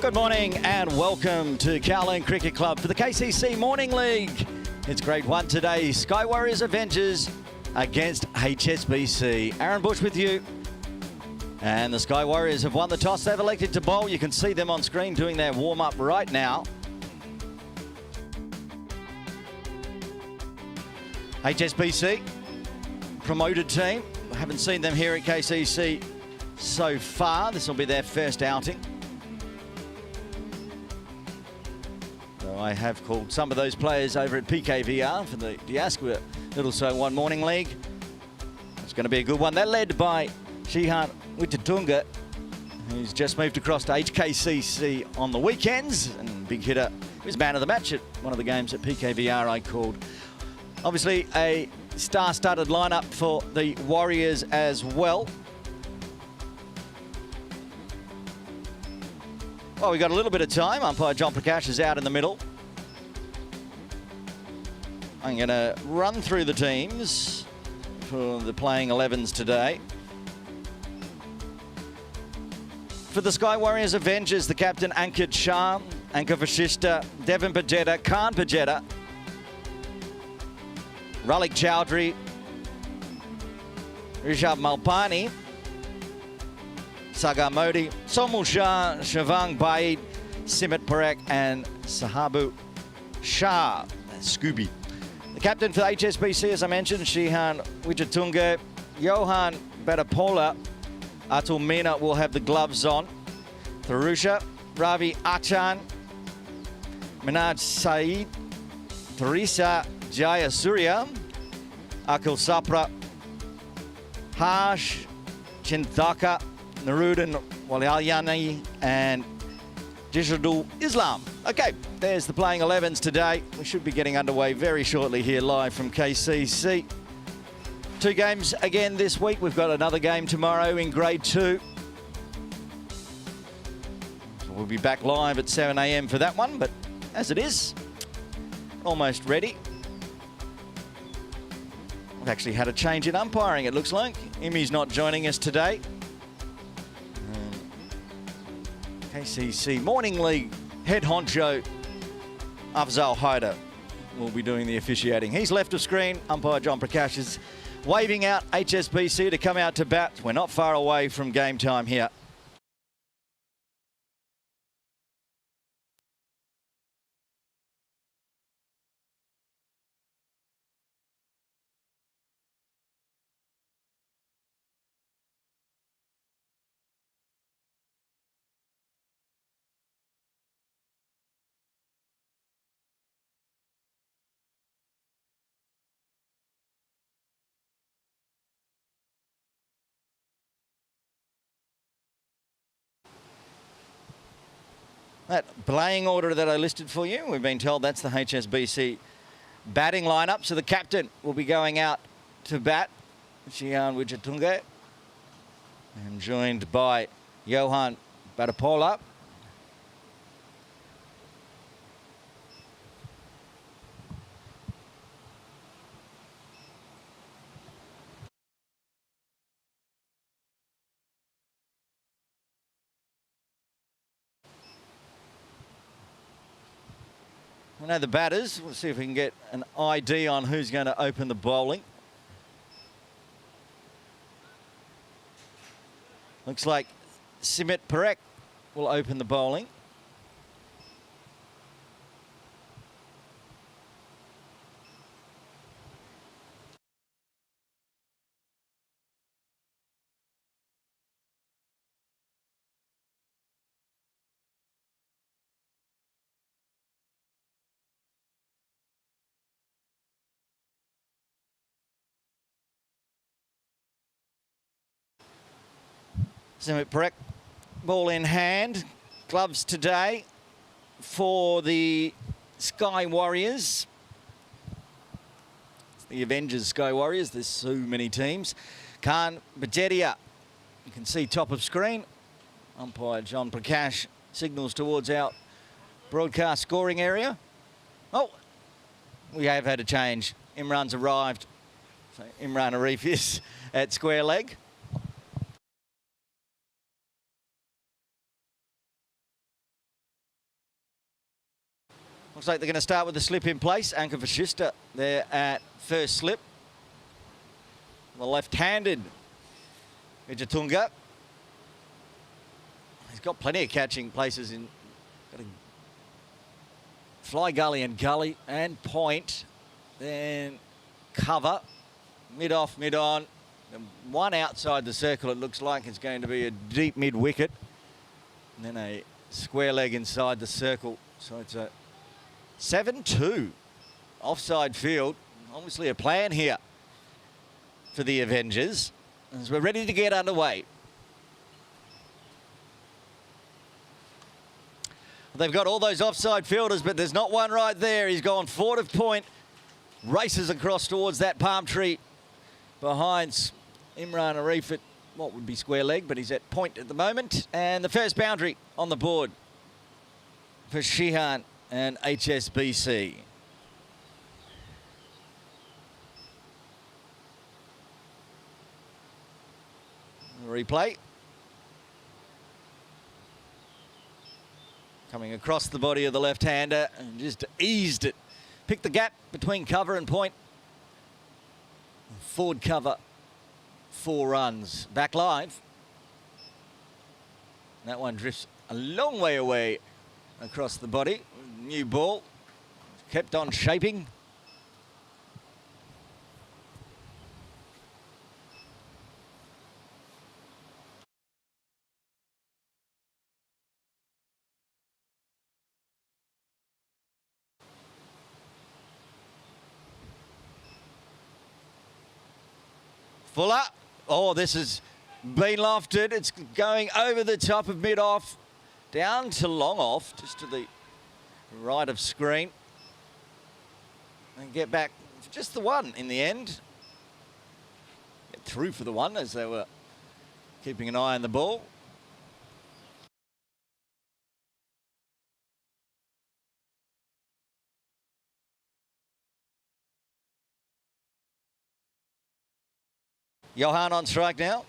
Good morning and welcome to Kowloon Cricket Club for the KCC Morning League. It's Grade 1 today. Sky Warriors Avengers against HSBC. Aaron Bush with you. And the Sky Warriors have won the toss. They've elected to bowl. You can see them on screen doing their warm-up right now. HSBC, promoted team. Haven't seen them here at KCC so far. This will be their first outing. So I have called some of those players over at PKVR for the Diaspora Little So One Morning League. It's going to be a good one. They're led by Shihan Wittatunga, who's just moved across to HKCC on the weekends. And big hitter, he was man of the match at one of the games at PKVR I called. Obviously a star-studded lineup for the Warriors as well. Well, we've got a little bit of time. Umpire John Prakash is out in the middle. I'm going to run through the teams for the playing 11s today. For the Sky Warriors Avengers, the captain Ankit Shah, Anka Vashishta, Devin Pajeta, Khan Pajeta, Ralik Chowdhury, Rishabh Malpani, Sagar Modi, Somul Shah, Shavang Baid, Simit Parekh and Sahabu Shah. That's Scooby. The captain for HSBC, as I mentioned, Shihan Wittatunga, Johan Badapola, Atul Meena will have the gloves on. Tharusha, Ravi Achan, Minaj Saeed, Teresa Jayasuriya, Akil Sapra, Harsh Chintaka, Narudin Walialyani and Jishadul Islam. Okay, there's the playing 11s today. We should be getting underway very shortly here live from KCC. 2 games again this week. We've got another game tomorrow in Grade 2. So we'll be back live at 7 a.m. for that one, but as it is, almost ready. We've actually had a change in umpiring, it looks like. Imi's not joining us today. KCC Morning League head honcho Afzal Haider will be doing the officiating. He's left of screen. Umpire John Prakash is waving out HSBC to come out to bat. We're not far away from game time here. That playing order that I listed for you, we've been told that's the HSBC batting lineup. So the captain will be going out to bat, Shihan Wittatunga, and joined by Johan Badapola. We know the batters. We'll see if we can get an ID on who's going to open the bowling. Looks like Simit Parekh will open the bowling. Simit Parekh, ball in hand. Gloves today for the Sky Warriors. It's the Avengers Sky Warriors. There's so many teams. Khan Bajedia, you can see top of screen. Umpire John Prakash signals towards our broadcast scoring area. Oh, we have had a change. Imran's arrived. So Imran Arif is at square leg. Looks like they're going to start with the slip in place. Anchor for Vista there at first slip. The left-handed Vijatunga. He's got plenty of catching places in. Got a fly gully and point. Then cover. Mid-off, mid-on. And one outside the circle, it looks like it's going to be a deep mid-wicket. And then a square leg inside the circle. So it's a 7-2 offside field. Obviously a plan here for the Avengers as we're ready to get underway. They've got all those offside fielders, but there's not one right there. He's gone forward of point, races across towards that palm tree behind Imran Arif at what would be square leg, but he's at point at the moment. And the first boundary on the board for Shihan and HSBC. Replay. Coming across the body of the left-hander and just eased it. Picked the gap between cover and point. Forward cover, 4 runs. Back live. That one drifts a long way away across the body. New ball. Kept on shaping. Fuller. Oh, this has been lofted. It's going over the top of mid-off, down to long off, just to the right of screen. And get back for just the one in the end. Get through for the one as they were keeping an eye on the ball. Johan on strike now.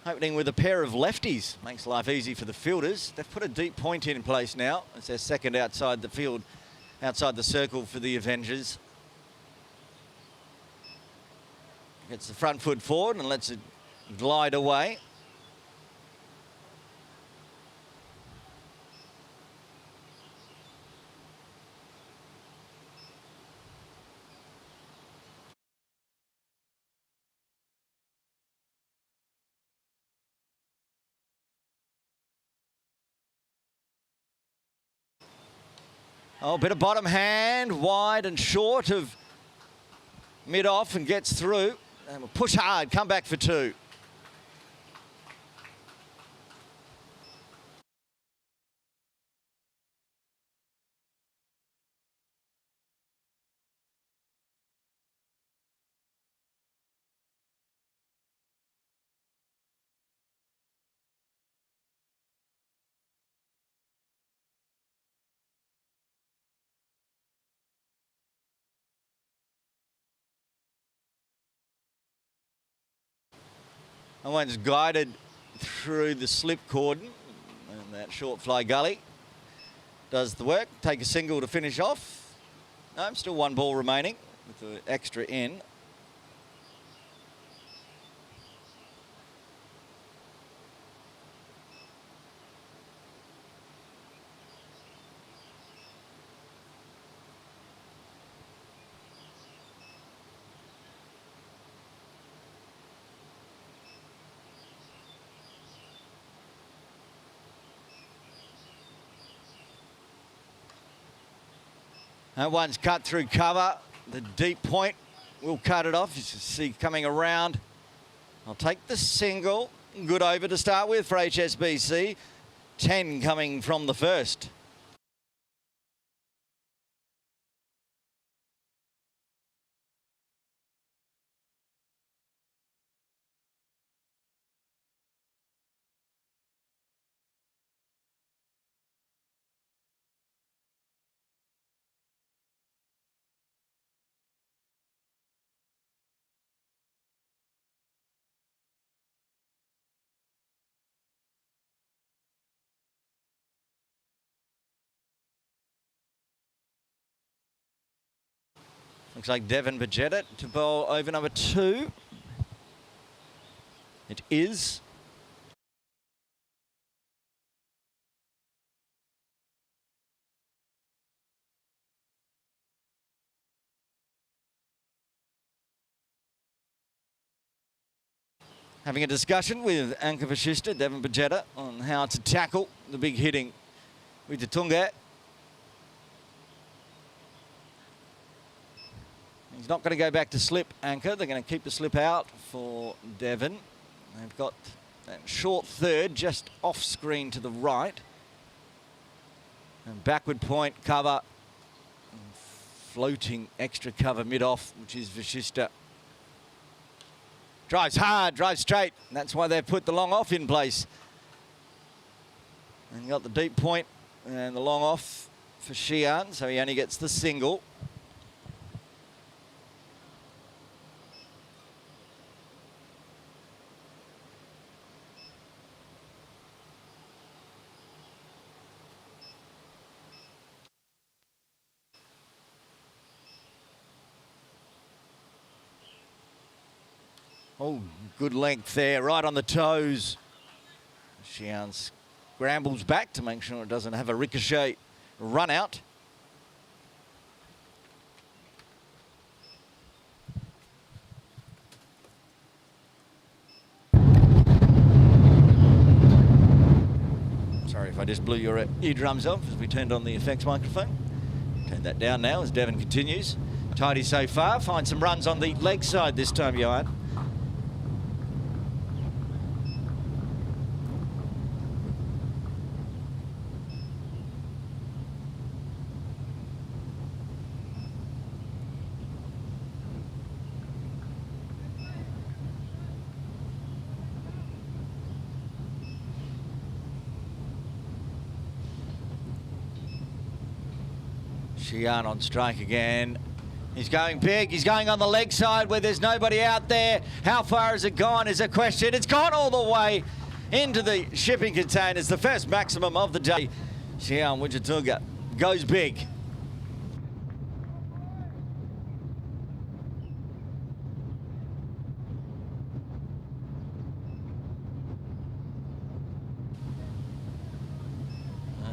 Opening with a pair of lefties. Makes life easy for the fielders. They've put a deep point in place now. It's their second outside the field, outside the circle for the Avengers. Gets the front foot forward and lets it glide away. Oh, a bit of bottom hand, wide and short of mid-off and gets through. And we'll push hard, come back for 2. That one's guided through the slip cordon, and that short fly gully does the work. Take a single to finish off. No, still 1 ball remaining with the extra in. That one's cut through cover. The deep point will cut it off. You see coming around. I'll take the single. Good over to start with for HSBC. 10 coming from the first. Looks like Devon Bajetta to bowl over number 2. It is. Having a discussion with Anka Vashista, Devon Bajetta, on how to tackle the big hitting with the Tunga. He's not going to go back to slip, Anka. They're going to keep the slip out for Devon. They've got that short third just off screen to the right. And backward point cover. And floating extra cover mid-off, which is Vashista. Drives hard, drives straight. And that's why they've put the long off in place. And got the deep point and the long off for Xian, so he only gets the single. Oh, good length there, right on the toes. Xian scrambles back to make sure it doesn't have a ricochet run out. Sorry if I just blew your eardrums off as we turned on the effects microphone. Turn that down now as Devon continues. Tidy so far, find some runs on the leg side this time, Johan. Xian on strike again. He's going big. He's going on the leg side where there's nobody out there. How far has it gone is a question. It's gone all the way into the shipping containers. The first maximum of the day. Xian Wijitunga goes big.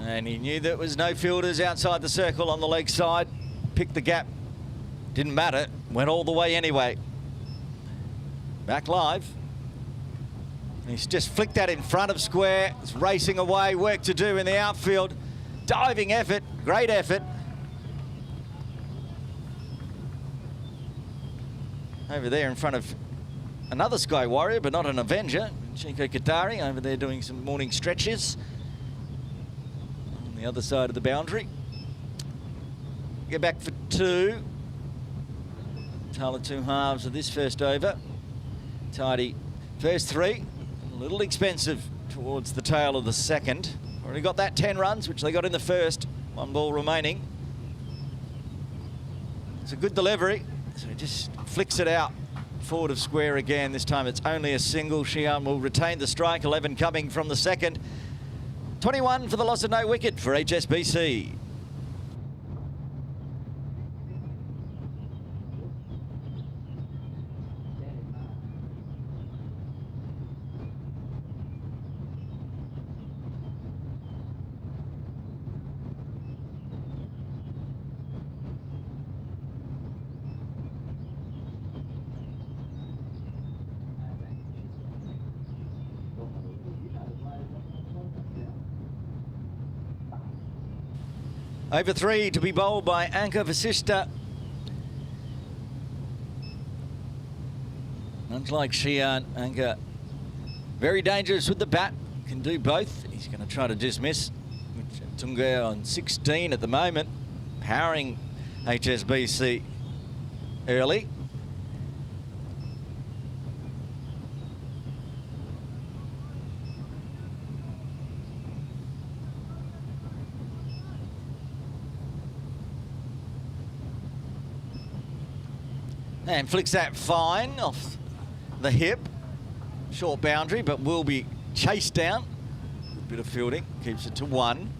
And he knew there was no fielders outside the circle on the leg side. Picked the gap. Didn't matter. Went all the way anyway. Back live. He's just flicked that in front of square. It's racing away. Work to do in the outfield. Diving effort. Great effort. Over there in front of another Sky Warrior, but not an Avenger. Chico Katari over there doing some morning stretches. The other side of the boundary. Get back for 2. Tala 2 halves of this first over. Tidy first 3. A little expensive towards the tail of the second. Already got that 10 runs, which they got in the first. 1 ball remaining. It's a good delivery. So he just flicks it out forward of square again. This time it's only a single. Xian will retain the strike. 11 coming from the second. 21 for the loss of no wicket for HSBC. Over 3 to be bowled by Anka Vasista. Much like Xian, Anka very dangerous with the bat. Can do both. He's going to try to dismiss. Tunga on 16 at the moment, powering HSBC early. And flicks that fine off the hip. Short boundary, but will be chased down. Good bit of fielding, keeps it to 1.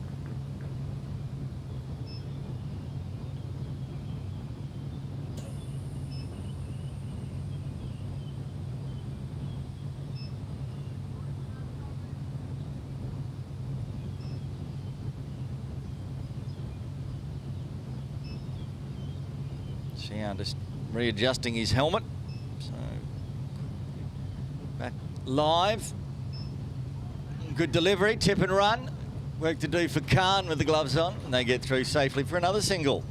Xian just readjusting his helmet. So back live. Good delivery, tip and run. Work to do for Khan with the gloves on, and they get through safely for another single.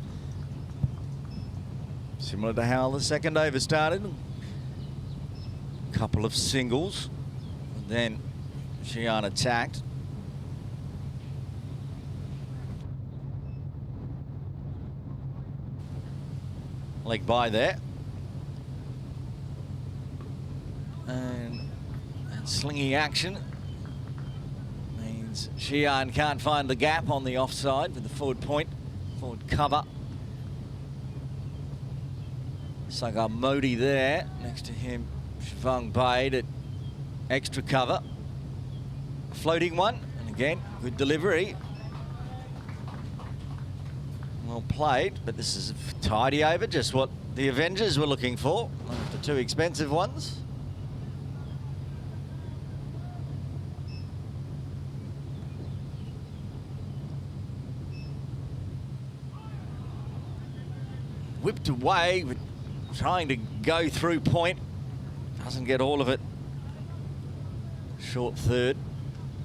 Similar to how the second over started. Couple of singles, and then Xian attacked. Leg by there. And slinging action means Xian can't find the gap on the offside with the forward point, forward cover. Saga Modi there, next to him Shivang Bade at extra cover. Floating one, and again, good delivery. Well played, but this is a tidy over, just what the Avengers were looking for after two expensive ones. Whipped away, but trying to go through point. Doesn't get all of it. Short third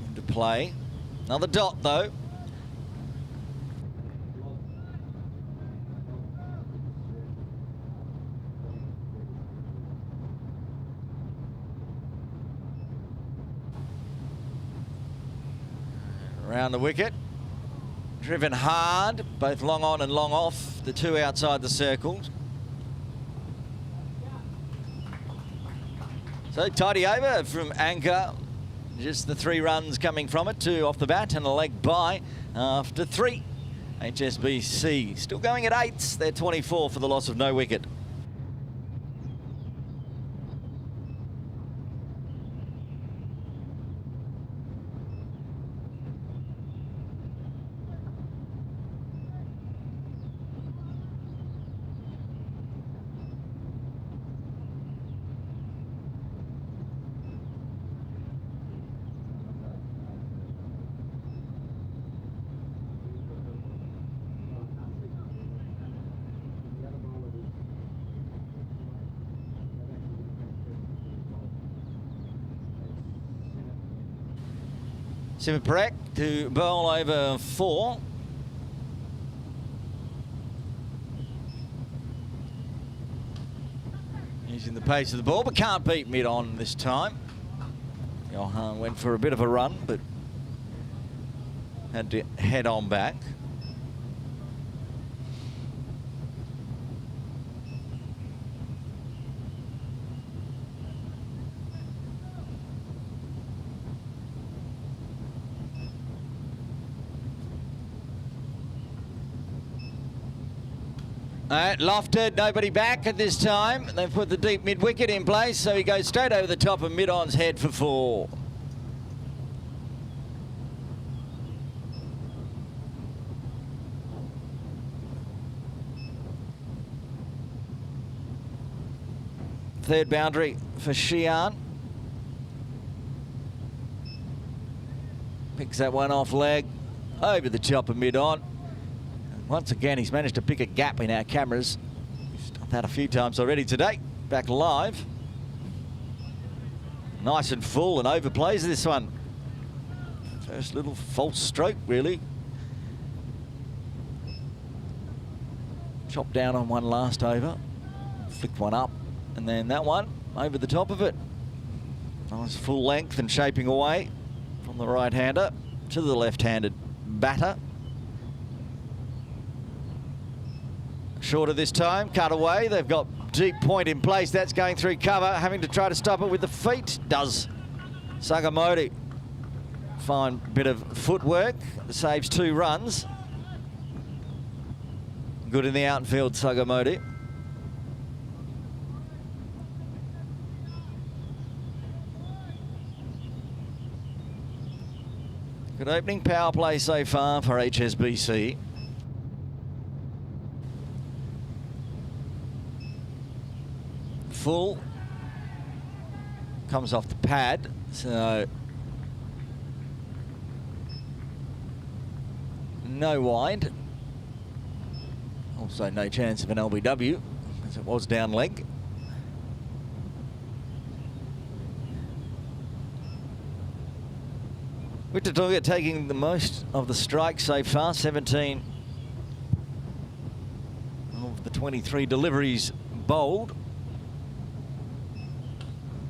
into play. Another dot though. Around the wicket. Driven hard, both long on and long off, the two outside the circles. So tidy over from anchor. Just the 3 runs coming from it, 2 off the bat and a leg by after 3. HSBC still going at 8s. They're 24 for the loss of no wicket. Simit Parek to bowl over 4. Using the pace of the ball, but can't beat mid-on this time. Johan went for a bit of a run, but had to head on back. Lofted, nobody back at this time. They've put the deep mid-wicket in place, so he goes straight over the top of mid-on's head for 4. Third boundary for Xian. Picks that one off leg, over the top of mid-on. Once again, he's managed to pick a gap in our cameras. We've done that a few times already today. Back live. Nice and full and overplays this one. First little false stroke, really. Chopped down on one last over. Flicked one up. And then that one over the top of it. Nice full length and shaping away from the right-hander to the left-handed batter. Shorter this time, cut away. They've got deep point in place. That's going through cover, having to try to stop it with the feet. Does Sagamodi. Fine bit of footwork. Saves 2 runs. Good in the outfield, Sagamodi. Good opening power play so far for HSBC. Full. Comes off the pad, so no wide. Also no chance of an LBW as it was down leg. Vista taking the most of the strikes so far, 17 of the 23 deliveries bowled.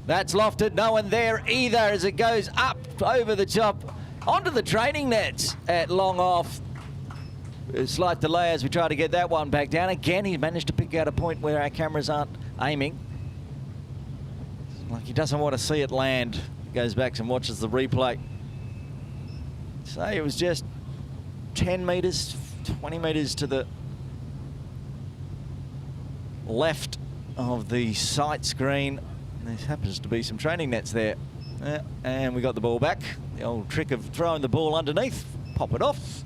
That's lofted, no one there either as it goes up over the top onto the training nets at long off. A slight delay as we try to get that one back down. Again, he managed to pick out a point where our cameras aren't aiming. Like he doesn't want to see it land. Goes back and watches the replay. So it was just 10 metres, 20 metres to the left of the sight screen. There happens to be some training nets there. And we got the ball back. The old trick of throwing the ball underneath, pop it off.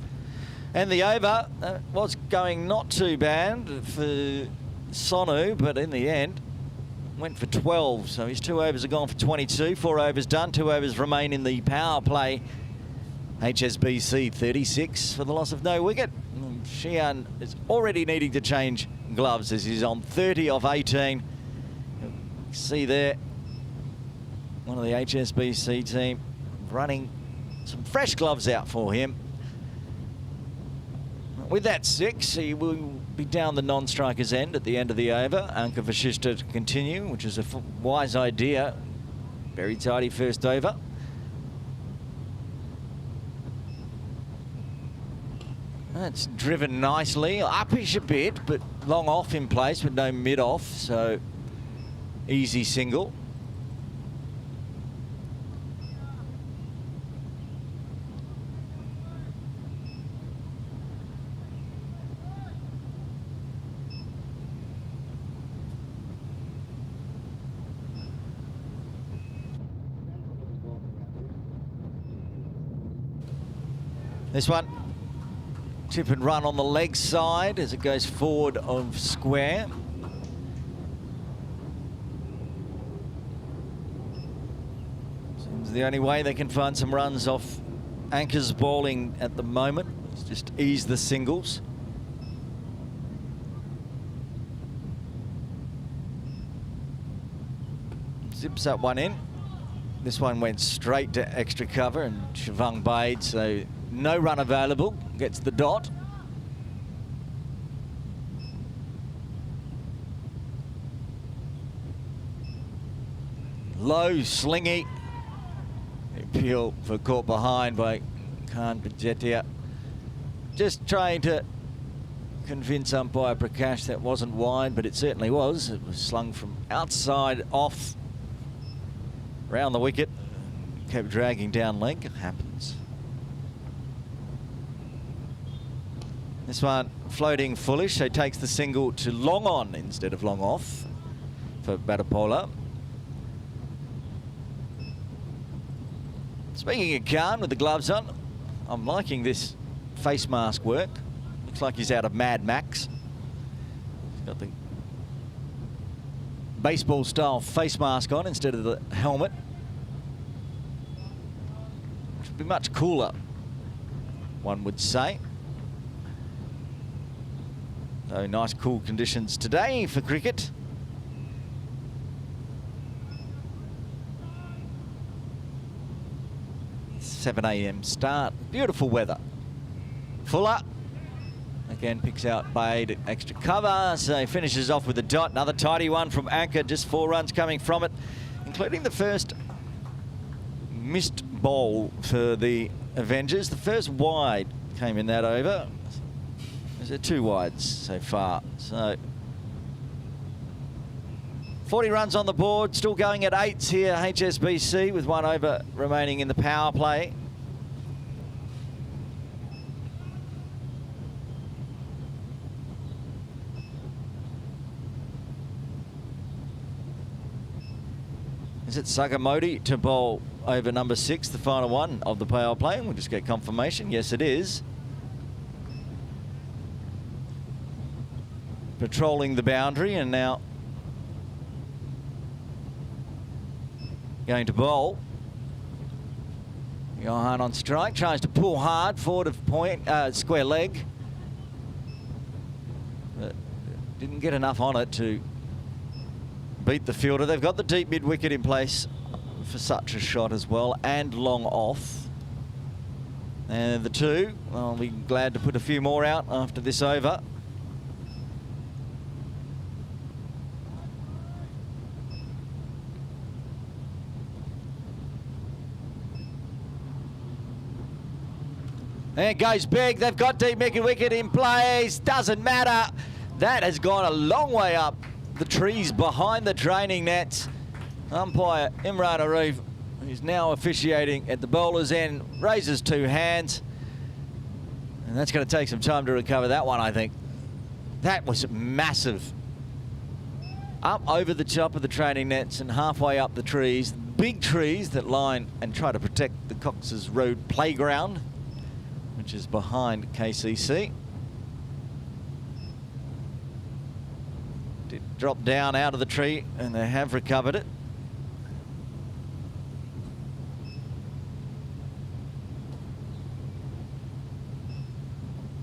And the over was going not too bad for Sonu, but in the end went for 12. So his 2 overs are gone for 22. 4 overs done, 2 overs remain in the power play. HSBC 36 for the loss of no wicket. Xian is already needing to change gloves as he's on 30 of 18. See there, one of the HSBC team running some fresh gloves out for him. With that 6, he will be down the non-striker's end at the end of the over. Anka Vashishta to continue, which is a wise idea. Very tidy first over. That's driven nicely, uppish a bit, but long off in place with no mid-off, so easy single. This one, tip and run on the leg side as it goes forward of square. Seems the only way they can find some runs off Anka's bowling at the moment is just ease the singles. Zips up one in. This one went straight to extra cover and Shivang Bade, so no run available, gets the dot. Low, slingy. Appeal for caught behind by Khan Pajetia. Just trying to convince umpire Prakash that wasn't wide, but it certainly was. It was slung from outside off round the wicket. Kept dragging down leg. It happens. This one floating foolish, so takes the single to long on instead of long off for Batapola. Speaking of Khan with the gloves on, I'm liking this face mask work. Looks like he's out of Mad Max. He's got the baseball style face mask on instead of the helmet. Should be much cooler, one would say. So nice cool conditions today for cricket. $7 AM start, beautiful weather. Fuller, again picks out Bade extra cover, so finishes off with a dot. Another tidy one from Anka, just 4 runs coming from it, including the first missed bowl for the Avengers. The first wide came in that over. There's 2 wides so far, so 40 runs on the board, still going at 8s here, HSBC, with 1 over remaining in the power play. Is it Sagamodi to bowl over number 6, the final one of the power play? We'll just get confirmation. Yes, it is. Patrolling the boundary and now going to bowl. Johan on strike, tries to pull hard forward of point, square leg. But didn't get enough on it to beat the fielder. They've got the deep mid-wicket in place for such a shot as well, and long off. And the two, I'll be glad to put a few more out after this over. There goes big. They've got deep wicket in place. Doesn't matter. That has gone a long way up the trees behind the training nets. Umpire Imran Arif, who's now officiating at the bowler's end, raises two hands. And that's going to take some time to recover that one, I think. That was massive. Up over the top of the training nets and halfway up the trees. Big trees that line and try to protect the Cox's Road playground, which is behind KCC. Did drop down out of the tree, and they have recovered it.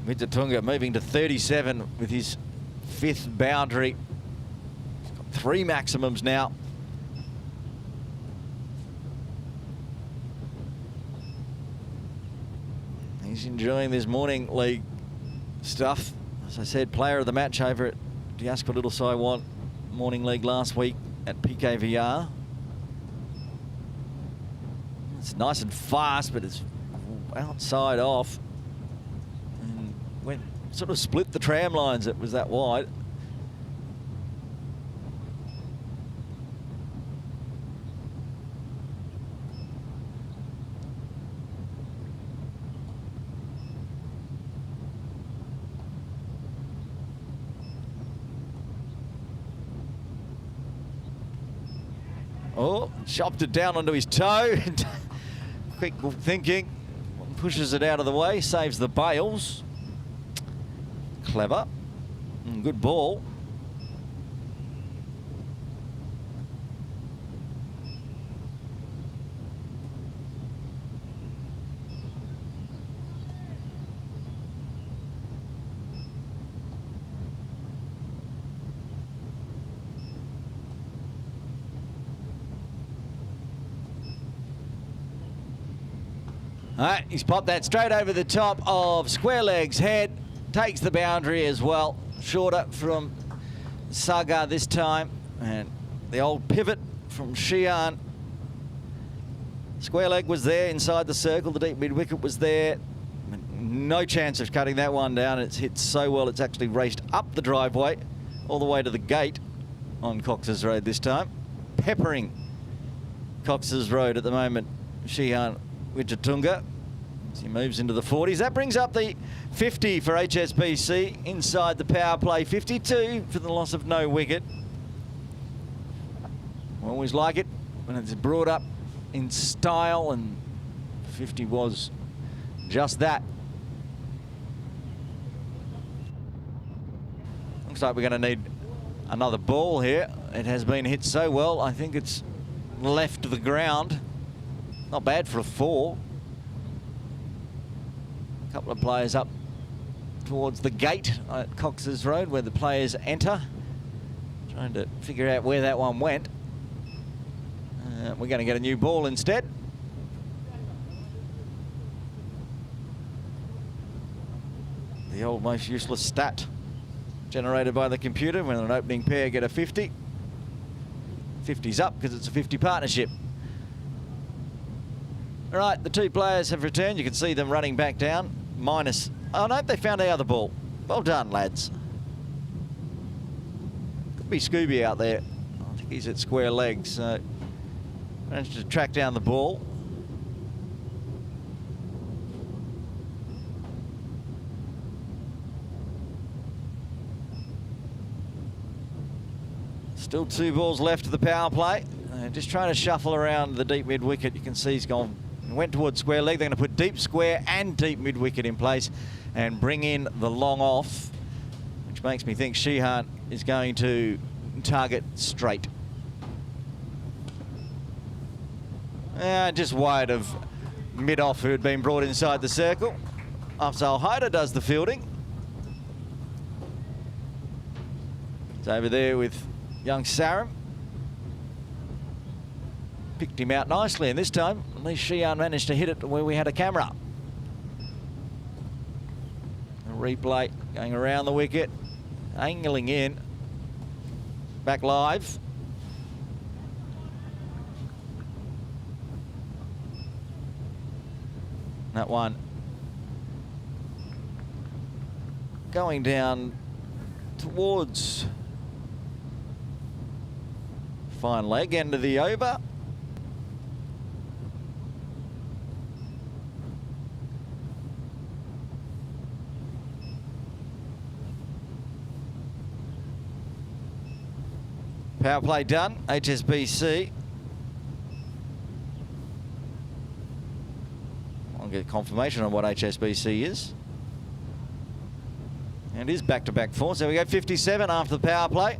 Vista moving to 37 with his 5th boundary. He's got 3 maximums now. He's enjoying this morning league stuff. As I said, player of the match over at Diaspora Little Saiwan morning league last week at PKVR. It's nice and fast, but it's outside off. And went sort of split the tram lines. It was that wide. Oh, chopped it down onto his toe. Quick thinking. Pushes it out of the way, saves the bails. Clever. Good ball. All right, he's popped that straight over the top of Square Leg's head. Takes the boundary as well. Shorter from Saga this time. And the old pivot from Xi'an. Square Leg was there inside the circle. The deep mid-wicket was there. No chance of cutting that one down. It's hit so well, it's actually raced up the driveway all the way to the gate on Cox's Road this time. Peppering Cox's Road at the moment. Xi'an Wichatunga as he moves into the 40s. That brings up the 50 for HSBC inside the power play. 52 for the loss of no wicket. I always like it when it's brought up in style, and 50 was just that. Looks like we're going to need another ball here. It has been hit so well, I think it's left the ground. Not bad for a 4. A couple of players up towards the gate at Cox's Road where the players enter. Trying to figure out where that one went. We're going to get a new ball instead. The old most useless stat generated by the computer when an opening pair get a 50. 50's up because it's a 50 partnership. All right, the two players have returned. You can see them running back down. Minus. Oh, no, they found the other ball. Well done, lads. Could be Scooby out there. I think he's at square legs, so managed to track down the ball. Still 2 balls left of the power play. Just trying to shuffle around the deep mid-wicket. You can see he's gone, went towards square leg. They're going to put deep square and deep mid-wicket in place and bring in the long off, which makes me think Xi'an is going to target straight. Just wide of mid-off, who had been brought inside the circle. Afzal Haider does the fielding. It's over there with young Saram. Picked him out nicely, and this time at least Xian managed to hit it where we had a camera. A replay going around the wicket, angling in. Back live. That one going down towards fine leg, end of the over. Power play done, HSBC. I'll get confirmation on what HSBC is. And it is back-to-back fours. There we go, 57 after the power play.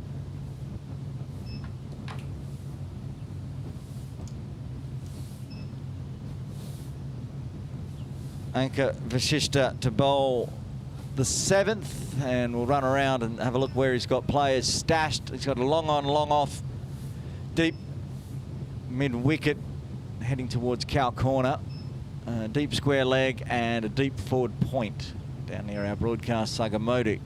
Anka Vista to bowl the 7th, and we'll run around and have a look where he's got players stashed. He's got a long on, long off, deep mid-wicket, heading towards cow corner, deep square leg, and a deep forward point down near our broadcast Sagamodi.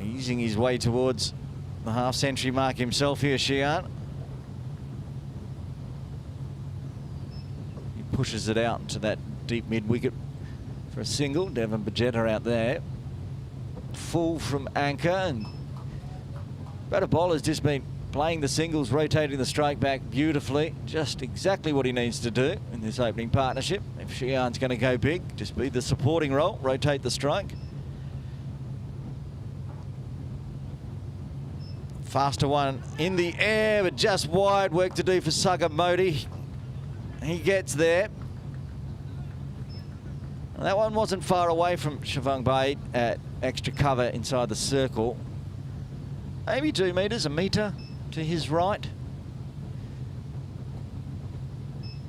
Easing his way towards the half-century mark himself here, Xian. Pushes it out to that deep mid-wicket for a single. Devon Bajeta out there. Full from Anka, and batter bowler's just been playing the singles, rotating the strike back beautifully. Just exactly what he needs to do in this opening partnership. If Xian's going to go big, just be the supporting role, rotate the strike. Faster one in the air, but just wide. Work to do for Sagamodi. He gets there. That one wasn't far away from Shivang Bait at extra cover inside the circle. Maybe 2 metres, a metre to his right.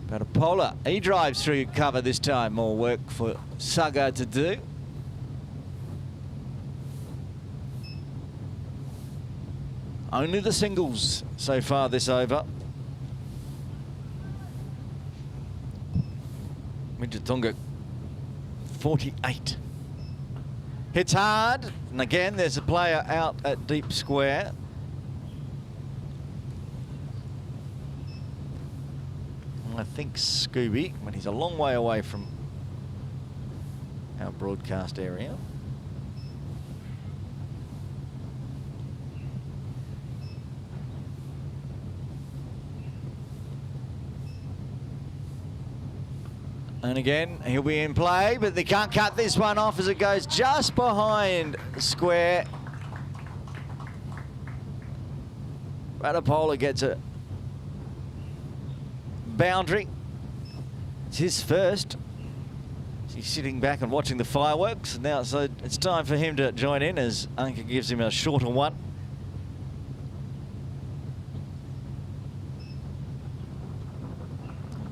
But a Polar, he drives through cover this time. More work for Saga to do. Only the singles so far this over. Wijetunga 48. Hits hard, and again there's a player out at deep square. I think Scooby, but he's a long way away from our broadcast area. And again, he'll be in play, but they can't cut this one off as it goes just behind square. Radapola gets a boundary. It's his first. He's sitting back and watching the fireworks. Now so it's time for him to join in as Anka gives him a shorter one.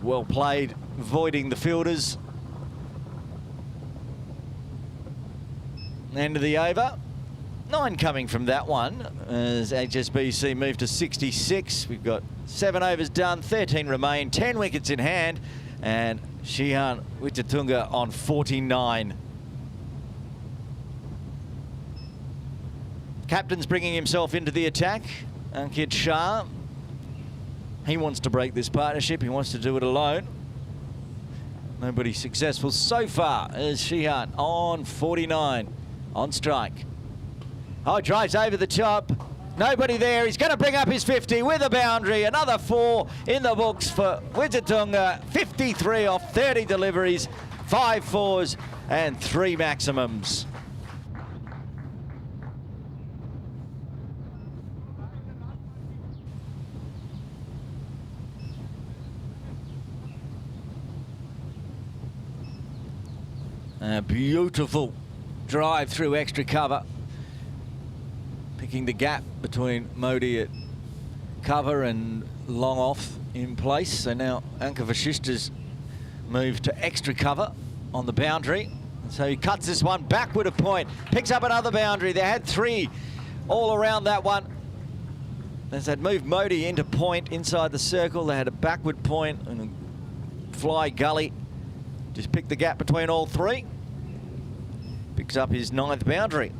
Well played, avoiding the fielders. End of the over. 9 coming from that one as HSBC moved to 66. We've got 7 overs done, 13 remain, 10 wickets in hand, and Xian Wijetunga on 49. Captain's bringing himself into the attack. Ankit Shah. He wants to break this partnership. He wants to do it alone. Nobody successful so far as Xian on 49 on strike. Oh, drives over the top. Nobody there. He's going to bring up his 50 with a boundary. Another 4 in the books for Wijetunga. 53 off 30 deliveries, 5 fours and 3 maximums. A beautiful drive through extra cover. Picking the gap between Modi at cover and long off in place. So now Anka Vashista's moved to extra cover. on the boundary. So he cuts this one backward a point, picks up another boundary. They had 3 all around that one. As they'd moved Modi into point inside the circle, they had a backward point and a fly gully. Just picked the gap between all 3. Picks up his 9th boundary.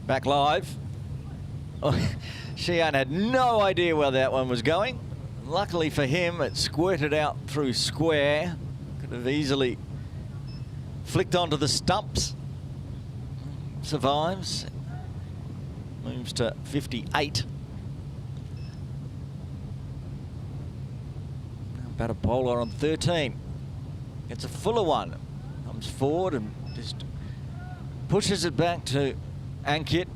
Back live. Oh, Sheehan had no idea where that one was going. Luckily for him, it squirted out through square. Could have easily flicked onto the stumps. Survives. Moves to 58. Batter bowler on 13. It's a fuller one. Comes forward and just pushes it back to Ankit.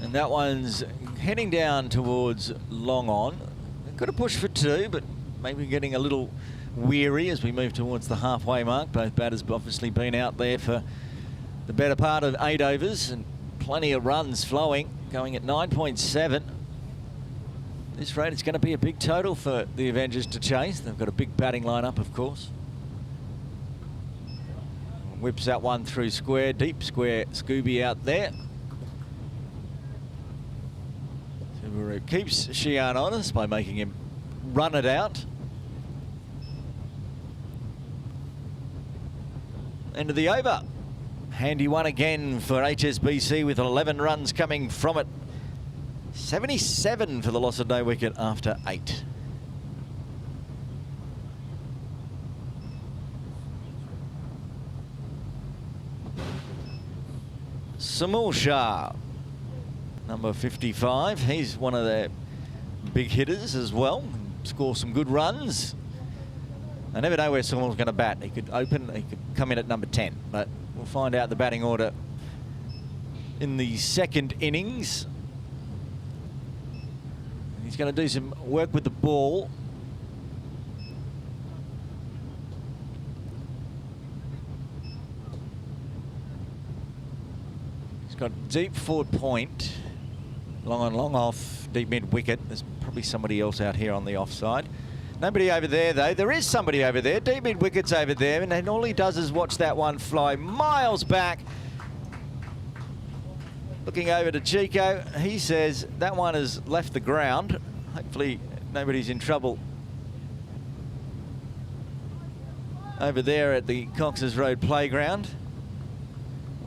And that one's heading down towards long on. Could have pushed for 2, but maybe getting a little weary as we move towards the halfway mark. Both batters have obviously been out there for the better part of 8 overs and plenty of runs flowing, going at 9.7. This rate, it's going to be a big total for the Avengers to chase. They've got a big batting lineup, of course. Whips that one through square, deep square. Scooby out there. Subaru keeps Sheehan honest by making him run it out. End of the over. Handy one again for HSBC with 11 runs coming from it. 77 for the loss of no wicket after 8. Samul Shah, number 55. He's one of their big hitters as well. Score some good runs. I never know where someone's going to bat. He could open, he could come in at number 10, but we'll find out the batting order in the 2nd innings. He's going to do some work with the ball. He's got deep forward point, long on, long off, deep mid wicket. There's probably somebody else out here on the offside. Nobody over there, though. There is somebody over there. Deep mid wicket's over there, and then all he does is watch that one fly miles back. Looking over to Chico, he says that one has left the ground. Hopefully nobody's in trouble over there at the Cox's Road playground.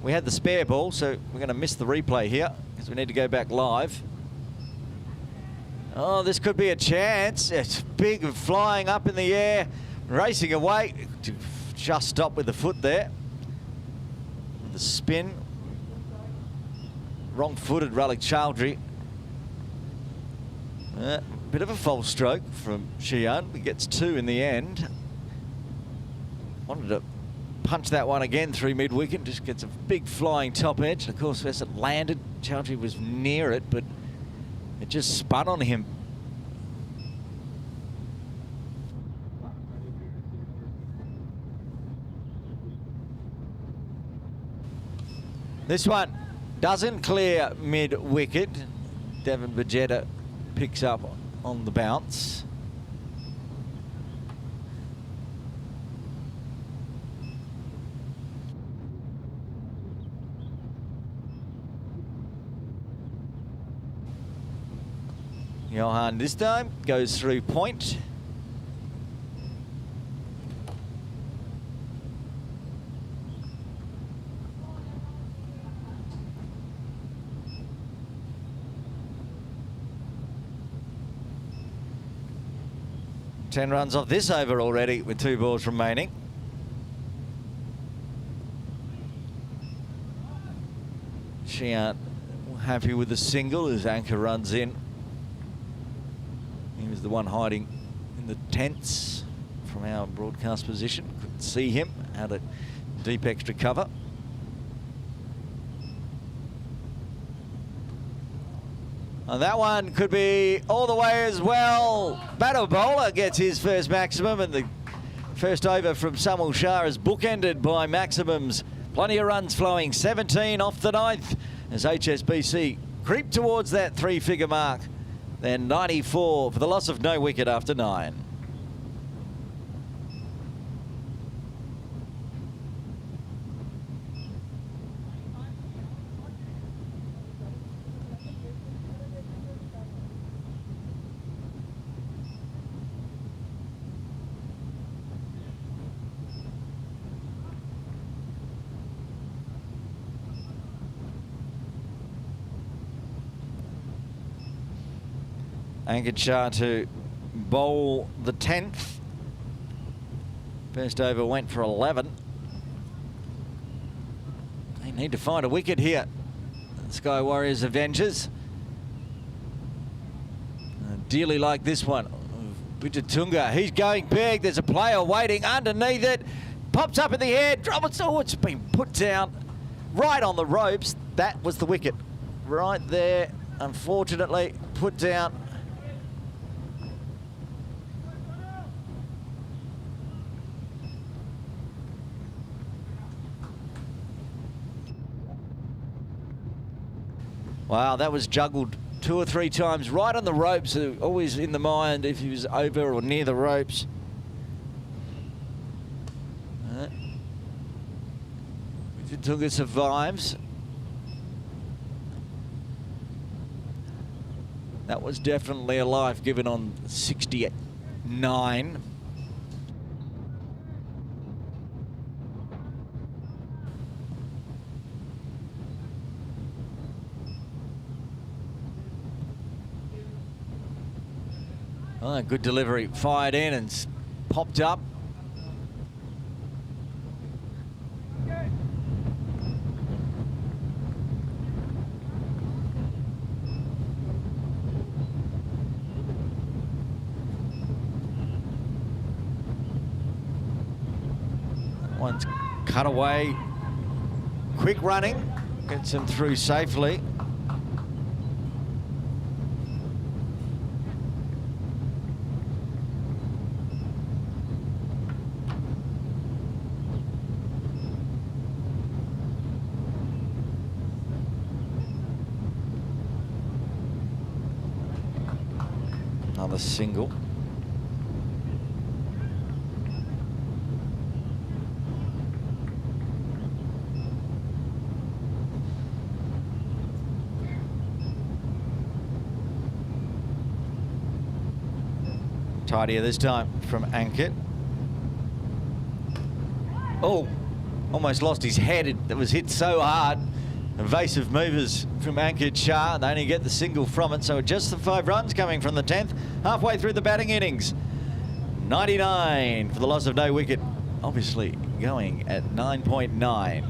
We had the spare ball, so we're going to miss the replay here because we need to go back live. Oh, this could be a chance. It's big, flying up in the air, racing away. Just stopped with the foot there. The spin. Wrong-footed Ralik Chowdhury. Bit of a false stroke from Sheehan. He gets 2 in the end. Wanted to punch that one again through mid-wicket. Just gets a big flying top edge. Of course, as it landed, Chowdhury was near it, but it just spun on him. This one doesn't clear mid-wicket. Devon Bajeta picks up on the bounce. Johan this time goes through point. Ten runs off this over already with 2 balls remaining. Sheehan happy with the single as Anchor runs in. He was the one hiding in the tents from our broadcast position. Couldn't see him, had a deep extra cover. And that one could be all the way as well. Batter bowler gets his first maximum, and the First over from Samuel Shah is bookended by maximums. Plenty of runs flowing, 17 off the 9th as HSBC creep towards that 3-figure mark. Then 94 for the loss of no wicket after 9. Anchored Shah to bowl the 10th. First over went for 11. They need to find a wicket here. Sky Warriors Avengers. Dearly like this one. Bujatunga, he's going big. There's a player waiting underneath it. Pops up in the air. Oh, it's been put down right on the ropes. That was the wicket. Right there, unfortunately, put down. Wow, that was juggled 2 or 3 times right on the ropes. Always in the mind if he was over or near the ropes. Tunga survives. That was definitely a life given on 69. Oh, good delivery, fired in and popped up. That one's cut away. Quick running, gets him through safely. Another single. Tidier this time from Ankit. Oh, almost lost his head. It was hit so hard. Evasive movers from Ankit Shah. They only get the single from it, so just the 5 runs coming from the 10th, halfway through the batting innings. 99 for the loss of no wicket, obviously going at 9.9.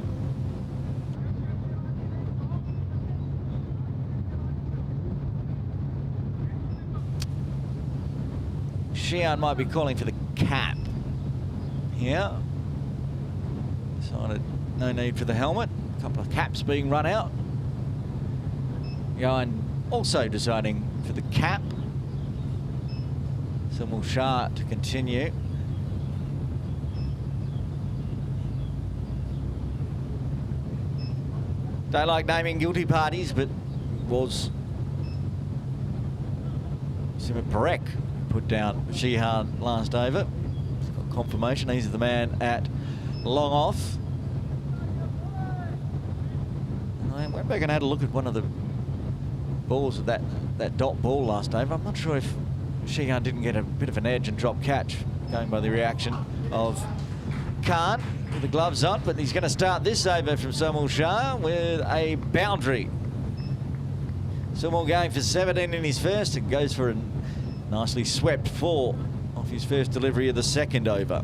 Shian might be calling for the cap here. Decided no need for the helmet. Couple of caps being run out. Yohan also deciding for the cap. Samuel Shah to continue. Don't like naming guilty parties, but was Simit Parekh put down Shihan last over. Got confirmation he's the man at long off. I went back and had a look at one of the balls of that dot ball last over. I'm not sure if Shihan didn't get a bit of an edge and drop catch, going by the reaction of Khan with the gloves on, but he's going to start this over from Samuel Shah with a boundary. Samuel going for 17 in his first and goes for a nicely swept 4 off his first delivery of the second over.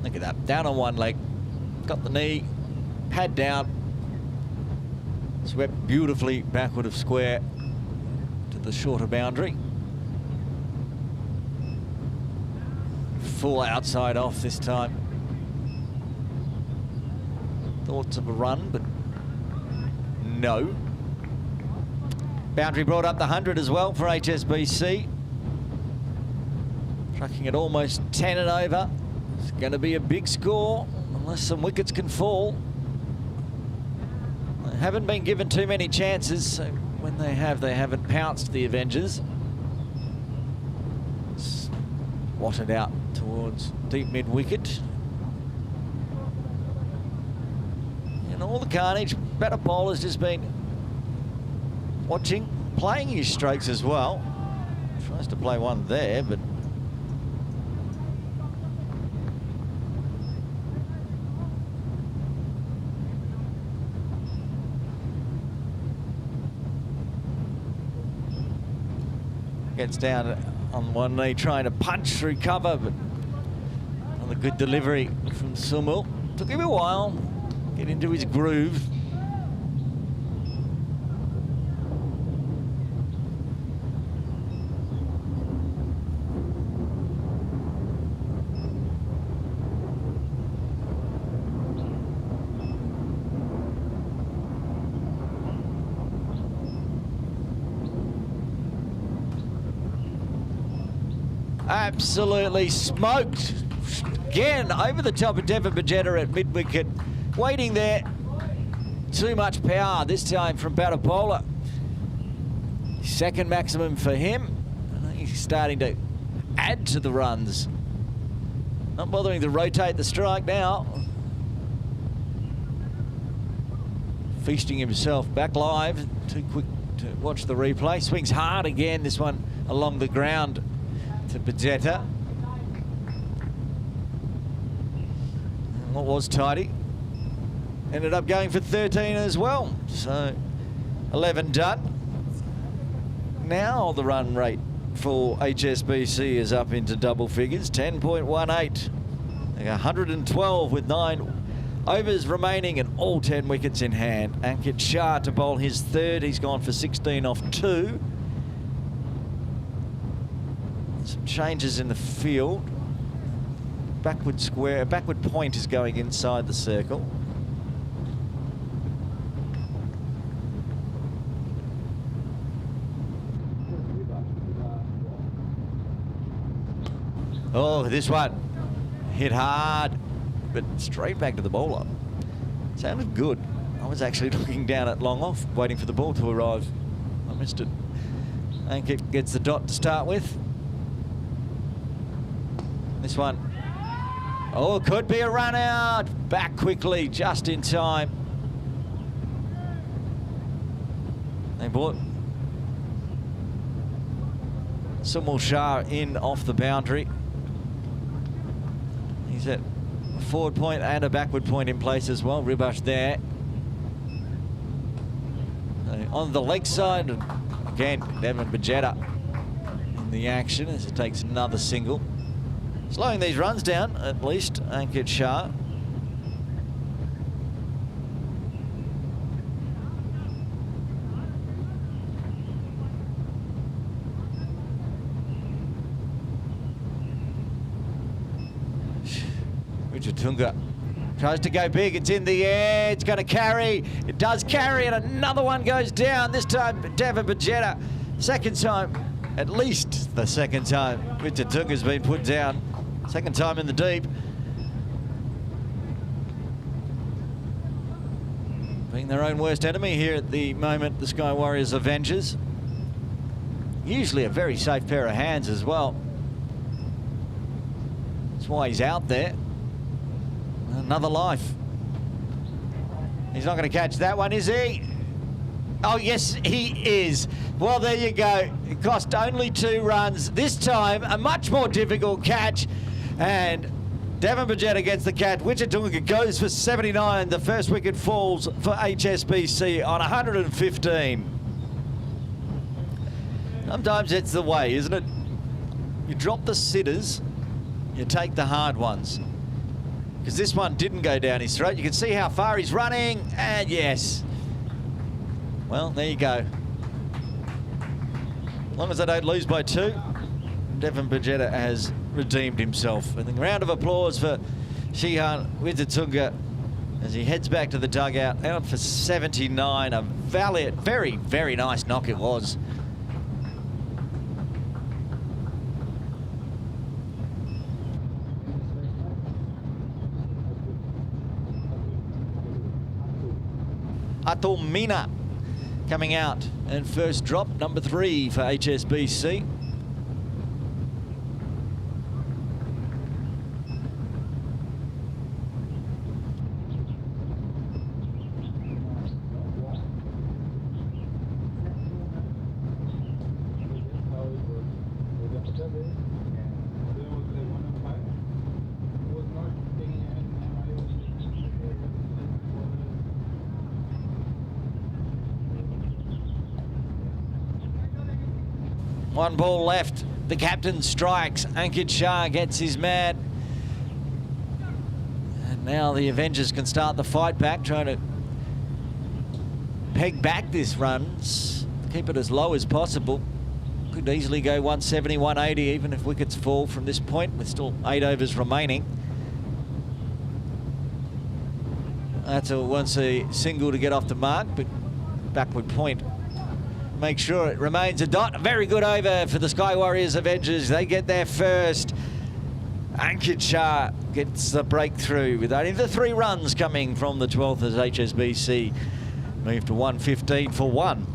Look at that, down on one leg, got the knee, pad down, swept beautifully backward of square to the shorter boundary. Full outside off this time. Thoughts of a run, but no. Boundary brought up the 100 as well for HSBC. Trucking at almost 10 and over. It's going to be a big score unless some wickets can fall. They haven't been given too many chances, so when they haven't pounced the Avengers. It's watted out towards deep mid-wicket. And all the carnage, batter bowler's just been watching, playing his strokes as well. Tries to play one there, but gets down on one knee trying to punch through cover, but another good delivery from Sumul. Took him a while, get into his groove. Absolutely smoked. Again, over the top of Devon Bajeta at mid-wicket. Waiting there. Too much power, this time from batter bowler. Second maximum for him. I think he's starting to add to the runs. Not bothering to rotate the strike now. Feasting himself back live. Too quick to watch the replay. Swings hard again, this one along the ground to Bajeta. What was tidy. Ended up going for 13 as well. So 11 done. Now the run rate for HSBC is up into double figures, 10.18. 112 with 9 overs remaining and all 10 wickets in hand. Ankit Shah to bowl his third. He's gone for 16 off 2. Some changes in the field. Backward square, backward point is going inside the circle. Oh, this one hit hard, but straight back to the bowler. Sounded good. I was actually looking down at long off, waiting for the ball to arrive. I missed it. Ankit gets the dot to start with. This one, oh, could be a run out. Back quickly, just in time. They brought Sumul Shah in off the boundary. He's at a forward point and a backward point in place as well. Ribash there. So on the leg side, and again, Devon Bajeta in the action as it takes another single. Slowing these runs down, at least, Ankit Shah. Tunga tries to go big. It's in the air. It's going to carry. It does carry, and another one goes down. This time, Devon Bajeta. Second time, at least the second time, Tunga's been put down. Second time in the deep. Being their own worst enemy here at the moment, the Sky Warriors Avengers. Usually a very safe pair of hands as well. That's why he's out there. Another life. He's not going to catch that one, is he? Oh, yes, he is. Well, there you go. It cost only 2 runs. This time, a much more difficult catch. And Devon Bajeta gets the catch. Tunga goes for 79. The first wicket falls for HSBC on 115. Sometimes it's the way, isn't it? You drop the sitters, you take the hard ones. Because this one didn't go down his throat. You can see how far he's running, and yes. Well, there you go. As long as they don't lose by 2, Devon Bajeta has redeemed himself. And a round of applause for Shihan Tunga as he heads back to the dugout, out for 79. A valiant, very, very nice knock it was. Mina coming out, and first drop, number 3 for HSBC. One ball left. The captain strikes. Ankit Shah gets his man. And now the Avengers can start the fight back, trying to peg back this runs, keep it as low as possible. Could easily go 170, 180, even if wickets fall from this point, with still 8 overs remaining. That's once a single to get off the mark, but backward point. Make sure it remains a dot. A very good over for the Sky Warriors Avengers. They get there first. Ankit Shah gets the breakthrough with only the 3 runs coming from the 12th as HSBC move to 115 for 1.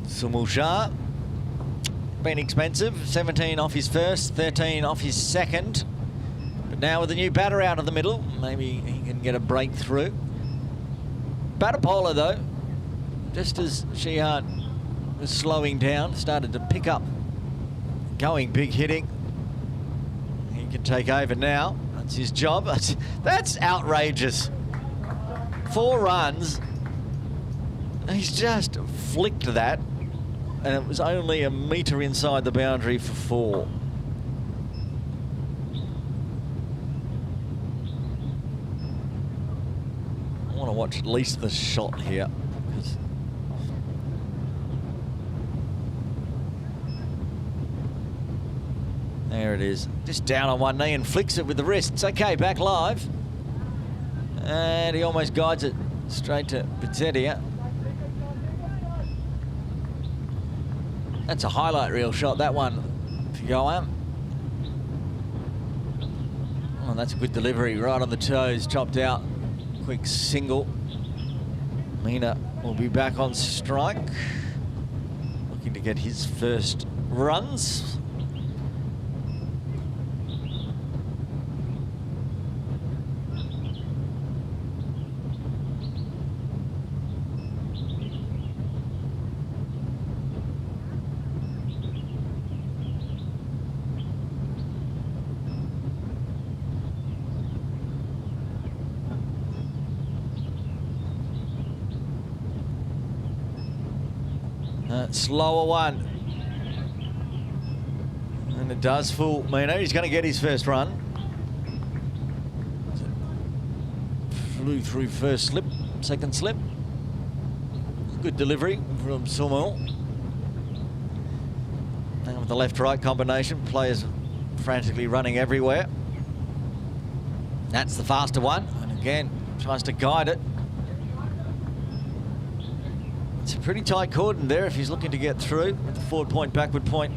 Sumul Shah, been expensive, 17 off his first, 13 off his second. But now with the new batter out of the middle, maybe he can get a breakthrough. Batter-Pola though, just as Sheehan was slowing down, started to pick up, going big hitting. He can take over now, that's his job. That's outrageous. 4 runs, he's just flicked that. And it was only a metre inside the boundary for 4. I want to watch at least the shot here. There it is. Just down on one knee and flicks it with the wrist. It's okay, back live. And he almost guides it straight to Patetia. That's a highlight reel shot, that one, for Yoam. Oh, that's a good delivery, right on the toes, chopped out. Quick single. Mina will be back on strike. Looking to get his first runs. Slower one. And it does fool Mina. He's going to get his first run. Flew through first slip, second slip. Good delivery from Sumul. And with the left-right combination, players frantically running everywhere. That's the faster one. And again, tries to guide it. It's a pretty tight cordon there if he's looking to get through with the forward point, backward point.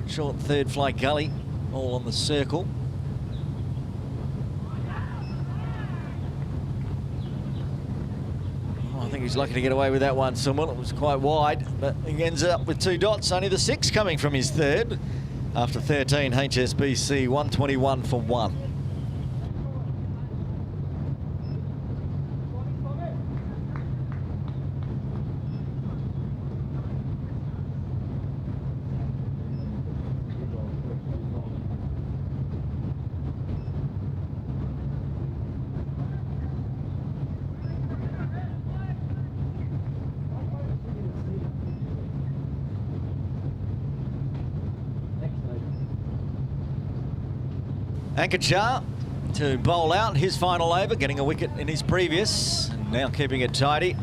Short third fly gully, all on the circle. Oh, I think he's lucky to get away with that one, Sumul. It was quite wide, but he ends up with 2 dots. Only the 6 coming from his third. After 13, HSBC 121 for 1. Ankit Shah to bowl out his final over, getting a wicket in his previous, and now keeping it tidy.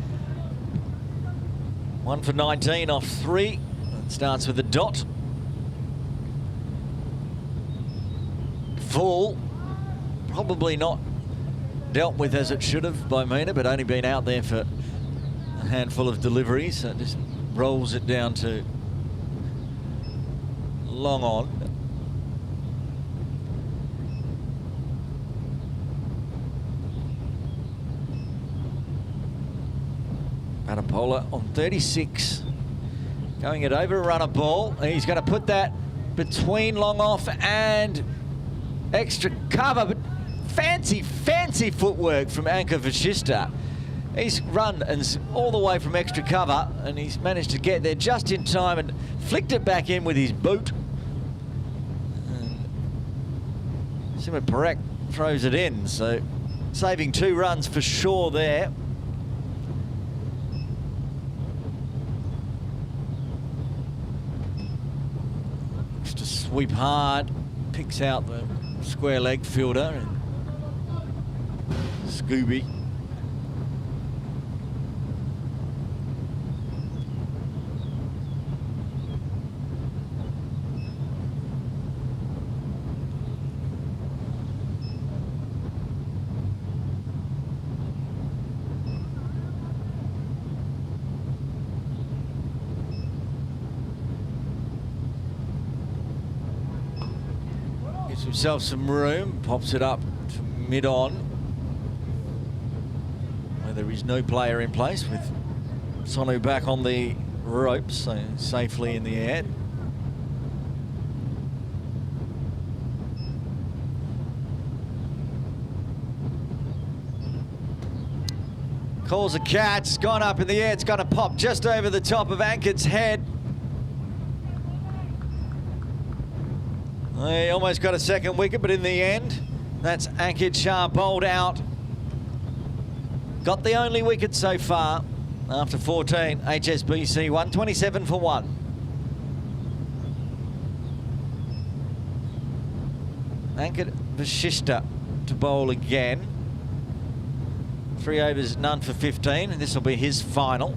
1 for 19 off 3. It starts with a dot. Full, probably not dealt with as it should have by Mina, but only been out there for a handful of deliveries. So it just rolls it down to long on. Batapola on 36, going it over a runner ball. He's going to put that between long off and extra cover, but fancy footwork from Anka Vista. He's run and all the way from extra cover, and he's managed to get there just in time and flicked it back in with his boot. Simon Parekh throws it in, so saving 2 runs for sure there. Just to sweep hard, picks out the square leg fielder and Scooby. Gives himself some room, pops it up to mid-on, where there is no player in place, with Sonu back on the ropes, so safely in the air. Calls a catch, it's gone up in the air, it's going to pop just over the top of Anker's head. He almost got a second wicket, but in the end, that's Ankit Shah bowled out. Got the only wicket so far after 14, HSBC 127 for 1. Ankit Vashishta to bowl again. 3 overs, none for 15, and this will be his final.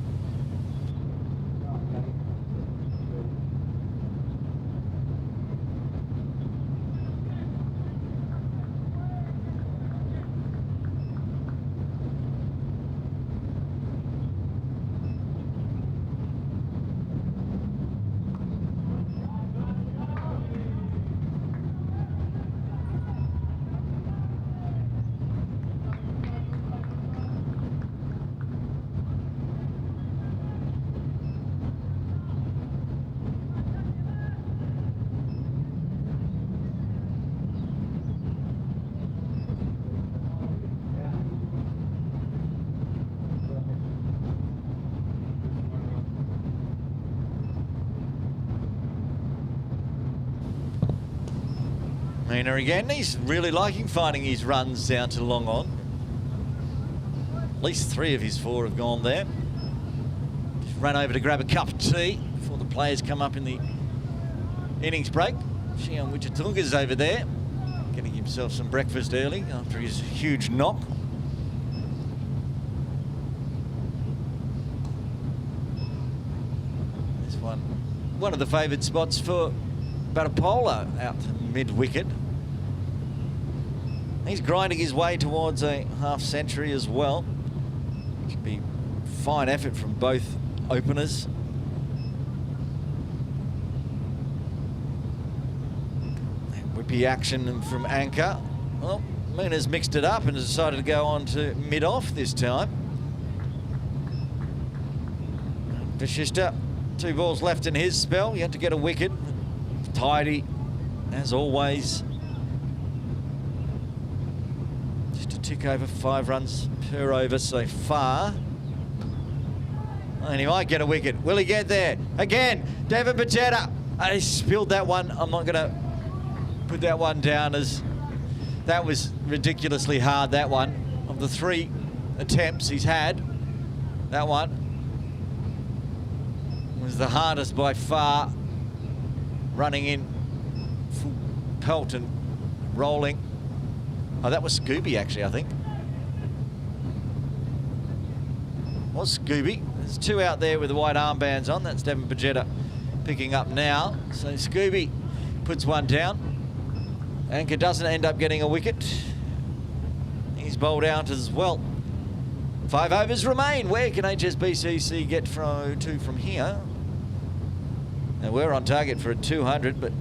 Mina again, he's really liking finding his runs down to long on. At least 3 of his 4 have gone there. Just ran over to grab a cup of tea before the players come up in the innings break. Shion Wichatunga's over there, getting himself some breakfast early after his huge knock. This one of the favoured spots for Batapola out to mid-wicket. He's grinding his way towards a half-century as well. Should be fine effort from both openers. And whippy action from Anka. Well, Mina's mixed it up and has decided to go on to mid-off this time. Vashishta, 2 balls left in his spell. He had to get a wicket. Tidy, as always. Just a tick over 5 runs per over so far. And he might get a wicket. Will he get there? Again, Devon Pateta. He spilled that one. I'm not going to put that one down as that was ridiculously hard, that one. Of the 3 attempts he's had, that one was the hardest by far. Running in full pelt and rolling. Oh, that was Scooby, actually, I think. Was Scooby. There's two out there with the white armbands on. That's Devon Bajetta picking up now. So Scooby puts one down. Anchor doesn't end up getting a wicket. He's bowled out as well. 5 overs remain. Where can HSBC get to from here? Now we're on target for a 200, but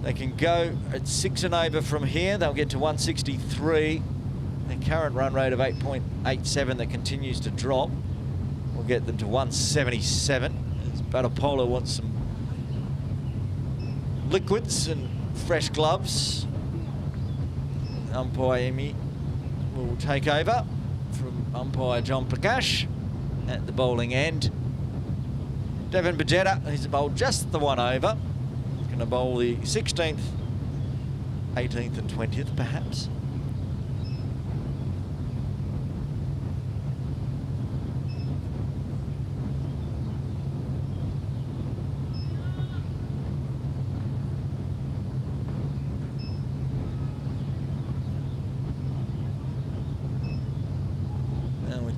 they can go at 6 and over from here. They'll get to 163. Their current run rate of 8.87 that continues to drop will get them to 177. As Batapolo wants some liquids and fresh gloves. Umpire Emi will take over from umpire John Prakash at the bowling end. Devon Bajetta, he's bowled just the 1 over. He's going to bowl the 16th, 18th and 20th perhaps.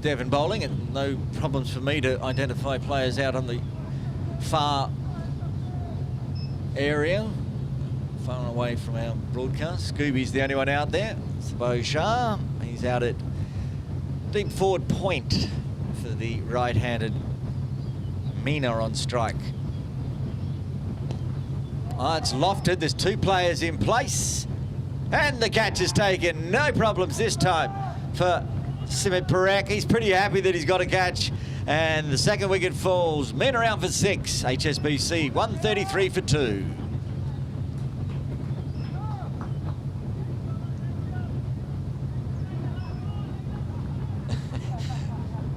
Devon bowling, and no problems for me to identify players out on the far area, far away from our broadcast. Scooby's the only one out there. Sabo Shah, he's out at deep forward point for the right-handed Mina on strike. Oh, it's lofted. There's 2 players in place, and the catch is taken. No problems this time for Simit Parekh. He's pretty happy that he's got a catch, and the second wicket falls. Men around for 6. HSBC 133 for 2.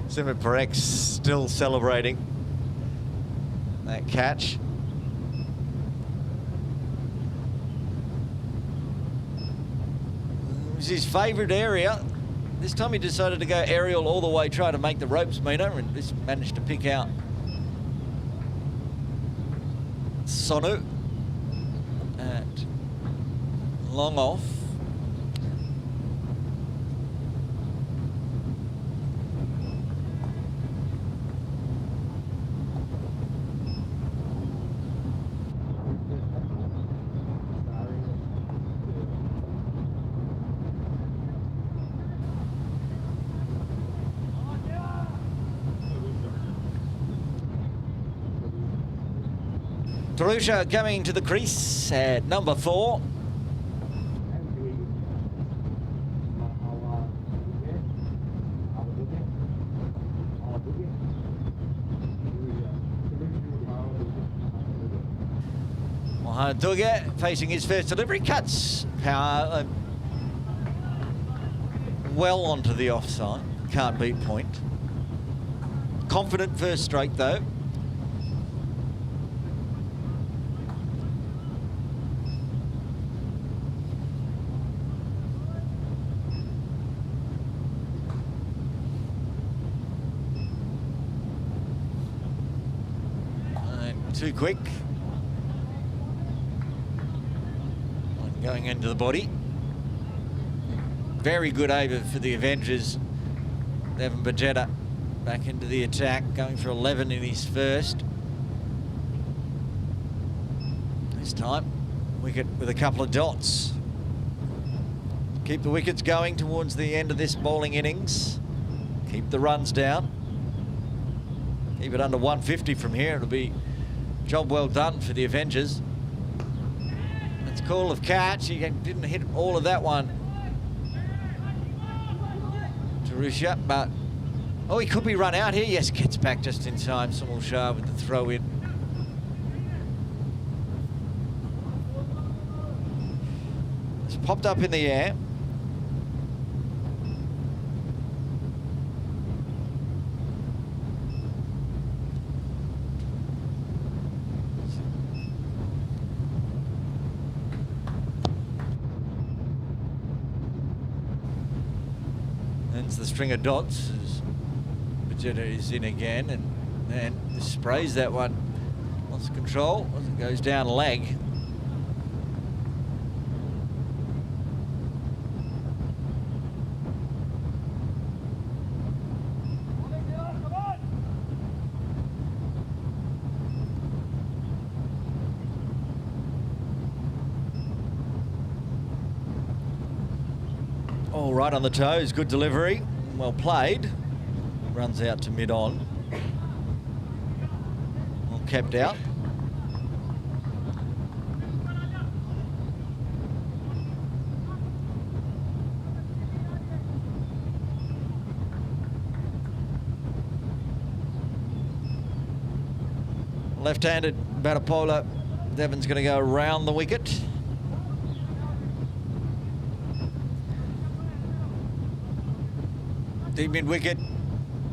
Simit Parekh's still celebrating that catch. It was his favourite area. This time he decided to go aerial all the way, try to make the ropes meter, and this managed to pick out Sonu at long off. Tarusha coming to the crease at number 4. Duga facing his first delivery, cuts power well onto the offside. Can't beat point. Confident first strike though. Too quick. One going into the body. Very good over for the Avengers. Devon Bajetta back into the attack, going for 11 in his first. This time, wicket with a couple of dots. Keep the wickets going towards the end of this bowling innings. Keep the runs down. Keep it under 150 from here. It'll be job well done for the Avengers. It's a call of catch. He didn't hit all of that one, Tarusha, but oh, he could be run out here. Yes, gets back just in time. Samal Shah with the throw in. It's popped up in the air. The string of dots as Bajetta is in again, and sprays that one. Lost control as it goes down leg. All right on the toes, good delivery, well played. Runs out to mid-on. Well kept out. Left-handed batter bowler. Devon's going to go around the wicket. Deep mid-wicket,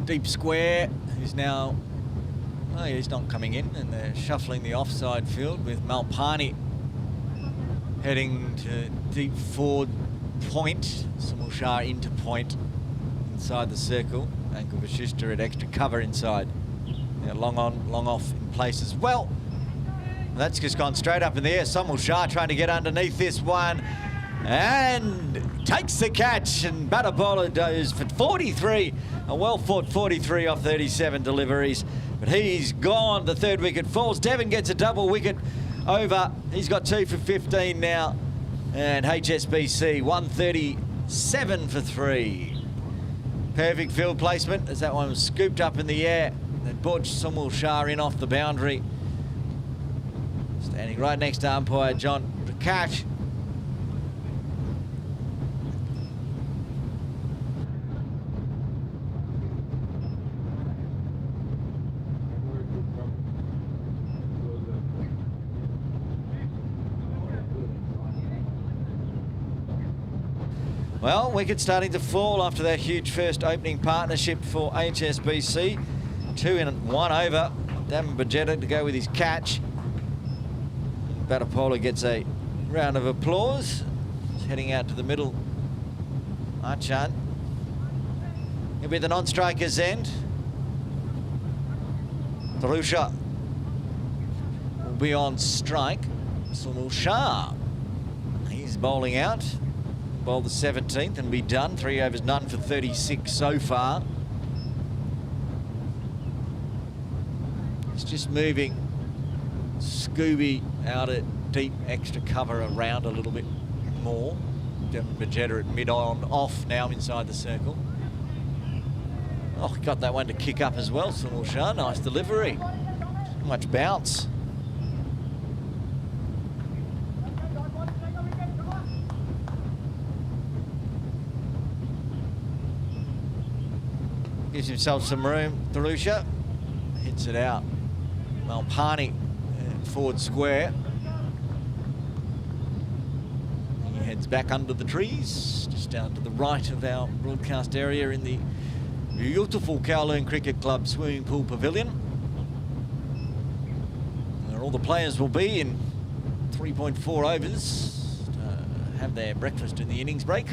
deep square. He's now, oh, he's not coming in, and they're shuffling the offside field with Malpani heading to deep forward point. Sunil Shah into point inside the circle. And Vista at extra cover inside. Yeah, long on, long off in place as well. That's just gone straight up in the air. Sunil Shah trying to get underneath this one and takes the catch, and batter bowler goes for 43, a well fought 43 off 37 deliveries, but he's gone. The third wicket falls. Devon gets a double wicket over. He's got 2 for 15 now, and HSBC 137 for 3. Perfect field placement as that one was scooped up in the air. They budged Sunil Shah in off the boundary. Standing right next to umpire John Prakash. Well, wicket starting to fall after that huge first opening partnership for HSBC. 2 in 1 over. Damon Bajetta to go with his catch. Batapola gets a round of applause. He's heading out to the middle. Achan. He'll be the non-striker's end. Tarusha will be on strike. Sunil Shah. He's bowling out. Bowl the 17th and be done. 3 overs, none for 36 so far. It's just moving Scooby out at deep extra cover around a little bit more. Devon Bajetta at mid-on off now inside the circle. Oh, got that one to kick up as well, Sunil Shah. Nice delivery. Too much bounce. Gives himself some room. Tarusha hits it out. Malpani forward square. He heads back under the trees, just down to the right of our broadcast area in the beautiful Kowloon Cricket Club swimming pool pavilion, where all the players will be in 3.4 overs to have their breakfast in the innings break.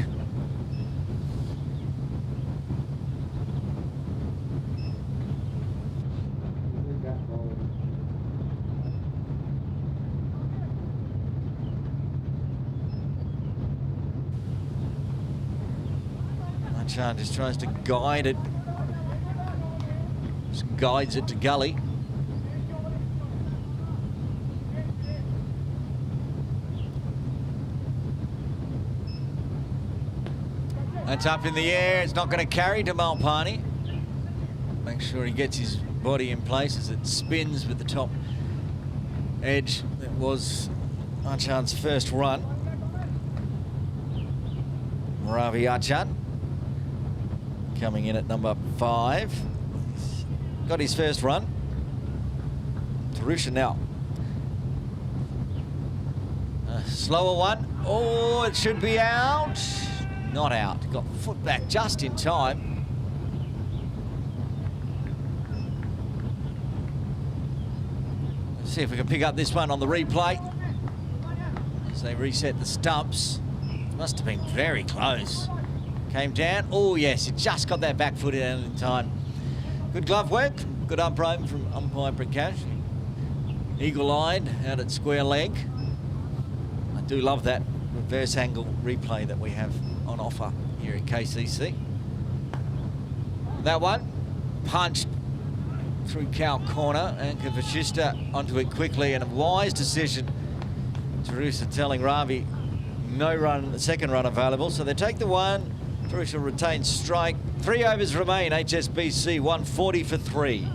Achan just tries to guide it. Just guides it to gully. That's up in the air. It's not going to carry to Malpani. Make sure he gets his body in place as it spins with the top edge. That was Achan's first run. Ravi Achan coming in at number 5. He's got his first run. Tarusha now. A slower one. Oh, it should be out. Not out. Got foot back just in time. Let's see if we can pick up this one on the replay as they reset the stumps. Must have been very close. Came down. Oh, yes, it just got that back foot out in time. Good glove work. Good umpiring from umpire Prakash. Eagle-eyed out at square leg. I do love that reverse angle replay that we have on offer here at KCC. That one punched through cow corner, and Vista onto it quickly, and a wise decision. Tarusha telling Ravi no run, the second run available, so they take the one Crucial retained strike. 3 overs remain. HSBC 140 for 3.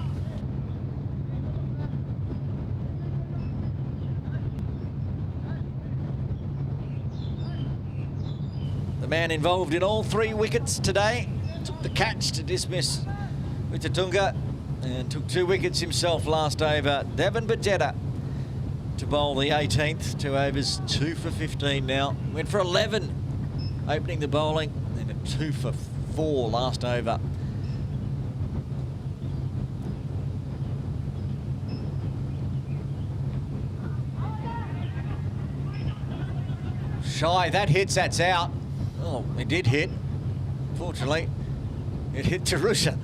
The man involved in all 3 wickets today took the catch to dismiss Witatunga and took 2 wickets himself last over. Devon Bajetta to bowl the 18th. 2 overs, 2 for 15 now. Went for 11 opening the bowling, and a 2 for 4 last over. Shy, that hits, that's out. Oh, it did hit. Fortunately, it hit Tarusha.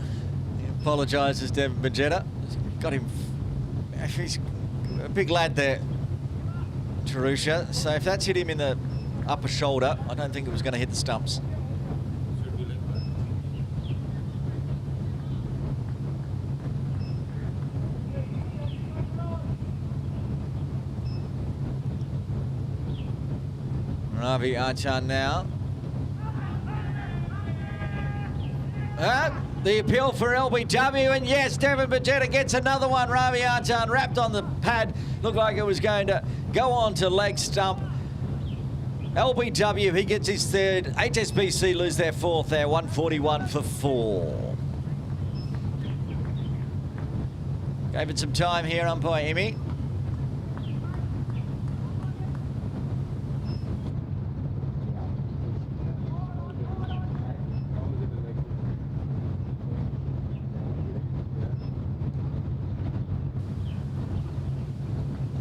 He apologises, Devon Bajetta. Got him. He's a big lad there, Tarusha. So if that's hit him in the upper shoulder, I don't think it was going to hit the stumps. Ravi Achan now. The appeal for LBW, and yes, Devon Bajetta gets another one. Ravi Achan wrapped on the pad. Looked like it was going to go on to leg stump. LBW, he gets his 3rd. HSBC lose their 4th there, 141 for 4. Gave it some time here, umpire Emmy.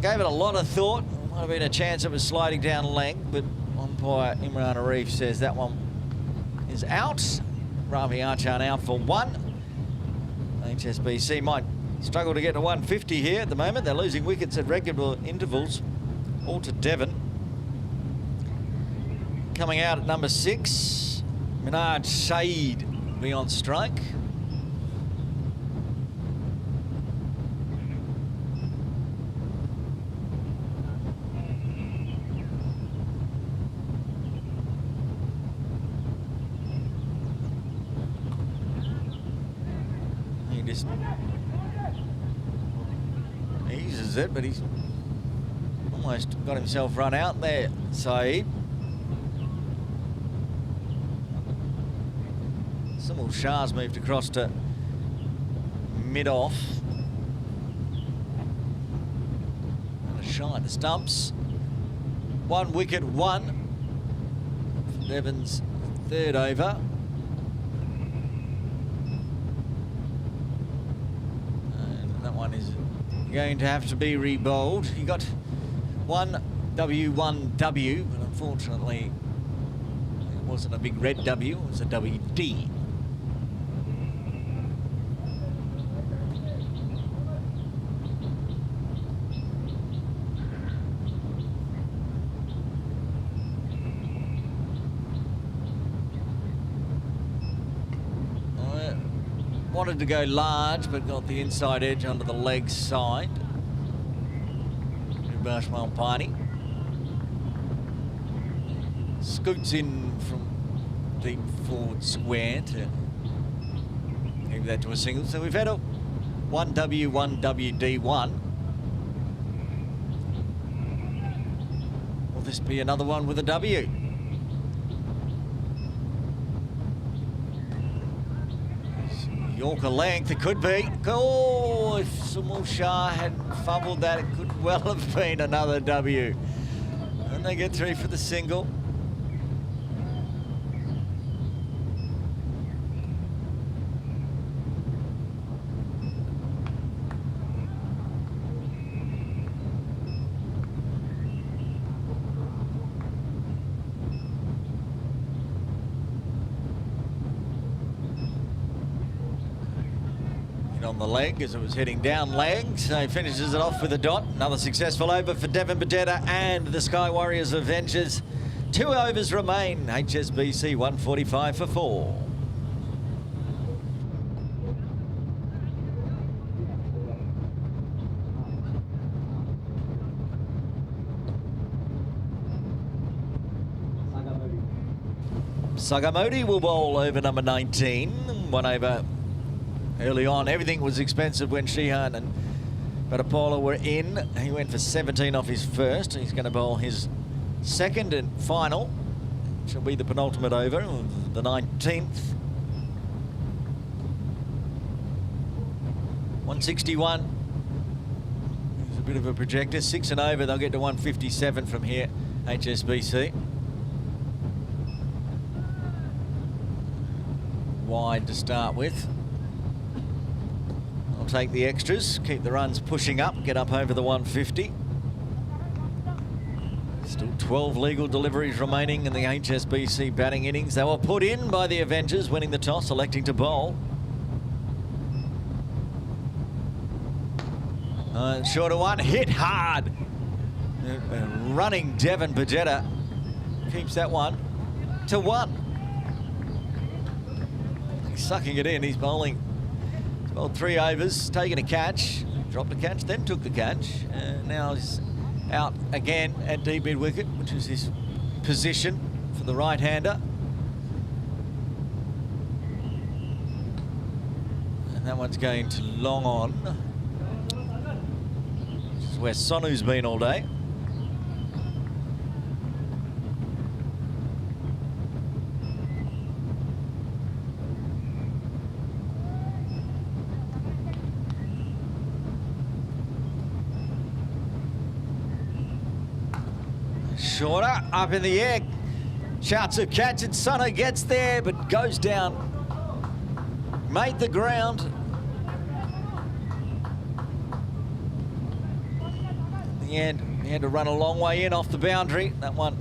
Gave it a lot of thought. Might have been a chance of a sliding down leg, but umpire Imran Arif says that one is out. Ravi Achan out for 1. HSBC might struggle to get to 150 here at the moment. They're losing wickets at regular intervals, all to Devon. Coming out at number 6, Minhaj Saeed will be on strike. Just eases it, but he's almost got himself run out there, Saeed. Simul Shah's moved across to mid-off. And a shy at the stumps. 1 wicket, 1 for Devon's 3rd over. One is going to have to be re-bowled. He got 1 W1W, but unfortunately it wasn't a big red W, it was a WD. Wanted to go large, but got the inside edge onto the leg side. Bashmal Pani scoots in from deep forward square to give that to a single. So we've had a 1W, 1WD1. Will this be another one with a W? Yorker length, it could be. Oh, if Simul Shah hadn't fumbled that, it could well have been another W. And they get 3 for the single. On the leg as it was heading down leg, so he finishes it off with a dot. Another successful over for Devon Bajetta and the Sky Warriors Avengers. 2 overs remain. HSBC 145 for 4. Sagamodi will bowl over number 19. 1 over early on. Everything was expensive when Sheehan and Batapola were in. He went for 17 off his first. He's going to bowl his second and final. Which will be the penultimate over, the 19th. 161. There's a bit of a projector. 6 and over. They'll get to 157 from here, HSBC. Wide to start with. I'll take the extras, keep the runs pushing up, get up over the 150. Still 12 legal deliveries remaining in the HSBC batting innings. They were put in by the Avengers, winning the toss, electing to bowl. Short of one, hit hard. Running Devon Bajetta keeps that one to 1. Sucking it in, he's bowling. He's bowled 3 overs, taken a catch, dropped a catch, then took the catch. And now he's out again at deep mid wicket, which is his position for the right-hander. And that one's going to long on. This is where Sonu's been all day. Shorter, up in the air. Shouts of catch, and Sonu gets there, but goes down. Made the ground. In the end, he had to run a long way in off the boundary. That one.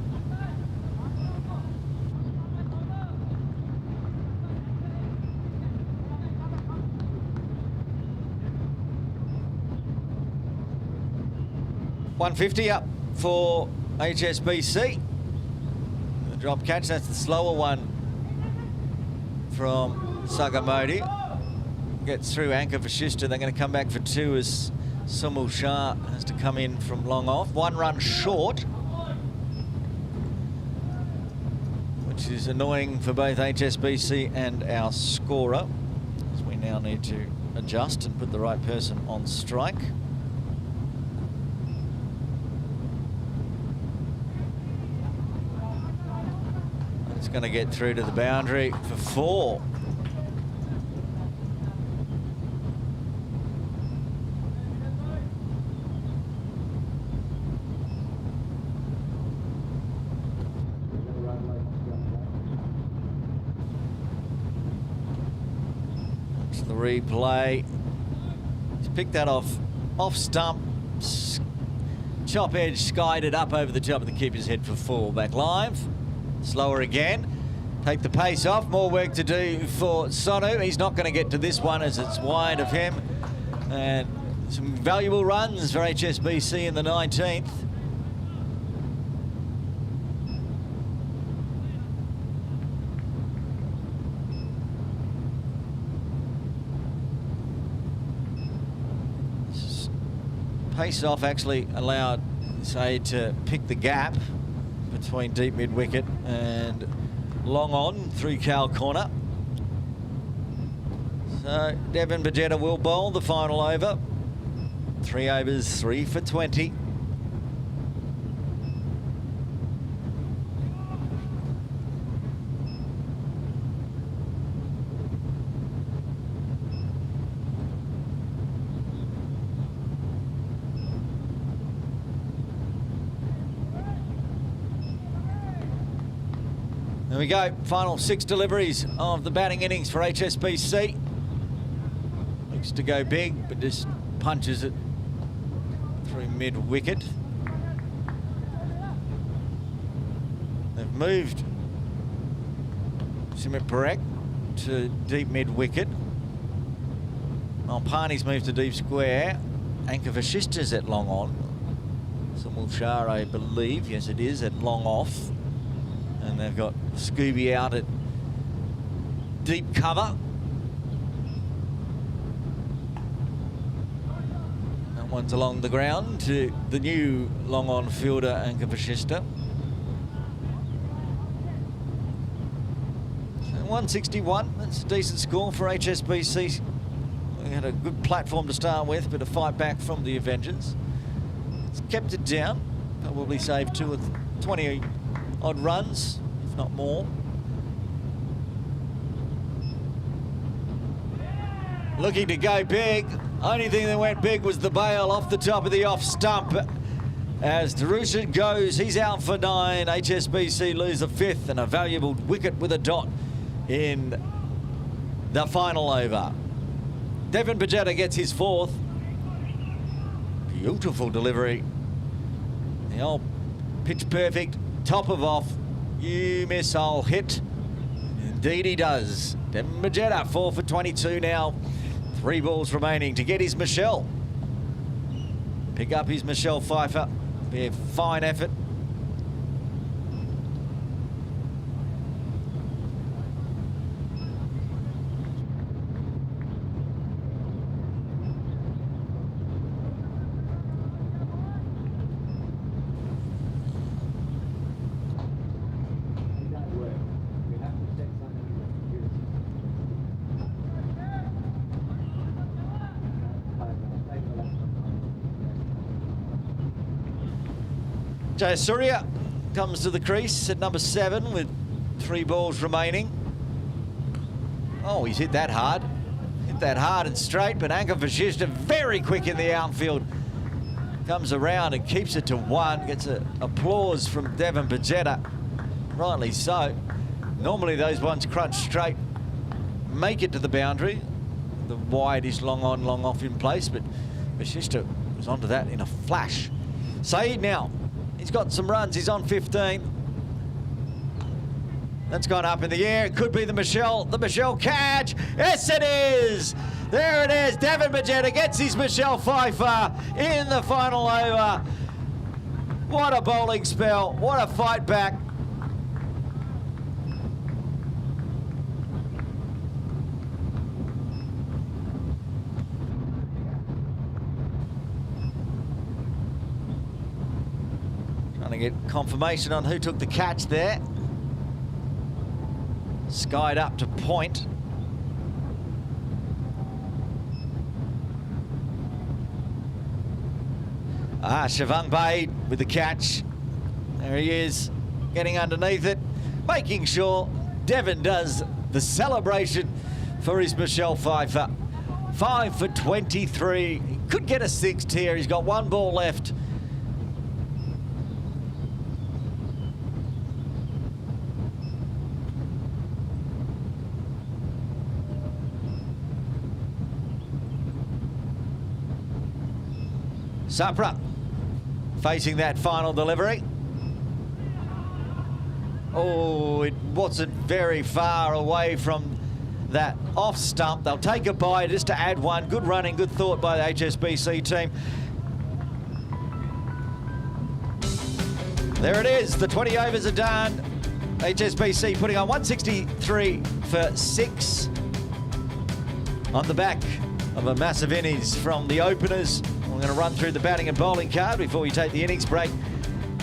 .150 up for HSBC. The drop catch, that's the slower one from Sagamodi. Gets through anchor for Shista. They're going to come back for 2 as Sumul Shah has to come in from long off. 1 run short, which is annoying for both HSBC and our scorer, as we now need to adjust and put the right person on strike. Going to get through to the boundary for 4. It's the replay. He's picked that off stump. Chop edge skied it up over the top of the keeper's head for 4. Back live. Slower again. Take the pace off. More work to do for Sonu. He's not going to get to this one as it's wide of him. And some valuable runs for HSBC in the 19th. Pace off actually allowed Said to pick the gap between deep mid wicket and long on through Cal corner. So Devon Bajetta will bowl the final over. 3 overs, 3 for 20. There we go, final 6 deliveries of the batting innings for HSBC. Looks to go big, but just punches it through mid-wicket. They've moved Simit Parekh to deep mid-wicket. Malpani's moved to deep square. Anchor Vashishtha's at long on. Sumul Shah, I believe, yes it is, at long off. And they've got Scooby out at deep cover. That one's along the ground to the new long-on fielder, Anchor Vashishtha. 161, that's a decent score for HSBC. We had a good platform to start with, but a fight back from the Avengers. It's kept it down, probably saved 20 odd runs, if not more. Looking to go big. Only thing that went big was the bail off the top of the off stump. As Darusha goes, he's out for 9. HSBC lose the 5th and a valuable wicket with a dot in the final over. Devin Bajetta gets his 4th. Beautiful delivery. The old pitch perfect, top of off. You miss, I'll hit. Indeed he does. Devin Bajetta 4 for 22 now. 3 balls remaining to get his Michelle. Pick up his Michelle Pfeiffer. Be a fine effort. Jayasuriya comes to the crease at number 7 with 3 balls remaining. Oh, he's hit that hard. Hit that hard and straight, but Anka Vashishta very quick in the outfield. Comes around and keeps it to 1. Gets applause from Devin Bajetta. Rightly so. Normally those ones crunch straight, make it to the boundary. The wide-ish long on, long off in place, but Vashishta was onto that in a flash. Saeed now. He's got some runs. He's on 15. That's gone up in the air. It could be the Michelle catch. Yes, it is. There it is. Devin Bajetta gets his Michelle Pfeiffer in the final over. What a bowling spell. What a fight back. Trying to get confirmation on who took the catch there. Skied up to point. Shavang Bade with the catch. There he is, getting underneath it, making sure Devin does the celebration for his Michelle Pfeiffer. 5 for 23. He could get a 6th here. He's got 1 ball left. Sapra facing that final delivery. Oh, it wasn't very far away from that off stump. They'll take a bye just to add 1. Good running, good thought by the HSBC team. There it is, the 20 overs are done. HSBC putting on 163 for 6 on the back of a massive innings from the openers. We're going to run through the batting and bowling card before we take the innings break.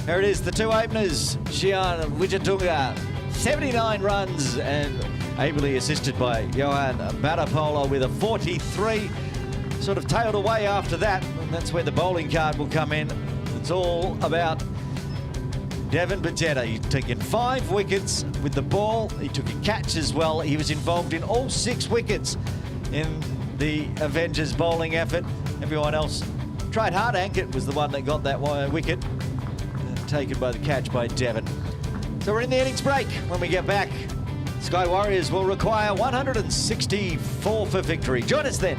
There it is, the 2 openers, Shian Wijatunga, 79 runs and ably assisted by Johan Badapola with a 43. Sort of tailed away after that, and that's where the bowling card will come in. It's all about Devin Bajetta. He's taken 5 wickets with the ball. He took a catch as well. He was involved in all 6 wickets in the Avengers bowling effort. Everyone else tried hard. Ankit was the one that got that wicket, taken by the catch by Devin. So we're in the innings break. When we get back, Sky Warriors will require 164 for victory. Join us then.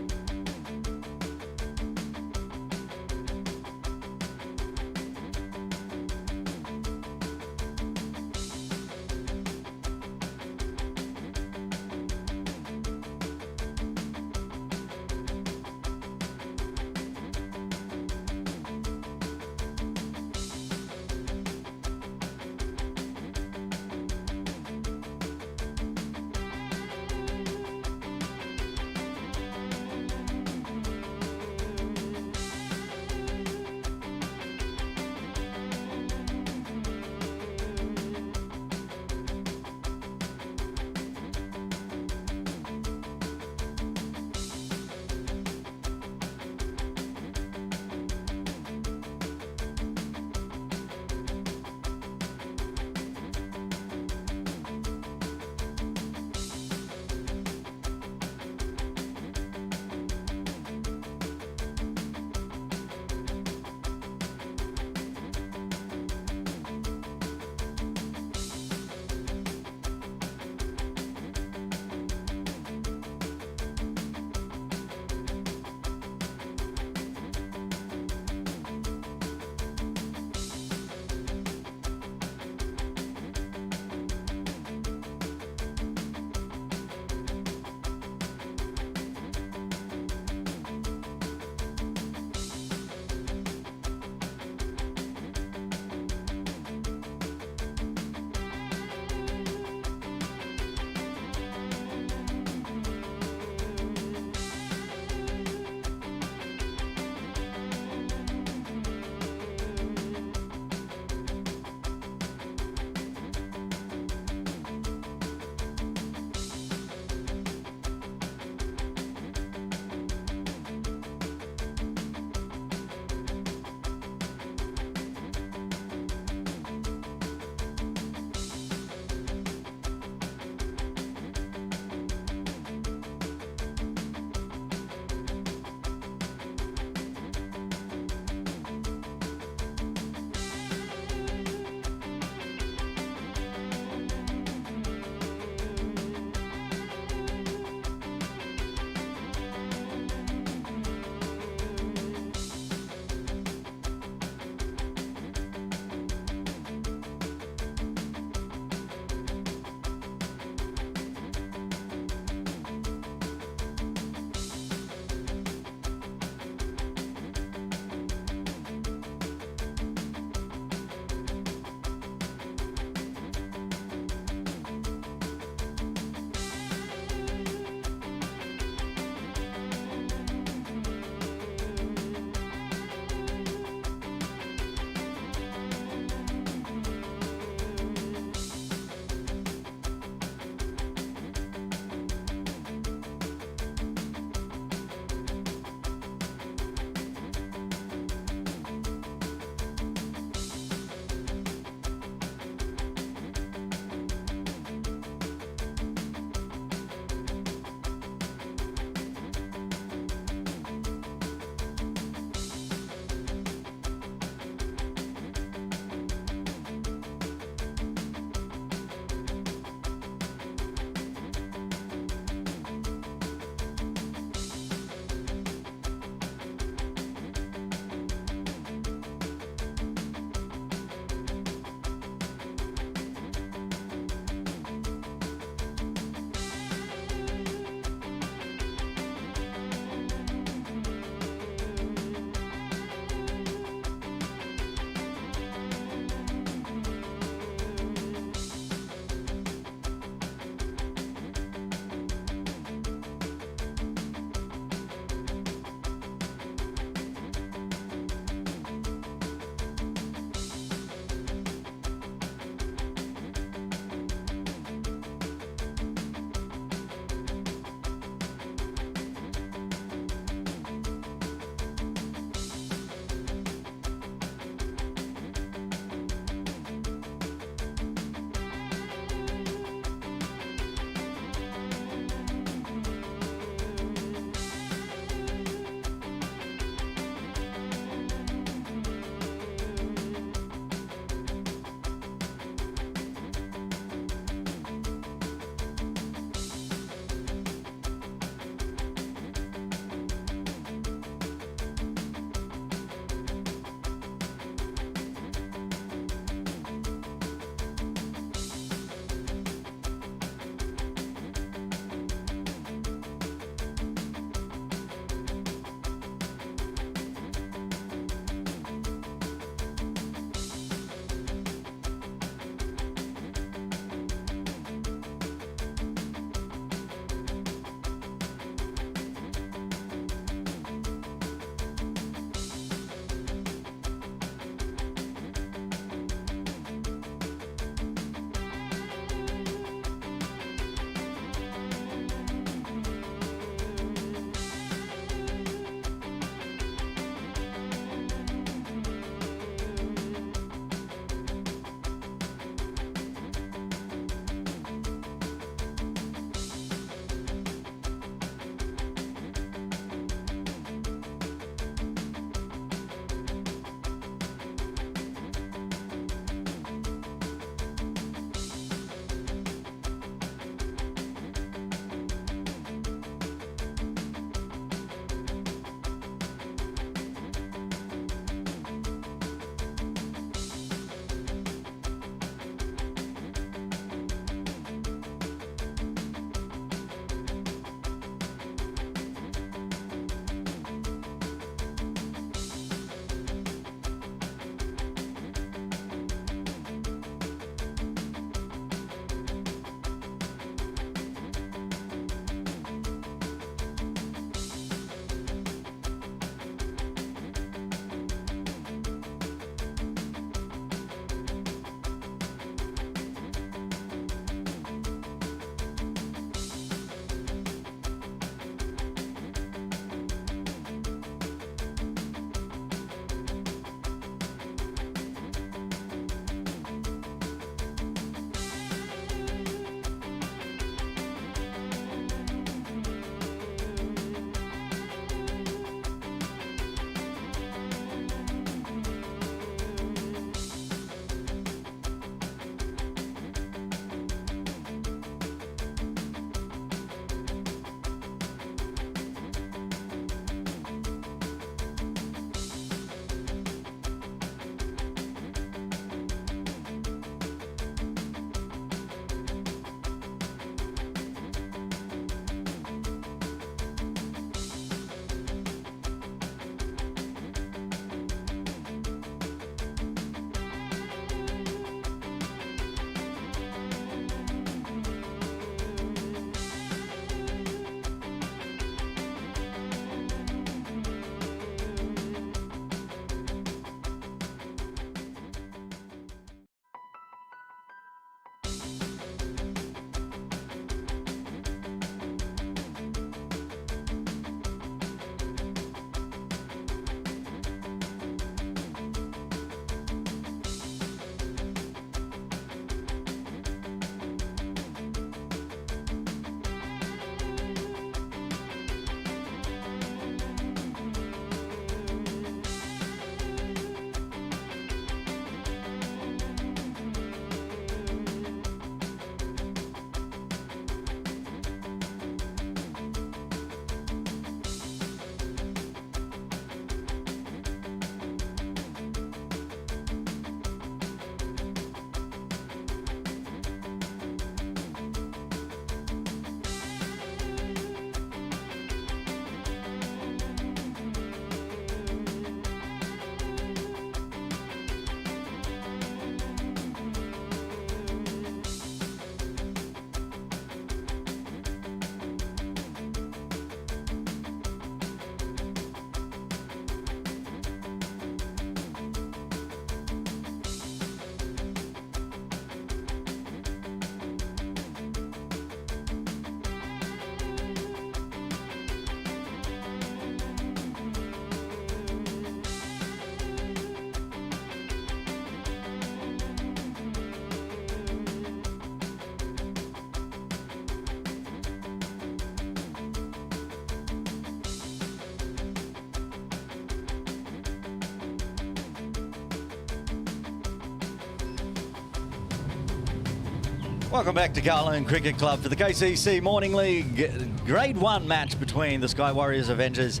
Welcome back to Kowloon Cricket Club for the KCC Morning League Grade 1 match between the Sky Warriors Avengers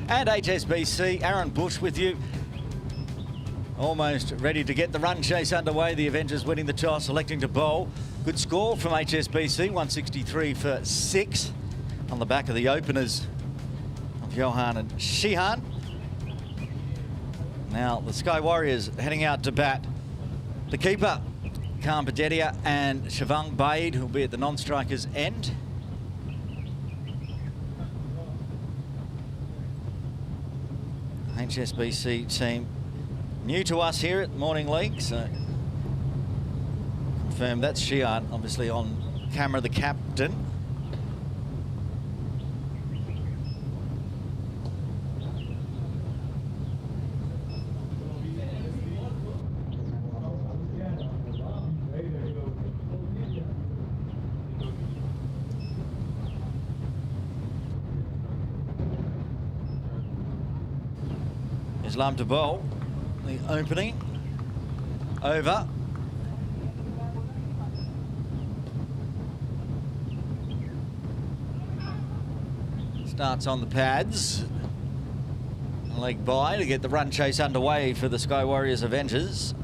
and HSBC. Aaron Bush with you. Almost ready to get the run chase underway. The Avengers winning the toss, electing to bowl. Good score from HSBC, 163 for 6 on the back of the openers of Johan and Shihan. Now the Sky Warriors heading out to bat. The keeper, Khan Padedia, and Shavang Baid, who'll be at the non-strikers end. HSBC team new to us here at Morning League, so confirm that's Shihan, obviously on camera, the captain. Islam to bowl, the opening, over. Starts on the pads, leg by to get the run chase underway for the Sky Warriors Avengers.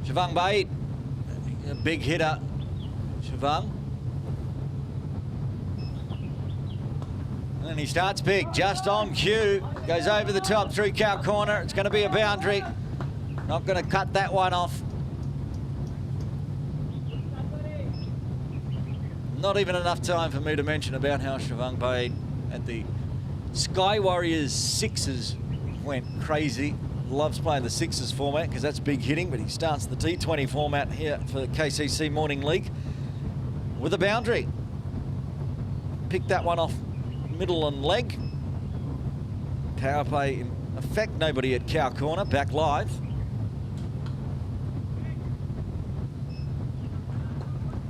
Shavang Baid, a big hitter, Shavang. And he starts big, just on cue. Goes over the top, through cow corner. It's going to be a boundary. Not going to cut that one off. Not even enough time for me to mention about how Shavang Baid at the Sky Warriors sixes went crazy. Loves playing the sixes format because that's big hitting, but he starts the T20 format here for KCC Morning League with a boundary. Picked that one off middle and leg. Power play in effect, nobody at cow corner, back live.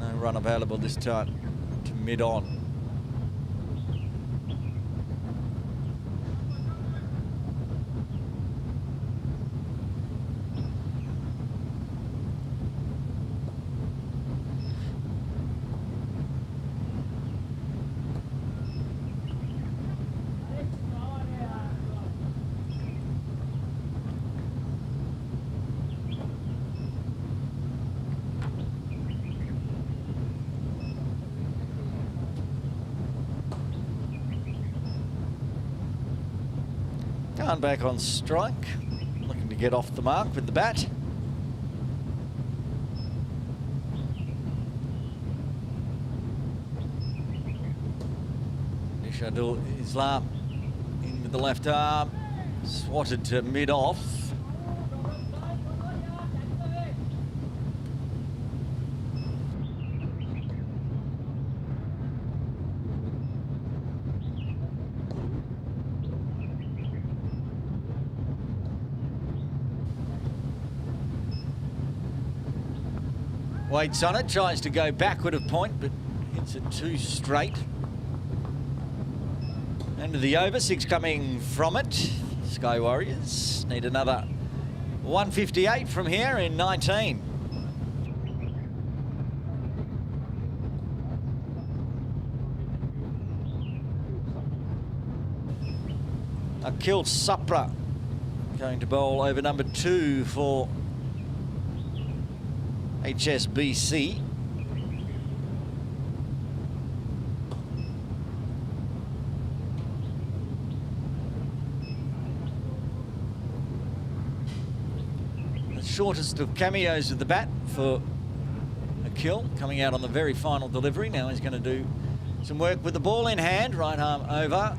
No run available this time to mid-on. Khan back on strike, looking to get off the mark with the bat. Nishadul Islam in with the left arm, swatted to mid-off. Waits on it, tries to go backward of point, but hits it too straight. End of the over, 6 coming from it. Sky Warriors need another 158 from here in 19. Akil Sapra going to bowl over number 2 for HSBC. The shortest of cameos of the bat for Akil, coming out on the very final delivery. Now he's going to do some work with the ball in hand, right arm over.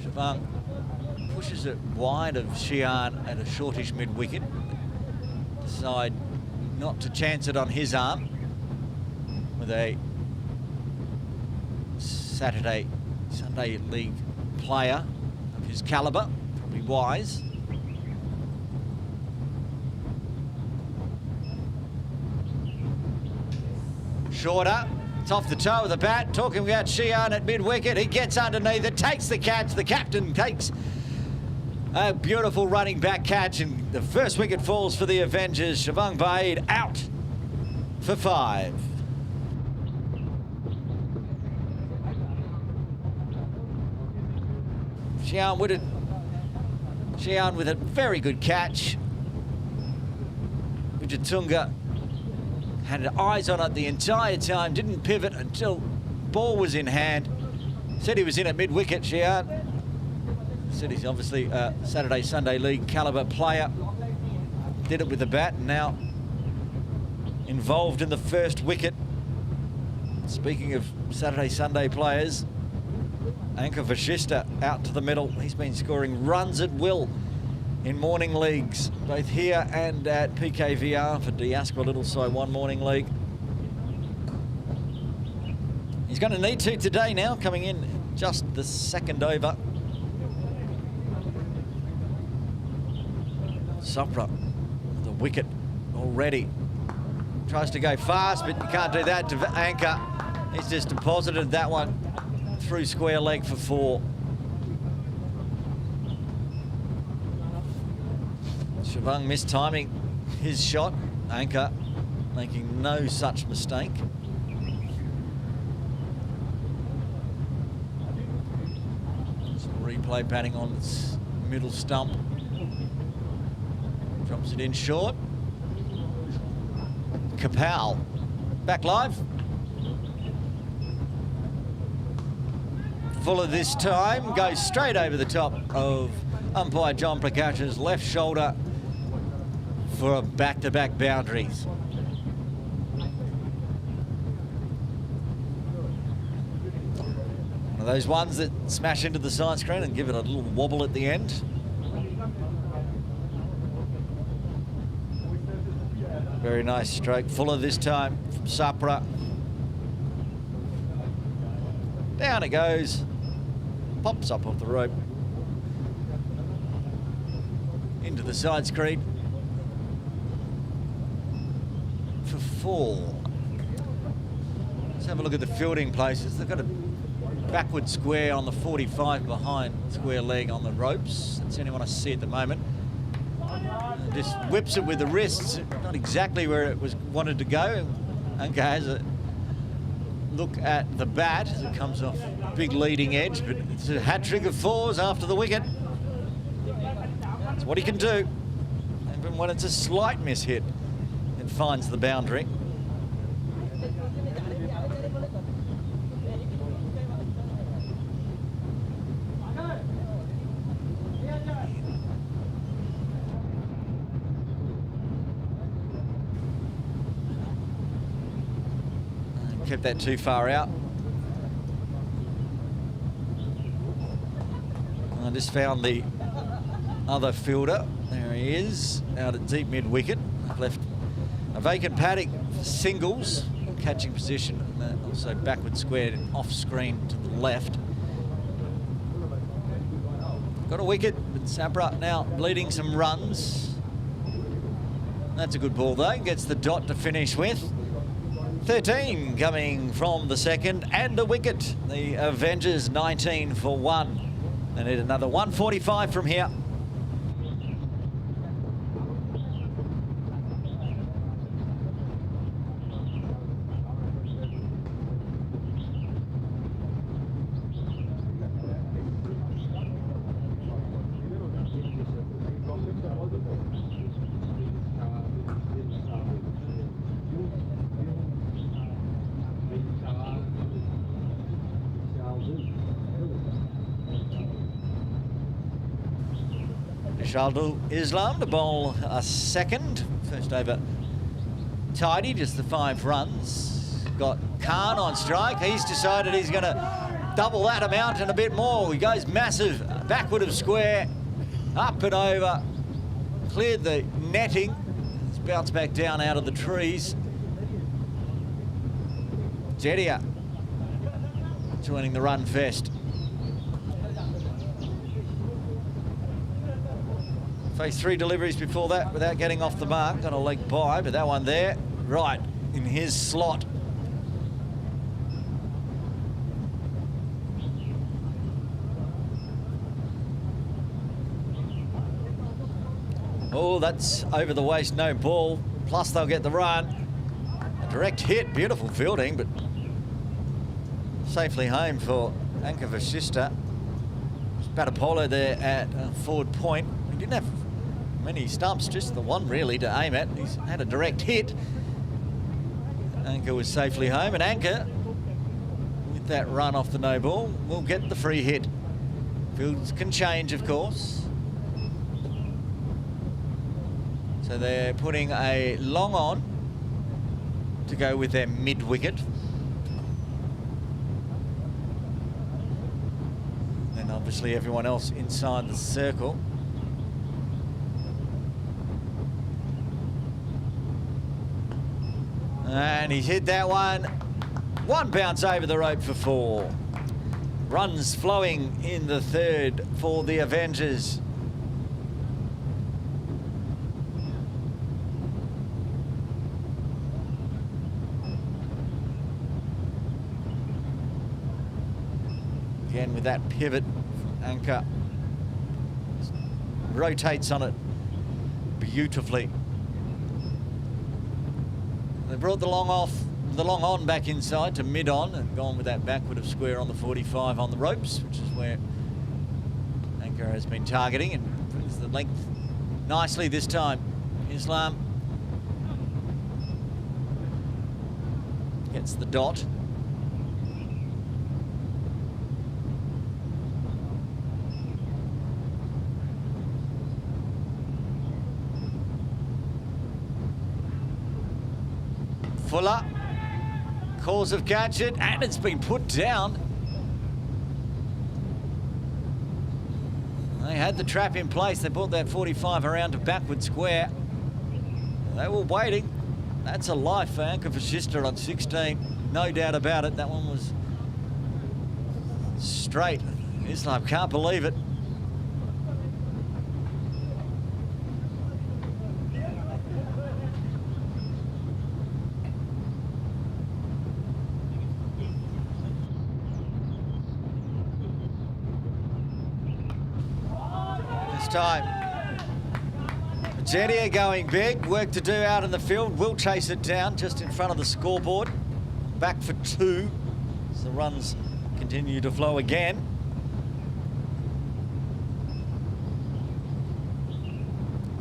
Shavang pushes it wide of Shihan at a shortish mid-wicket. Decide not to chance it on his arm with a Sunday League player of his calibre, probably wise. Shorter, it's off the toe of the bat. Talking about Sheehan at mid-wicket. He gets underneath it, takes the catch. The captain takes a beautiful running back catch, and the first wicket falls for the Avengers. Shivang Vaid out for 5. Sheehan with a very good catch. Wijetunga had eyes on it the entire time, didn't pivot until ball was in hand. Said he was in at mid-wicket, Sheehan. Said he's obviously a Saturday, Sunday League calibre player. Did it with the bat, and now involved in the first wicket. Speaking of Saturday, Sunday players, anchor Vista out to the middle. He's been scoring runs at will in morning leagues, both here and at PKVR for Diaspora Little Side 1 morning league. He's going to need to today now, coming in just the second over. Supra, the wicket already. Tries to go fast, but you can't do that to anchor. He's just deposited that one through square leg for 4. Shivang mistiming his shot. Anchor making no such mistake. Some replay batting on its middle stump. Drops it in short. Kapal back live. Fuller this time goes straight over the top of umpire John Prakash's left shoulder for a back-to-back boundaries. One of those ones that smash into the side screen and give it a little wobble at the end. Very nice stroke. Fuller this time from Supra. Down it goes. Pops up off the rope. Into the side screen. For 4. Let's have a look at the fielding places. They've got a backward square on the 45 behind square leg on the ropes. That's the only one I see at the moment. Just whips it with the wrists, not exactly where it was wanted to go. Anka has a look at the bat as it comes off big leading edge, but it's a hat-trick of 4s after the wicket. That's what he can do. Even when it's a slight miss-hit, it finds the boundary. Kept that too far out. I just found the other fielder. There he is, out at deep mid-wicket. Left a vacant paddock for singles, catching position, and then also backward squared off screen to the left. Got a wicket, but Sabra now leading some runs. That's a good ball though, gets the dot to finish with. 13 coming from the second, and a wicket. The Avengers 19 for 1. They need another 145 from here. Shaldul Islam to bowl a second. First over tidy, just the 5 runs. Got Khan on strike. He's decided he's going to double that amount and a bit more. He goes massive, backward of square, up and over. Cleared the netting. It's bounced back down out of the trees. Jedia joining the run fest. Faced 3 deliveries before that without getting off the mark. Got a leg by, but that one there, right in his slot. Oh, that's over the waist, no ball. Plus they'll get the run. A direct hit, beautiful fielding, but safely home for Anka Vista. Polo there at forward point. He didn't have many stumps, just the one really to aim at. He's had a direct hit. Anka was safely home, and Anka, with that run off the no ball, will get the free hit. Fields can change, of course. So they're putting a long on to go with their mid-wicket. And obviously everyone else inside the circle. And he's hit that one. One bounce over the rope for 4. Runs flowing in the 3rd for the Avengers. Again with that pivot, Anka rotates on it beautifully. They brought the long on back inside to mid-on and gone with that backward of square on the 45 on the ropes, which is where Anka has been targeting, and brings the length nicely this time. Islam gets the dot. Fuller, cause of catch it, and it's been put down. They had the trap in place. They brought that 45 around to backward square. They were waiting. That's a life for Anka Vista on 16. No doubt about it. That one was straight. Islam can't believe it. Time. Jenia going big, work to do out in the field, will chase it down just in front of the scoreboard. Back for 2, as the runs continue to flow again.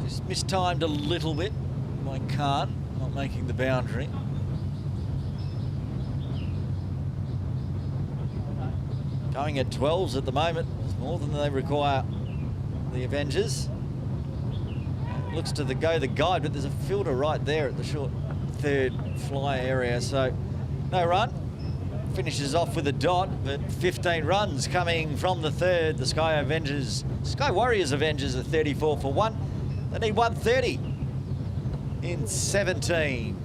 Just mistimed a little bit by Khan, not making the boundary. Going at 12s at the moment, it's more than they require. The Avengers. Looks to go the guide, but there's a fielder right there at the short 3rd fly area, so no run. Finishes off with a dot, but 15 runs coming from the 3rd. The Sky Warriors Avengers are 34 for 1. They need 130 in 17.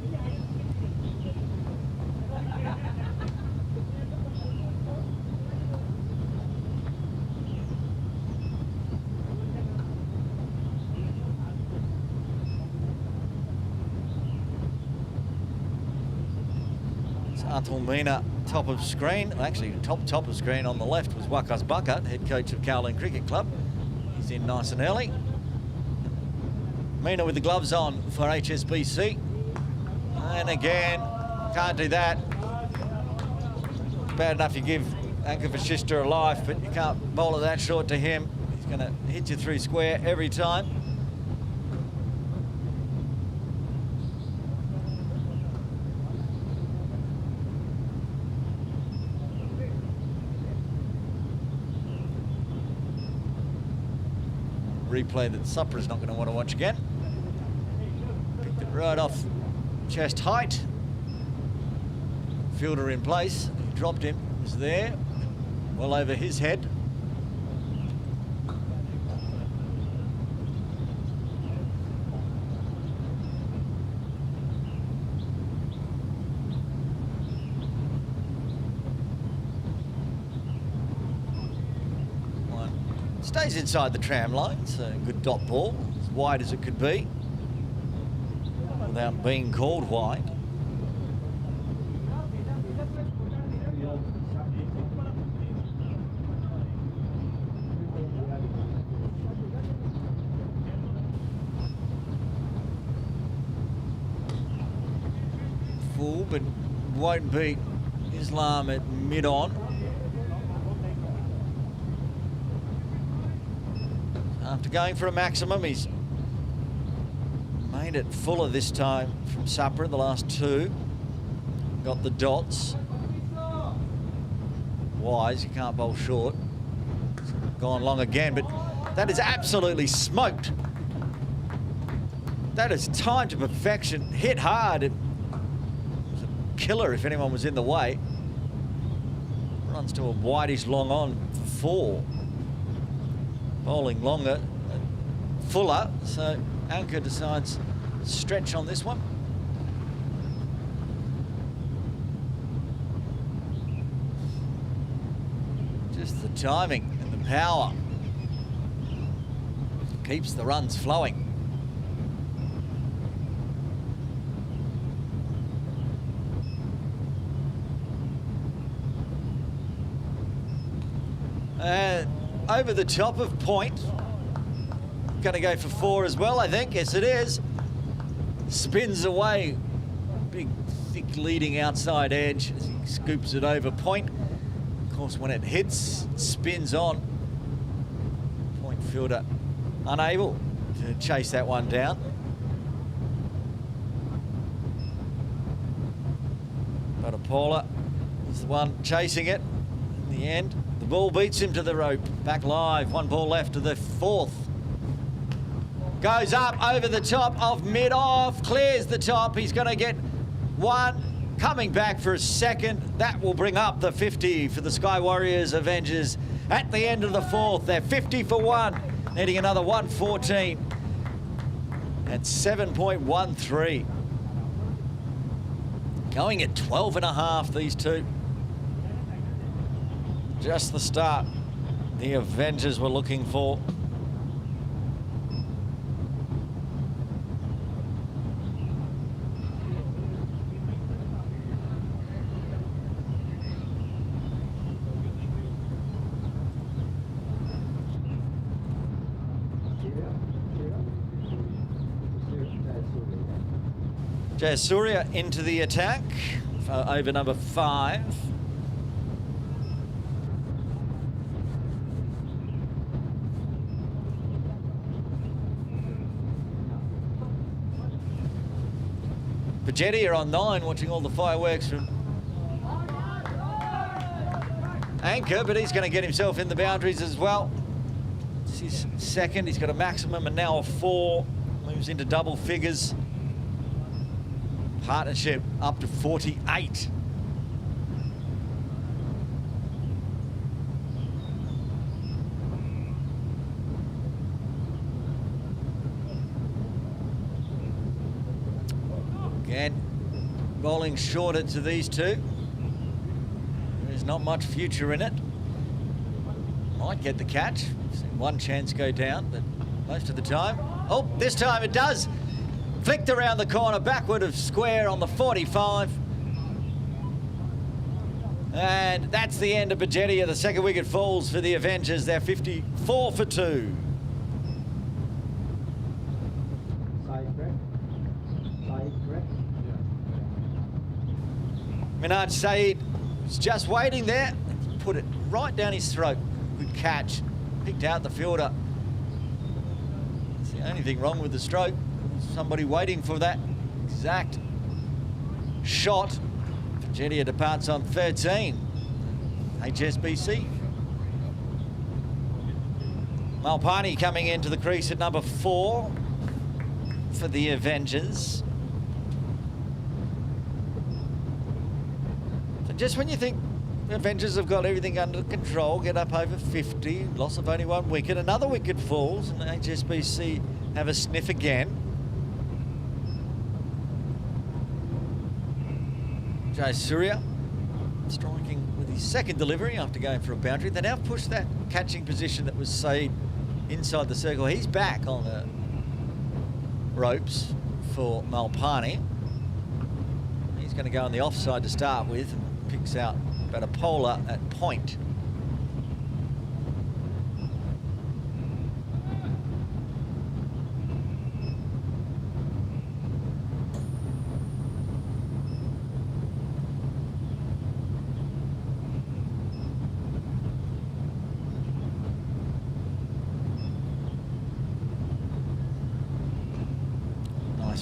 Mina, top of screen. Actually, top of screen on the left was Wakas Bucket, head coach of Kowloon Cricket Club. He's in nice and early. Mina with the gloves on for HSBC. And again, can't do that. Bad enough you give Anka Vista a life, but you can't bowl it that short to him. He's going to hit you through square every time. Replay that Supper's not going to want to watch again. Picked it right off chest height. Fielder in place. He dropped him. Was there. Well over his head. Stays inside the tram line, so good dot ball. wide as it could be without being called wide. Full, but won't beat Islam at mid-on. After going for a maximum, he's made it fuller this time from Supper in the last two. Got the dots. Wise, you can't bowl short. Gone long again, but that is absolutely smoked. That is timed to perfection. Hit hard. It was a killer if anyone was in the way. Runs to a whitish long on for 4. Bowling longer, fuller, so Anchor decides to stretch on this one. Just the timing and the power keeps the runs flowing. Over the top of point. Going to go for 4 as well, I think. Yes, it is. Spins away. Big, thick leading outside edge as he scoops it over point. Of course, when it hits, it spins on. Point fielder unable to chase that one down. But Paula is the one chasing it in the end. The ball beats him to the rope. Back live. 1 ball left to the 4th. Goes up over the top of mid-off. Clears the top. He's going to get 1. Coming back for a 2nd. That will bring up the 50 for the Sky Warriors Avengers at the end of the 4th. They're 50 for 1. Needing another 114. At 7.13. Going at 12.5, these two. Just the start the Avengers were looking for. Jayasuriya into the attack for over number 5. Pagetti are on 9, watching all the fireworks from Anchor, but he's going to get himself in the boundaries as well. It's his 2nd. He's got a maximum and now a 4. Moves into double figures. Partnership up to 48. Again, bowling shorter to these two. There's not much future in it. Might get the catch. Seen one chance go down, but most of the time. Oh, this time it does. Flicked around the corner, backward of square on the 45. And that's the end of Pagetti. The 2nd wicket falls for the Avengers. They're 54 for 2. Minhaj Saeed was just waiting there. Put it right down his throat. Good catch. Picked out the fielder. It's the only thing wrong with the stroke. Somebody waiting for that exact shot. Pagetti departs on 13. HSBC. Malpani coming into the crease at number 4 for the Avengers. So just when you think the Avengers have got everything under control, get up over 50, loss of only 1 wicket, another wicket falls, and HSBC have a sniff again. Jayasuriya striking with his 2nd delivery after going for a boundary. They now push that catching position that was Saeed inside the circle. He's back on the ropes for Malpani. He's going to go on the offside to start with and picks out about a polar at point.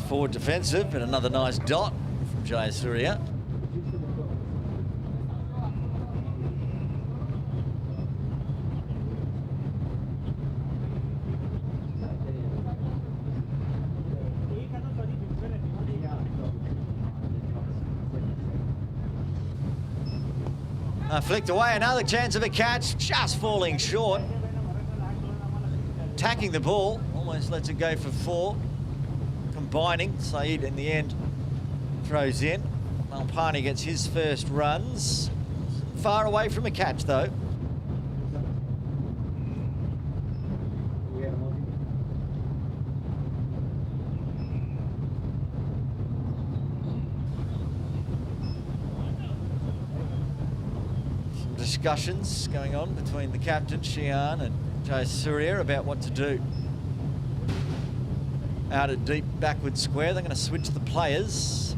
Forward defensive, and another nice dot from Jayasuriya. Flicked away, another chance of a catch, just falling short. Attacking the ball, almost lets it go for 4. Combining, Saeed in the end throws in. Malpani gets his first runs. Far away from a catch though. Some discussions going on between the captain, Shian, and Jayasuriya about what to do. Out at deep backward square, they're going to switch the players.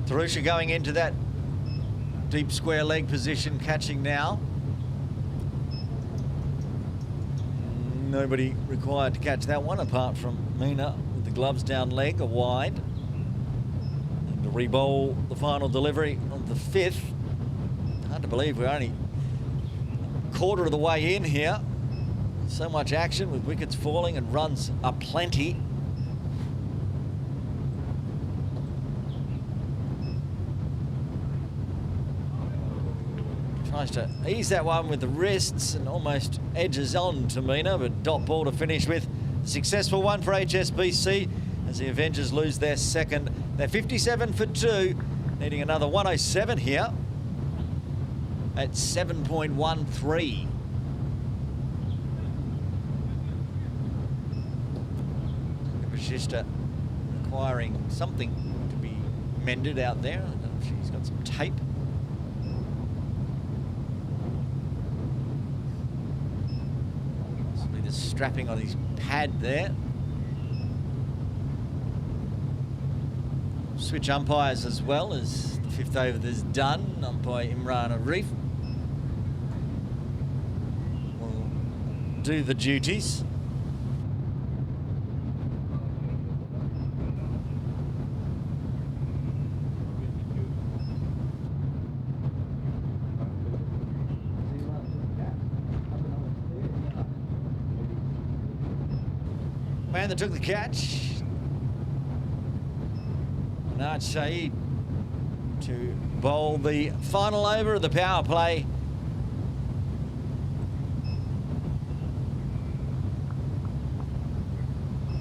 Tarusha going into that deep square leg position, catching now. Nobody required to catch that one apart from Mina with the gloves down leg, a wide. And to re-bowl the final delivery of the 5th. Hard to believe we're only a quarter of the way in here. So much action with wickets falling and runs aplenty. Tries to ease that one with the wrists and almost edges on to Mina, but dot ball to finish with. A successful one for HSBC as the Avengers lose their second. They're 57 for 2, needing another 107 here at 7.13. Vista requiring something to be mended out there. I don't know if she's got some tape. Strapping on his pad there. Switch umpires as well as the 5th over is done. Umpire Imran Arif will do the duties. Man that took the catch. Naj Saeed to bowl the final over of the power play.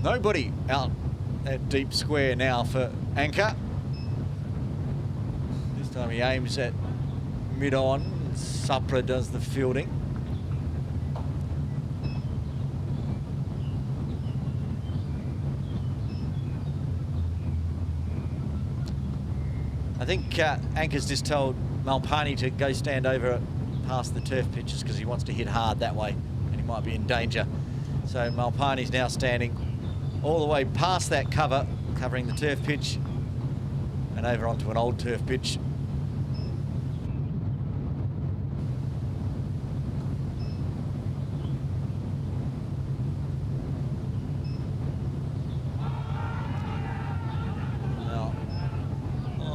Nobody out at deep square now for Anchor. This time he aims at mid-on. Supra does the fielding. I think Anchor's just told Malpani to go stand over past the turf pitches because he wants to hit hard that way and he might be in danger. So Malpani's now standing all the way past that cover, covering the turf pitch and over onto an old turf pitch.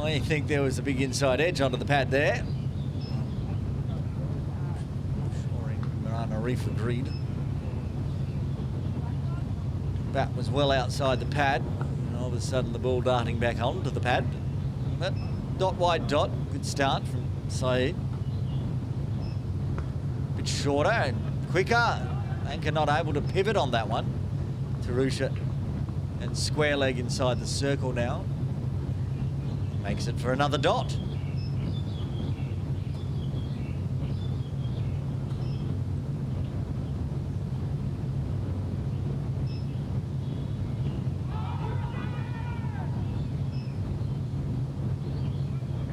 I think there was a big inside edge onto the pad there. Mirana Reef agreed. Bat was well outside the pad. And all of a sudden the ball darting back onto the pad. But dot wide dot, good start from Saeed. bit shorter and quicker. Anchor not able to pivot on that one. Tarusha and square leg inside the circle now. Makes it for another dot.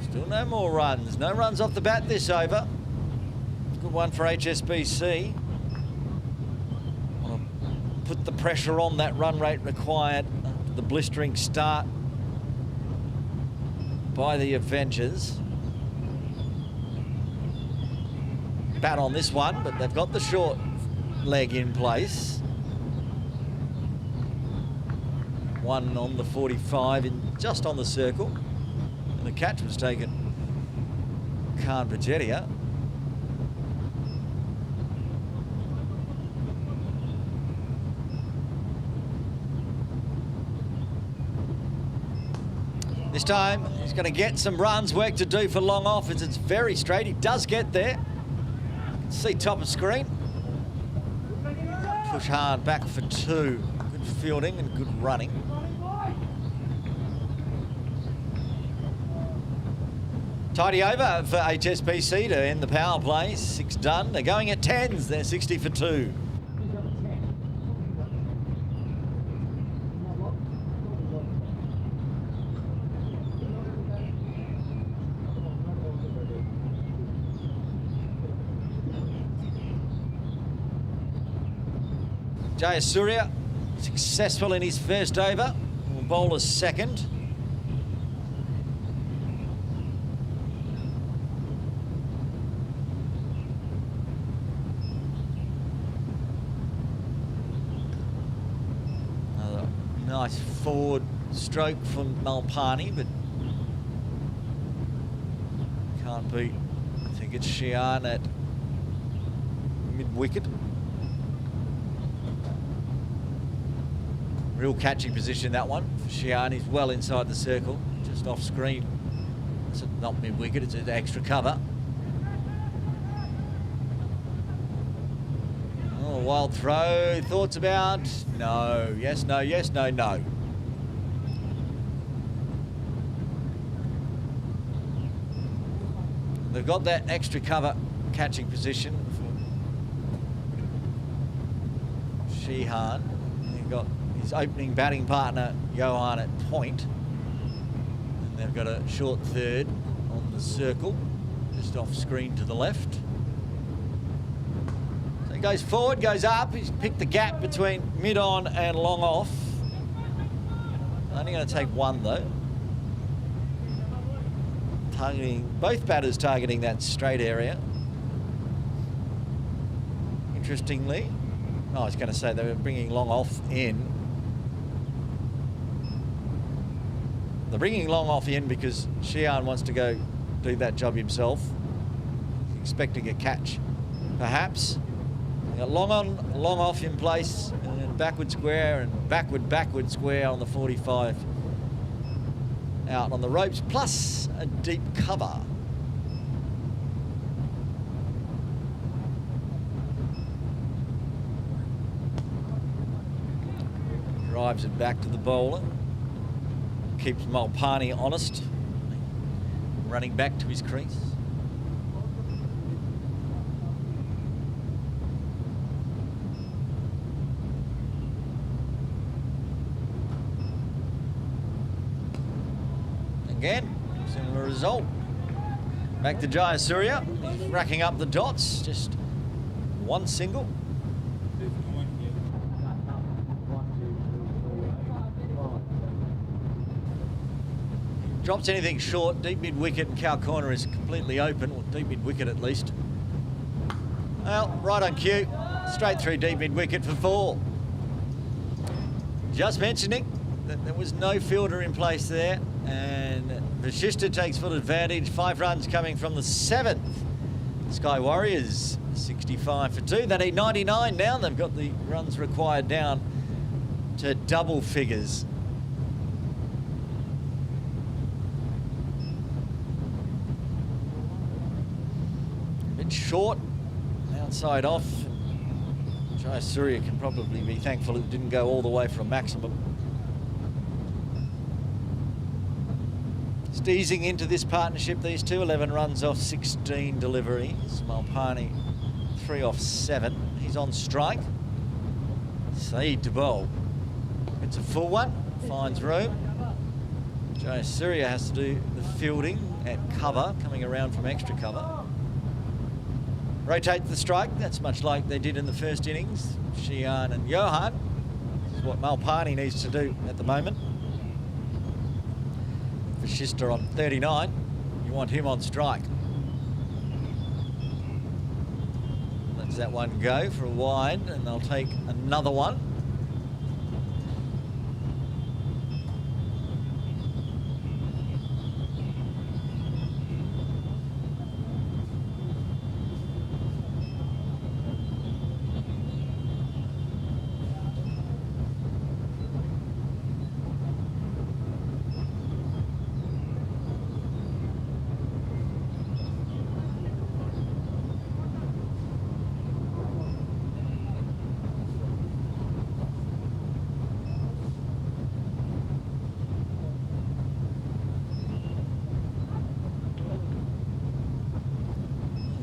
Still no more runs. No runs off the bat this over. Good one for HSBC. Want to put the pressure on that run rate required after the blistering start by the Avengers. Bat on this one, but they've got the short leg in place. One on the 45, just on the circle. And the catch was taken Khan Bajetia. This time, he's going to get some runs, work to do for long off as it's very straight. He does get there. See top of screen. Push hard back for 2. Good fielding and good running. Tidy over for HSBC to end the power play. 6 done. They're going at 10s. They're 60 for 2. Jayasuriya successful in his first over. Bowler's second. Another nice forward stroke from Malpani, but can't beat. I think it's Shian at mid-wicket. Real catching position, that one. Shian is well inside the circle, just off screen. It's not mid-wicket, it's an extra cover. Oh, wild throw. Thoughts about? No. Yes, no, yes, no, no. They've got that extra cover catching position for Shihan. They've got his opening batting partner, Johan, at point. And they've got a short third on the circle, just off screen to the left. So he goes forward, goes up. He's picked the gap between mid-on and long off. Only going to take one, though. Targeting, both batters targeting that straight area. Interestingly, I was going to say they were bringing long off in. They're bringing long off in because Shian wants to go do that job himself. He's expecting a catch, perhaps. They got long on, long off in place, and backward square and backward square on the 45. Out on the ropes, plus a deep cover. Drives it back to the bowler. Keeps Malpani honest. Running back to his crease. Again, similar result. Back to Jayasuriya. He's racking up the dots. Just one single. Drops anything short, deep mid-wicket, and cow corner is completely open, or deep mid-wicket at least. Well, right on cue, straight through deep mid-wicket for 4. Just mentioning that there was no fielder in place there, and Vista takes full advantage. 5 runs coming from the 7th. Sky Warriors, 65 for 2. They need 99 now. They've got the runs required down to double figures. Short, now outside off. Jayasuriya can probably be thankful it didn't go all the way for a maximum. Just easing into this partnership, these two. 11 runs off 16 deliveries. Malpani 3 off 7. He's on strike. Saeed to bowl. It's a full one, finds room. Jayasuriya has to do the fielding at cover, coming around from extra cover. Rotate the strike, that's much like they did in the first innings. Shian and Johan. This is what Malpani needs to do at the moment. Vista on 39, you want him on strike. Lets that one go for a wide, and they'll take another one.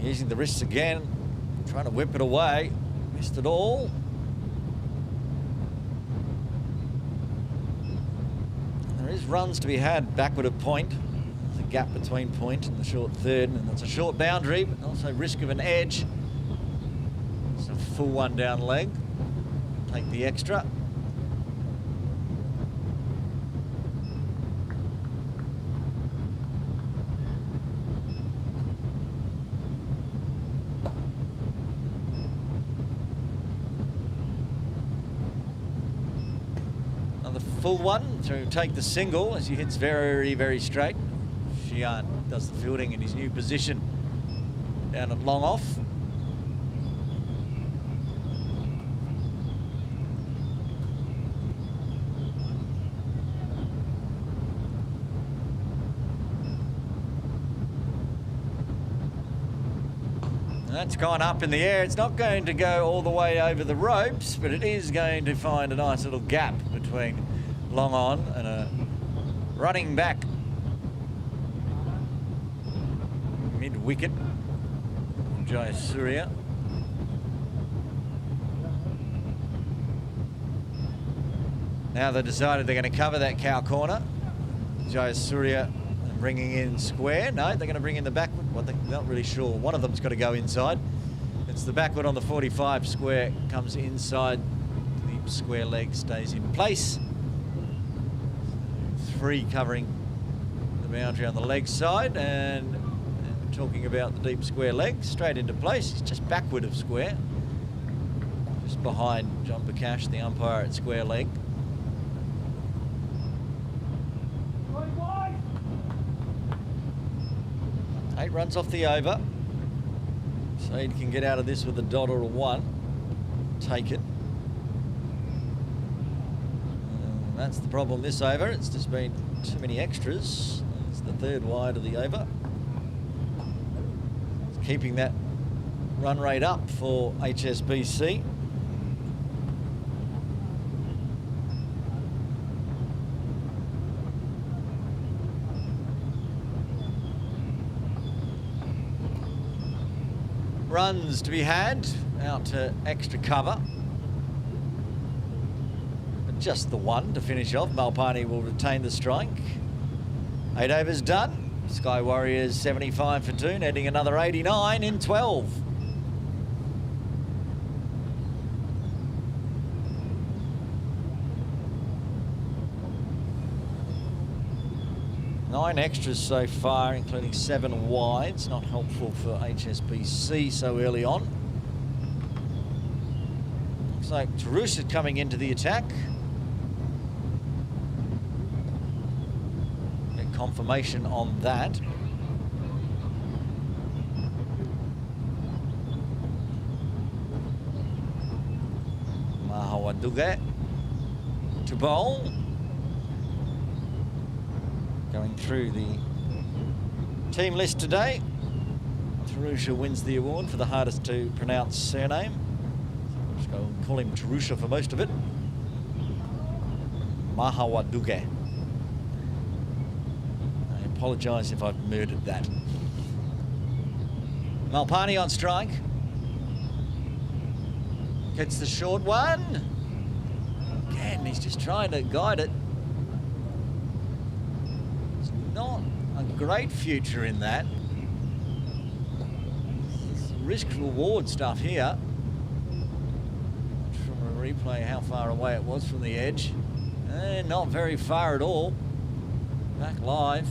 Using the wrists again, trying to whip it away. Missed it all. There is runs to be had backward of point. There's a gap between point and the short third, and it's a short boundary, but also risk of an edge. It's a full one down leg. Take the extra. Full one to take the single as he hits very, very straight. Shian does the fielding in his new position down at long off. That's gone up in the air. It's not going to go all the way over the ropes, but it is going to find a nice little gap between long on and a running back mid-wicket. Jayasuriya. Now they've decided they're going to cover that cow corner. Jayasuriya bringing in square. No, they're going to bring in the backward. Well, they're not really sure. One of them's got to go inside. It's the backward on the 45 square. Comes inside. The square leg stays in place. 3 covering the boundary on the leg side, and talking about the deep square leg, straight into place. He's just backward of square, just behind John Bakash, the umpire at square leg. Eight runs off the over. Saeed can get out of this with a dot or a 1. Take it. That's the problem this over. It's just been too many extras. It's the 3rd wide of the over. It's keeping that run rate up for HSBC. Runs to be had out to extra cover. Just the 1 to finish off. Malpani will retain the strike. 8 overs done. Sky Warriors 75 for 2, netting another 89 in 12. Nine extras so far, including 7 wides. Not helpful for HSBC so early on. Looks like Tarus is coming into the attack. Confirmation on that. Mahawaduga to bowl. Going through the team list today. Tarusha wins the award for the hardest to pronounce surname. I'll call him Tarusha for most of it. Mahawaduge. I apologise if I've murdered that. Malpani on strike. Gets the short one. Again, he's just trying to guide it. It's not a great future in that. It's risk-reward stuff here. From a replay how far away it was from the edge. Not very far at all. Back live.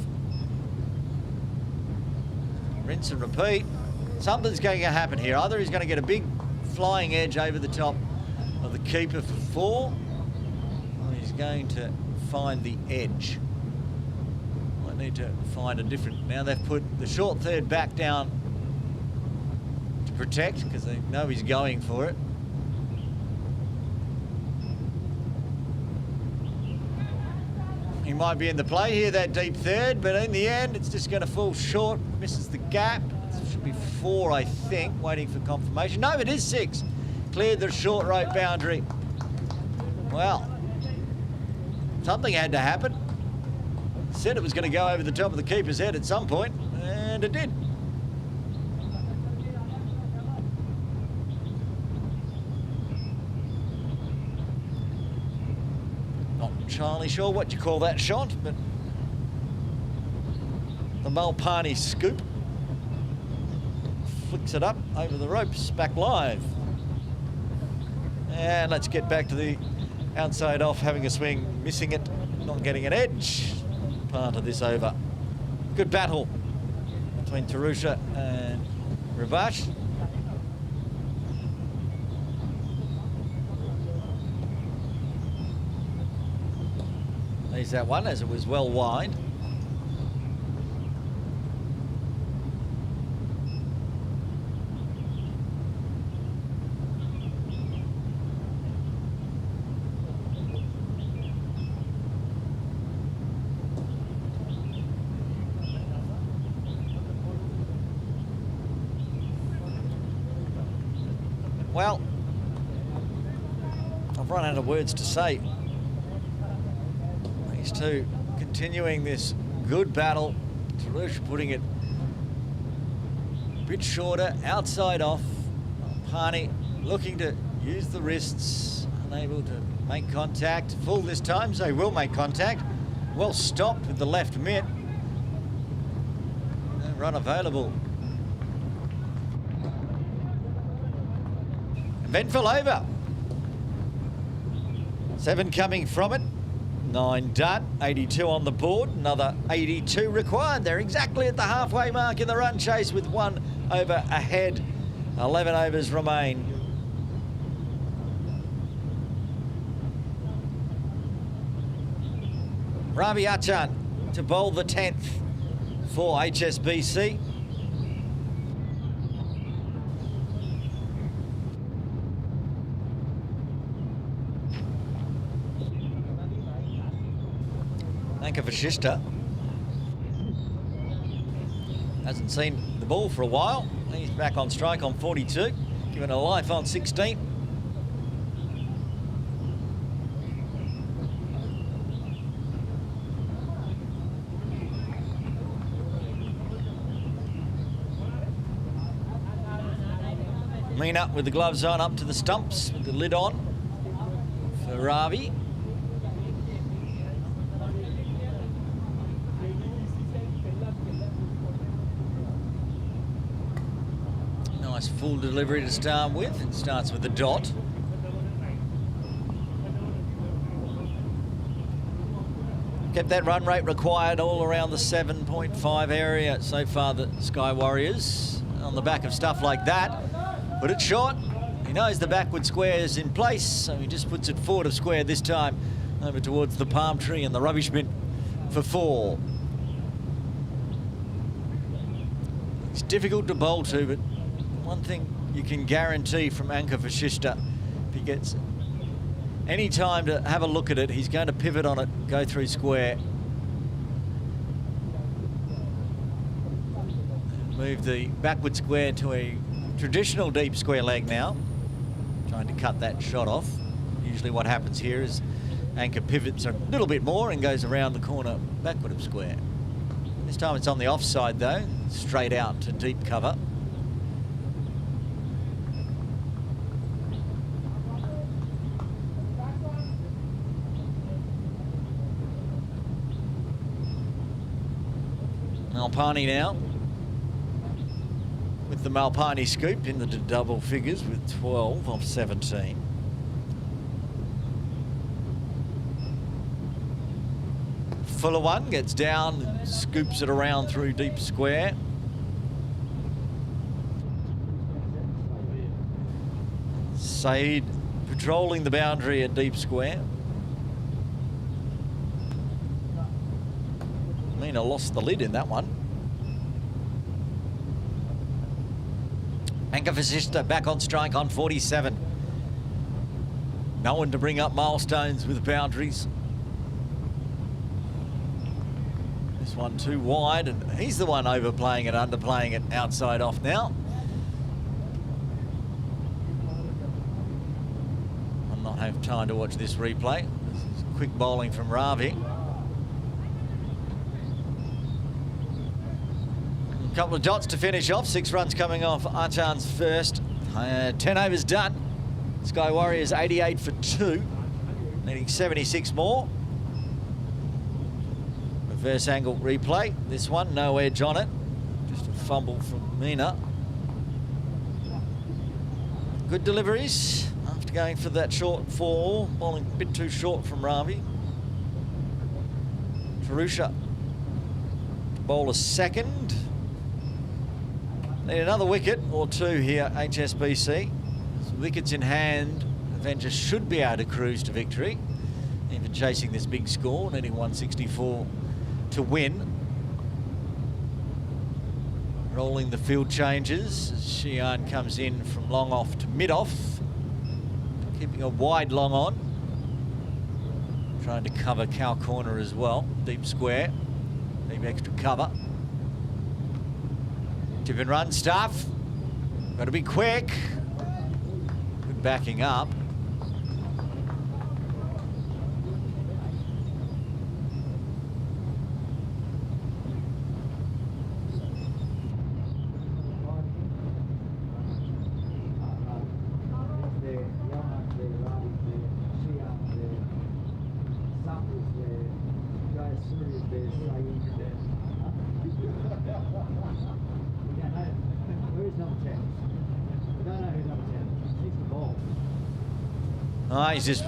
Rinse and repeat. Something's going to happen here. Either he's going to get a big flying edge over the top of the keeper for 4, or he's going to find the edge. Might need to find a different... Now they've put the short third back down to protect because they know he's going for it. He might be in the play here, that deep third, but in the end, it's just going to fall short. Misses the gap. It should be 4, I think, waiting for confirmation. No, it is 6. Cleared the short rope boundary. Well, something had to happen. Said it was going to go over the top of the keeper's head at some point, and it did. Not entirely sure what you call that shot, but the Malpani scoop flicks it up over the ropes, back live. And let's get back to the outside off, having a swing, missing it, not getting an edge. Part of this over. Good battle between Tarusha and Rabash. There's that one, as it was well wide. Well, I've run out of words to say. These two continuing this good battle. Tarusha putting it a bit shorter, outside off. Malpani looking to use the wrists, unable to make contact. Full this time, so he will make contact. Well stopped with the left mitt. No run available. Eventful over. 7 coming from it. 9 done. 82 on the board. Another 82 required. They're exactly at the halfway mark in the run chase with 1 over ahead. 11 overs remain. Ravi Achan to bowl the 10th for HSBC. Vista hasn't seen the ball for a while. He's back on strike on 42, given a life on 16. Meena with the gloves on, up to the stumps with the lid on for Ravi. Nice full delivery to start with. It starts with a dot. Kept that run rate required all around the 7.5 area so far, the Sky Warriors. On the back of stuff like that. Put it short. He knows the backward square is in place, so he just puts it forward of square this time, over towards the palm tree and the rubbish bin for 4. It's difficult to bowl to, but one thing you can guarantee from Anka Vashishta, if he gets any time to have a look at it, he's going to pivot on it, go through square. Move the backward square to a traditional deep square leg now. Trying to cut that shot off. Usually what happens here is anchor pivots a little bit more and goes around the corner backward of square. This time it's on the offside though, straight out to deep cover. Malpani now with the Malpani scoop in the double figures with 12 off 17. Fuller one gets down, scoops it around through deep square. Said patrolling the boundary at deep square. Mina lost the lid in that one. Anchor Vista back on strike on 47. No one to bring up milestones with boundaries. This one too wide, and he's the one overplaying it, underplaying it, outside off now. I'll not have time to watch this replay. This is quick bowling from Ravi. Couple of dots to finish off. 6 runs coming off Achan's first. 10 overs done. Sky Warriors 88 for 2. Needing 76 more. Reverse angle replay. This one, no edge on it. Just a fumble from Mina. Good deliveries after going for that short 4. Bowling a bit too short from Ravi. Tarusha bowl a second. Need another wicket or 2 here, HSBC. Some wickets in hand. Avengers should be able to cruise to victory. Even chasing this big score, needing 164 to win. Rolling the field changes as Xian comes in from long off to mid off. Keeping a wide long on. Trying to cover cow corner as well. Deep square. Need extra cover. Tip and run stuff. Got to be quick. Good backing up. Oh, he's just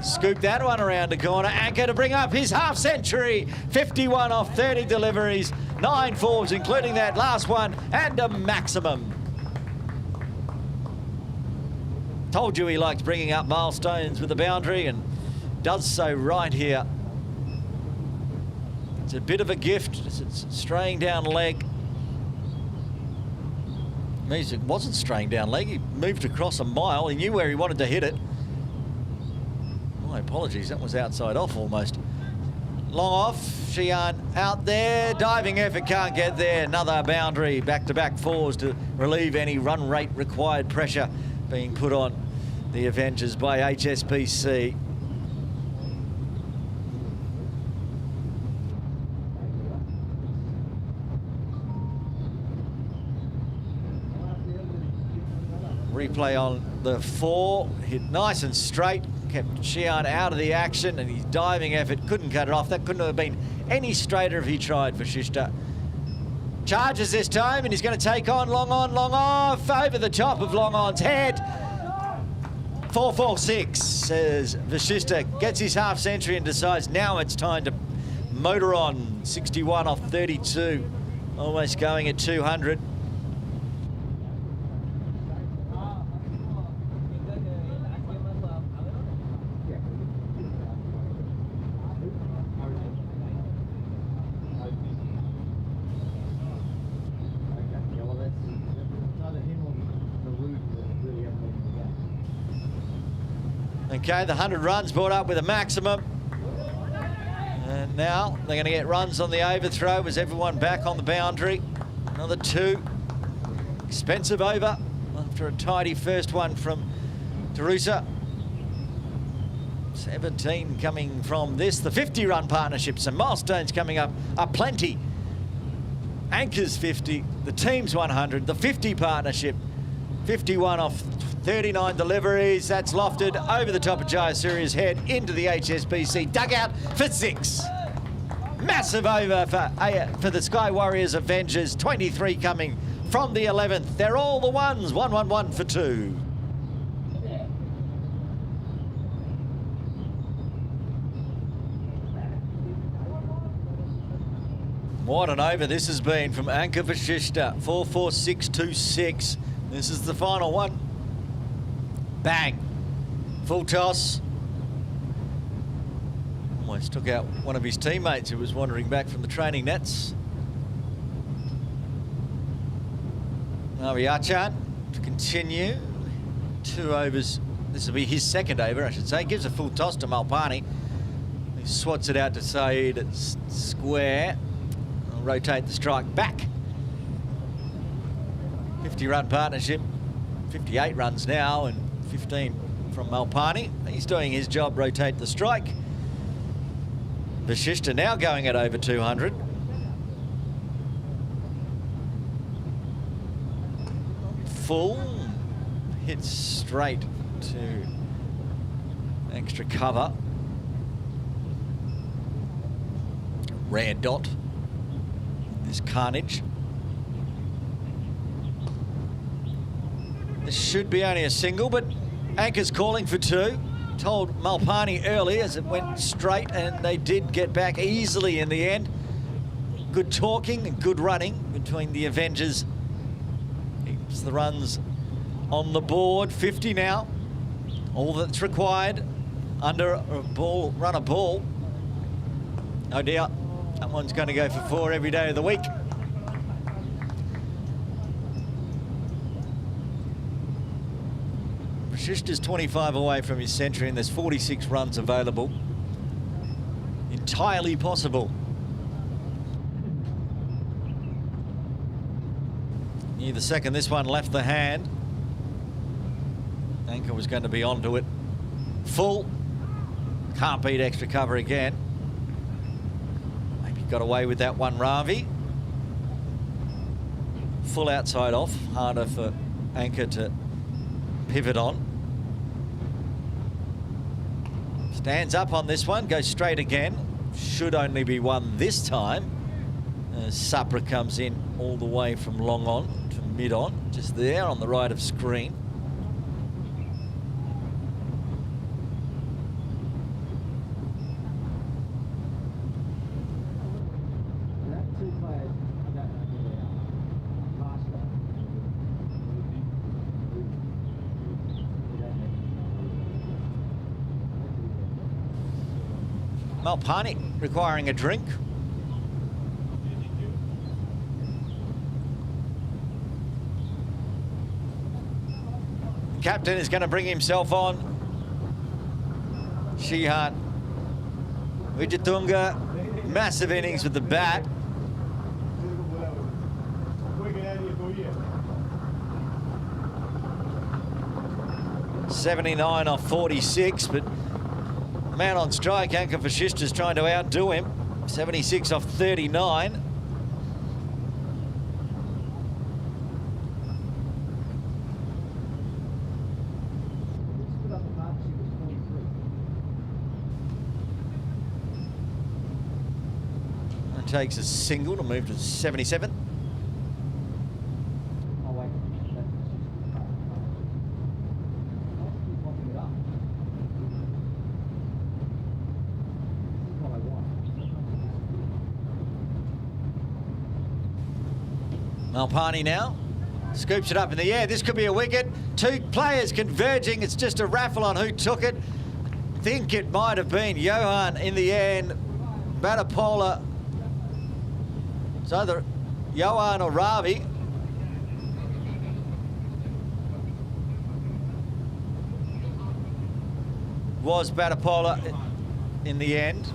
scooped that one around the corner. Anchor to bring up his half century. 51 off 30 deliveries. 9 fours, including that last one, and a maximum. Told you he likes bringing up milestones with the boundary, and does so right here. It's a bit of a gift. It's straying down leg. It wasn't straying down leg. He moved across a mile. He knew where he wanted to hit it. My apologies, that was outside off almost. Long off, Xian out there, diving effort, can't get there. Another boundary, back-to-back 4s to relieve any run rate required pressure being put on the Avengers by HSBC. Replay on the 4, hit nice and straight. Kept Xian out of the action, and his diving effort couldn't cut it off. That couldn't have been any straighter if he tried for Shishta. Charges this time, and he's going to take on long off, over the top of long on's head. 4-4-6 as Vashista gets his half century and decides now it's time to motor on. 61 off 32, almost going at 200. Okay, the 100 runs brought up with a maximum. And now they're going to get runs on the overthrow as everyone back on the boundary. Another 2. Expensive over after a tidy first one from Terusa. 17 coming from this. The 50-run partnership. Some milestones coming up are plenty. Anchors 50, the team's 100, the 50 partnership, 51 off 39 deliveries. That's lofted over the top of Jayasuriya's head into the HSBC dugout for 6. Massive over for the Sky Warriors Avengers. 23 coming from the 11th. They're all the ones. 1-1-1 for 2. What an over this has been from Anka Vasishta. 4-4-6-2-6. This is the final one. Bang. Full toss. Almost took out one of his teammates who was wandering back from the training nets. Ariachan to continue. 2 overs. This will be his second over, I should say. Gives a full toss to Malpani. He swats it out to Saeed. It's square. I'll rotate the strike back. 50-run partnership. 58 runs now and 15 from Malpani. He's doing his job, rotate the strike. Vasishta now going at over 200. Full. Hits straight to extra cover. Rare dot. This carnage. This should be only a single, but Anchor's calling for 2. Told Malpani early as it went straight, and they did get back easily in the end. Good talking and good running between the Avengers. Keeps the runs on the board. 50 now. All that's required under a ball, run a ball. No doubt someone's going to go for 4 every day of the week. Vasishta's 25 away from his century, and there's 46 runs available. Entirely possible. Near the second, this one left the hand. Anchor was going to be onto it. Full. Can't beat extra cover again. Maybe got away with that one, Ravi. Full outside off. Harder for Anchor to pivot on. Stands up on this one, goes straight again. Should only be one this time. Sapra comes in all the way from long on to mid on, just there on the right of screen. Malpani requiring a drink. The captain is going to bring himself on. Shihan. Wijatunga, massive innings with the bat. .79 off 46, but man on strike, Anka Vasishta is trying to outdo him. 76 off 39. And takes a single to move to 77. Malpani now scoops it up in the air. This could be a wicket. 2 players converging. It's just a raffle on who took it. I think it might have been Johan in the end. Batapola. It's either Johan or Ravi. Was Batapola in the end.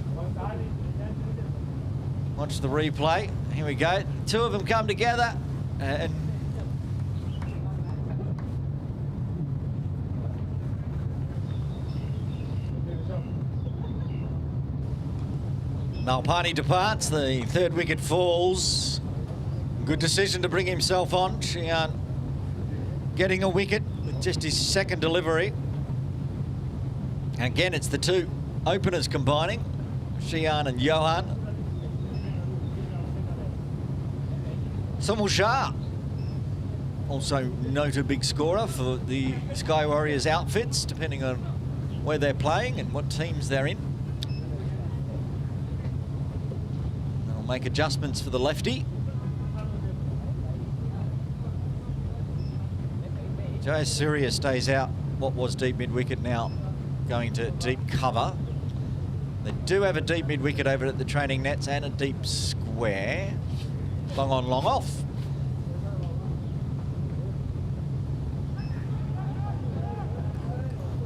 Watch the replay. Here we go. Two of them come together. And Malpani departs. The third wicket falls. Good decision to bring himself on. Sheehan getting a wicket with just his second delivery. And again, it's the two openers combining, Sheehan and Johan. Samuel Shah, also noted big scorer for the Sky Warriors outfits, depending on where they're playing and what teams they're in. They'll make adjustments for the lefty. Joe Surya stays out what was deep mid-wicket, now going to deep cover. They do have a deep mid-wicket over at the training nets and a deep square. Long on, long off.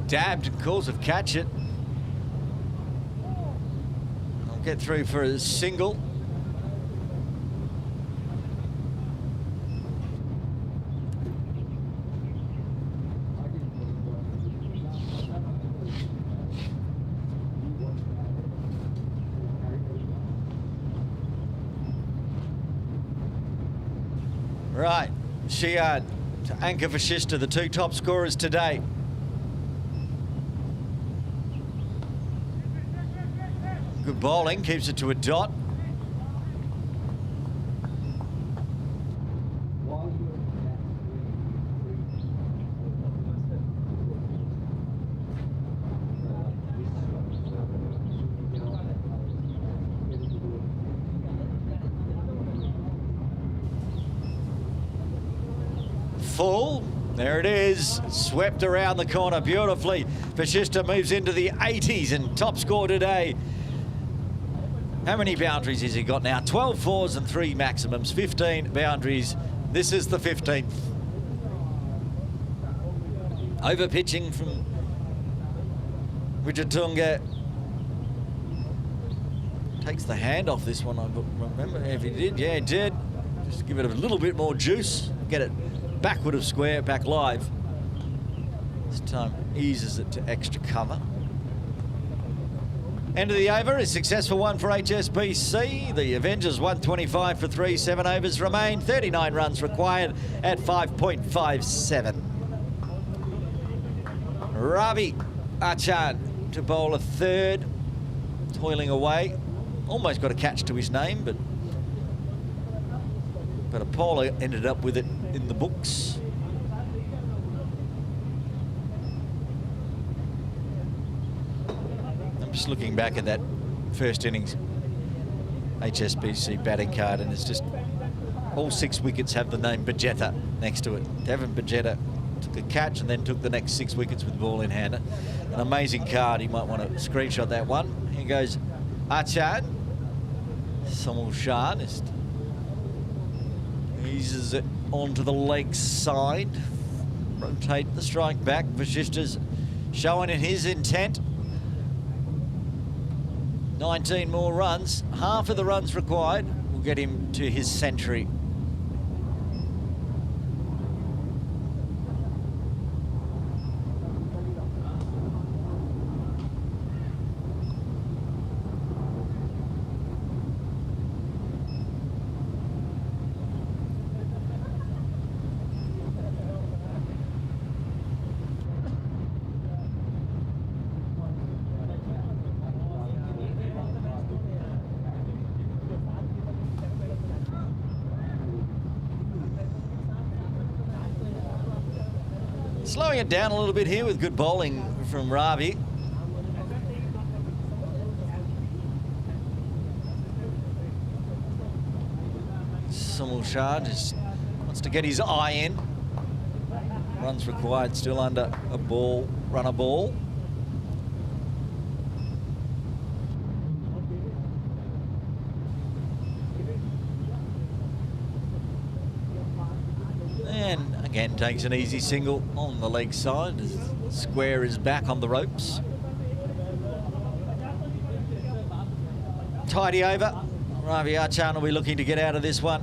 Dabbed and calls of catch it. I'll get through for a single. Right, Sheehan to anchor for Vista, the two top scorers today. Good bowling, keeps it to a dot. Full. There it is. Swept around the corner beautifully. Vista moves into the 80s and top score today. How many boundaries has he got now? 12 fours and 3 maximums, 15 boundaries. This is the 15th. Over pitching from Wijatunga. Takes the hand off this one, I remember. If he did, yeah, he did. Just give it a little bit more juice. Get it backward of square, back live. This time eases it to extra cover. End of the over, a successful one for HSBC. The Avengers 125 for 3, 7 overs remain. 39 runs required at 5.57. Ravi Achan to bowl a third, toiling away. Almost got a catch to his name, but Apollo ended up with it in the books. I'm just looking back at that first innings HSBC batting card, and it's just all 6 wickets have the name Bajeta next to it. Devon Bajeta took a catch and then took the next 6 wickets with the ball in hand. An amazing card. You might want to screenshot that one. Here goes Achan. Samuel Shah just eases it onto the leg side. Rotate the strike back. Vashista's showing in his intent. 19 more runs. Half of the runs required will get him to his century. Slowing it down a little bit here with good bowling from Ravi. Samuel Shah just wants to get his eye in. Runs required still under a ball, runner ball. And again, takes an easy single on the leg side. Square is back on the ropes. Tidy over. Ravi Achan will be looking to get out of this one.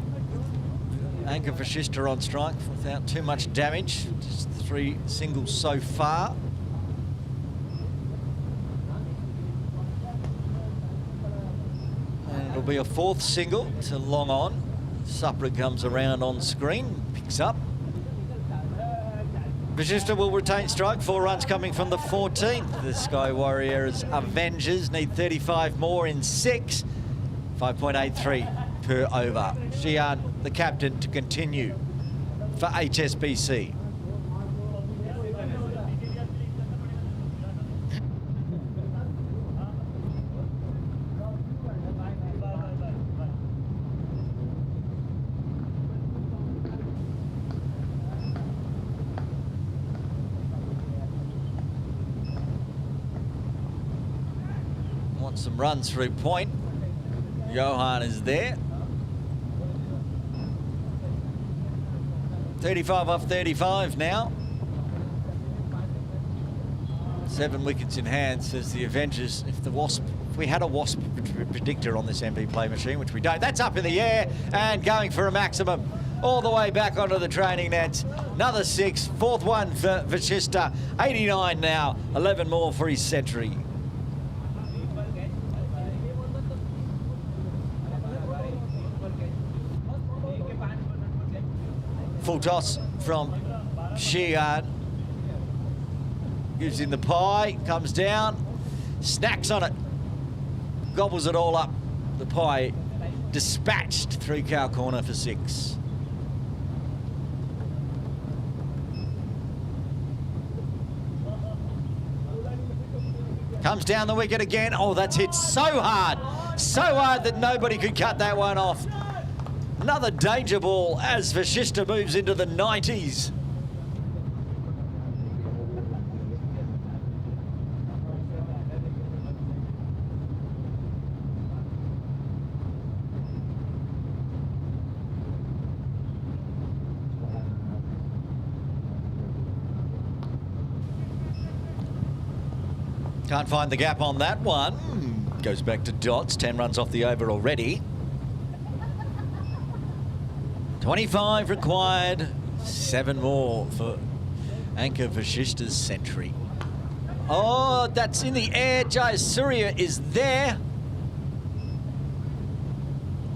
Anchor Vista on strike without too much damage. Just 3 singles so far. And it'll be a 4th single to long on. Supra comes around on screen, picks up. Vista will retain strike. 4 runs coming from the 14th. The Sky Warriors Avengers need 35 more in 6. 5.83 per over. Xian, the captain, to continue for HSBC. Want some runs through point. Johan is there. 35 off 35 now. 7 wickets in hand, says the Avengers. If we had a Wasp predictor on this MV play machine, which we don't, that's up in the air and going for a maximum all the way back onto the training nets. Another 6, 4th one for Vista. 89 now, 11 more for his century. Full toss from Xian. Gives him the pie, comes down, snacks on it, gobbles it all up. The pie dispatched through cow corner for 6. Comes down the wicket again. Oh, that's hit so hard that nobody could cut that one off. Another danger ball as Vista moves into the 90s. Can't find the gap on that one. Goes back to dots. 10 runs off the over already. 25 required, 7 more for Anchor Vashista's century. Oh, that's in the air. Jayasuriya is there.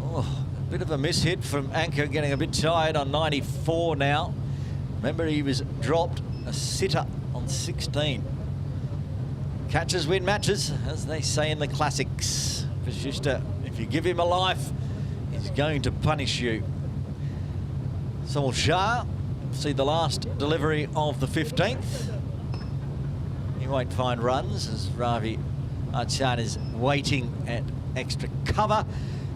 Oh, a bit of a mishit from Anchor, getting a bit tired on 94 now. Remember, he was dropped a sitter on 16. Catches win matches, as they say in the classics. Vashista, if you give him a life, he's going to punish you. Saul Shah, see the last delivery of the 15th. He won't find runs as Ravi Achan is waiting at extra cover.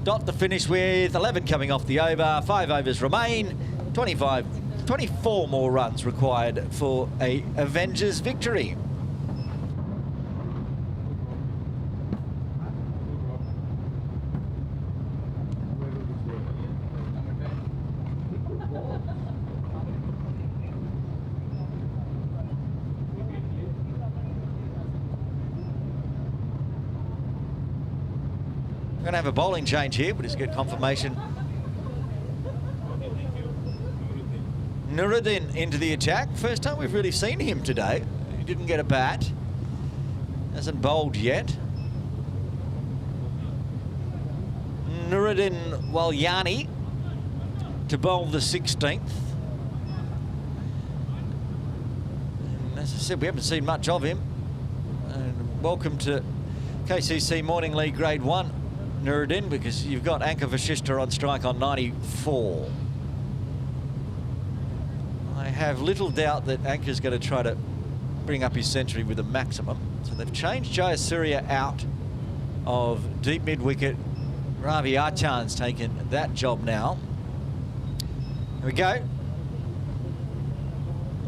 Dot the finish with 11 coming off the over. 5 overs remain. 24 more runs required for a Avengers victory. We're going to have a bowling change here, but it's good confirmation. Nuruddin into the attack. First time we've really seen him today. He didn't get a bat. Hasn't bowled yet. Nuruddin Walyani to bowl the 16th. And as I said, we haven't seen much of him. And welcome to KCC Morning League Grade 1. Nuruddin, because you've got Anchor Vashista on strike on 94. I have little doubt that Anchor's going to try to bring up his century with a maximum. So they've changed Jayasuriya out of deep mid-wicket. Ravi Achan's taken that job now. Here we go.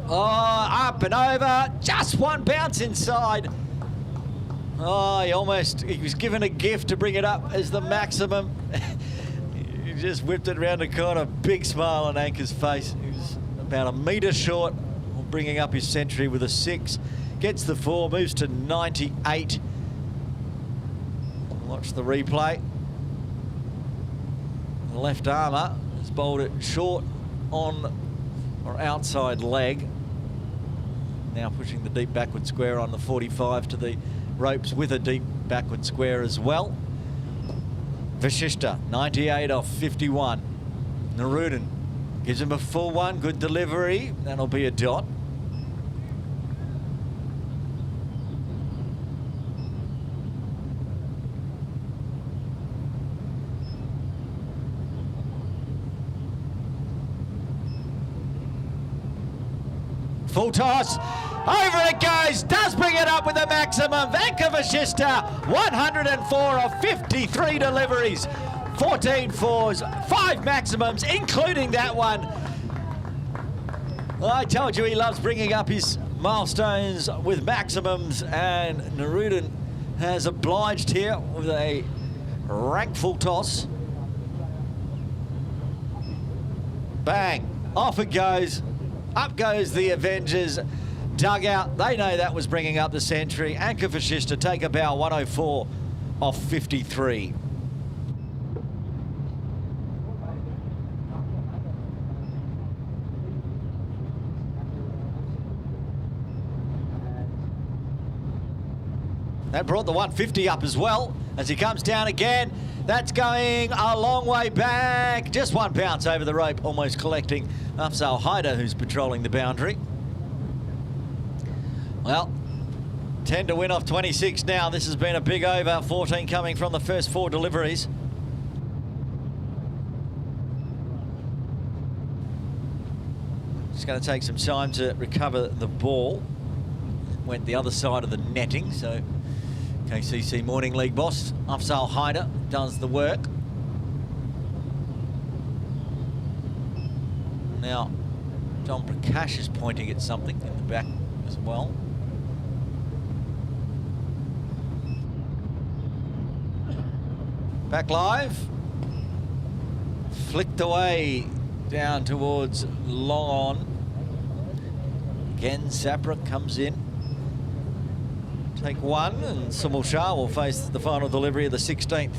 Oh, up and over. Just one bounce inside. Oh, he was given a gift to bring it up as the maximum. He just whipped it around the corner. Big smile on Anchor's face. He was about a metre short of bringing up his century with a 6. Gets the 4, moves to 98. Watch the replay. The left armour has bowled it short on or outside leg. Now pushing the deep backward square on the 45 to the ropes with a deep backward square as well. Vista, 98 off 51. Narudin gives him a full one, good delivery. That'll be a dot. Full toss, over it goes, does bring it up with a maximum. Vista, 104 of 53 deliveries, 14 fours, 5 maximums, including that one. I told you he loves bringing up his milestones with maximums, and Narudin has obliged here with a rank full toss. Bang, off it goes. Up goes the Avengers dugout. They know that was bringing up the century. Anchor for Vista, take a bow, 104 off 53. That brought the 150 up as well as he comes down again. That's going a long way back. Just one bounce over the rope, almost collecting Afzal Haider, who's patrolling the boundary. Well, 10 to win off 26 now. This has been a big over, 14 coming from the first 4 deliveries. It's going to take some time to recover the ball. Went the other side of the netting, so KCC Morning League boss Afzal Haider does the work. Now, John Prakash is pointing at something in the back as well. Back live. Flicked away down towards long on. Again, Sapra comes in. Take one, and Sumal Shah will face the final delivery of the 16th.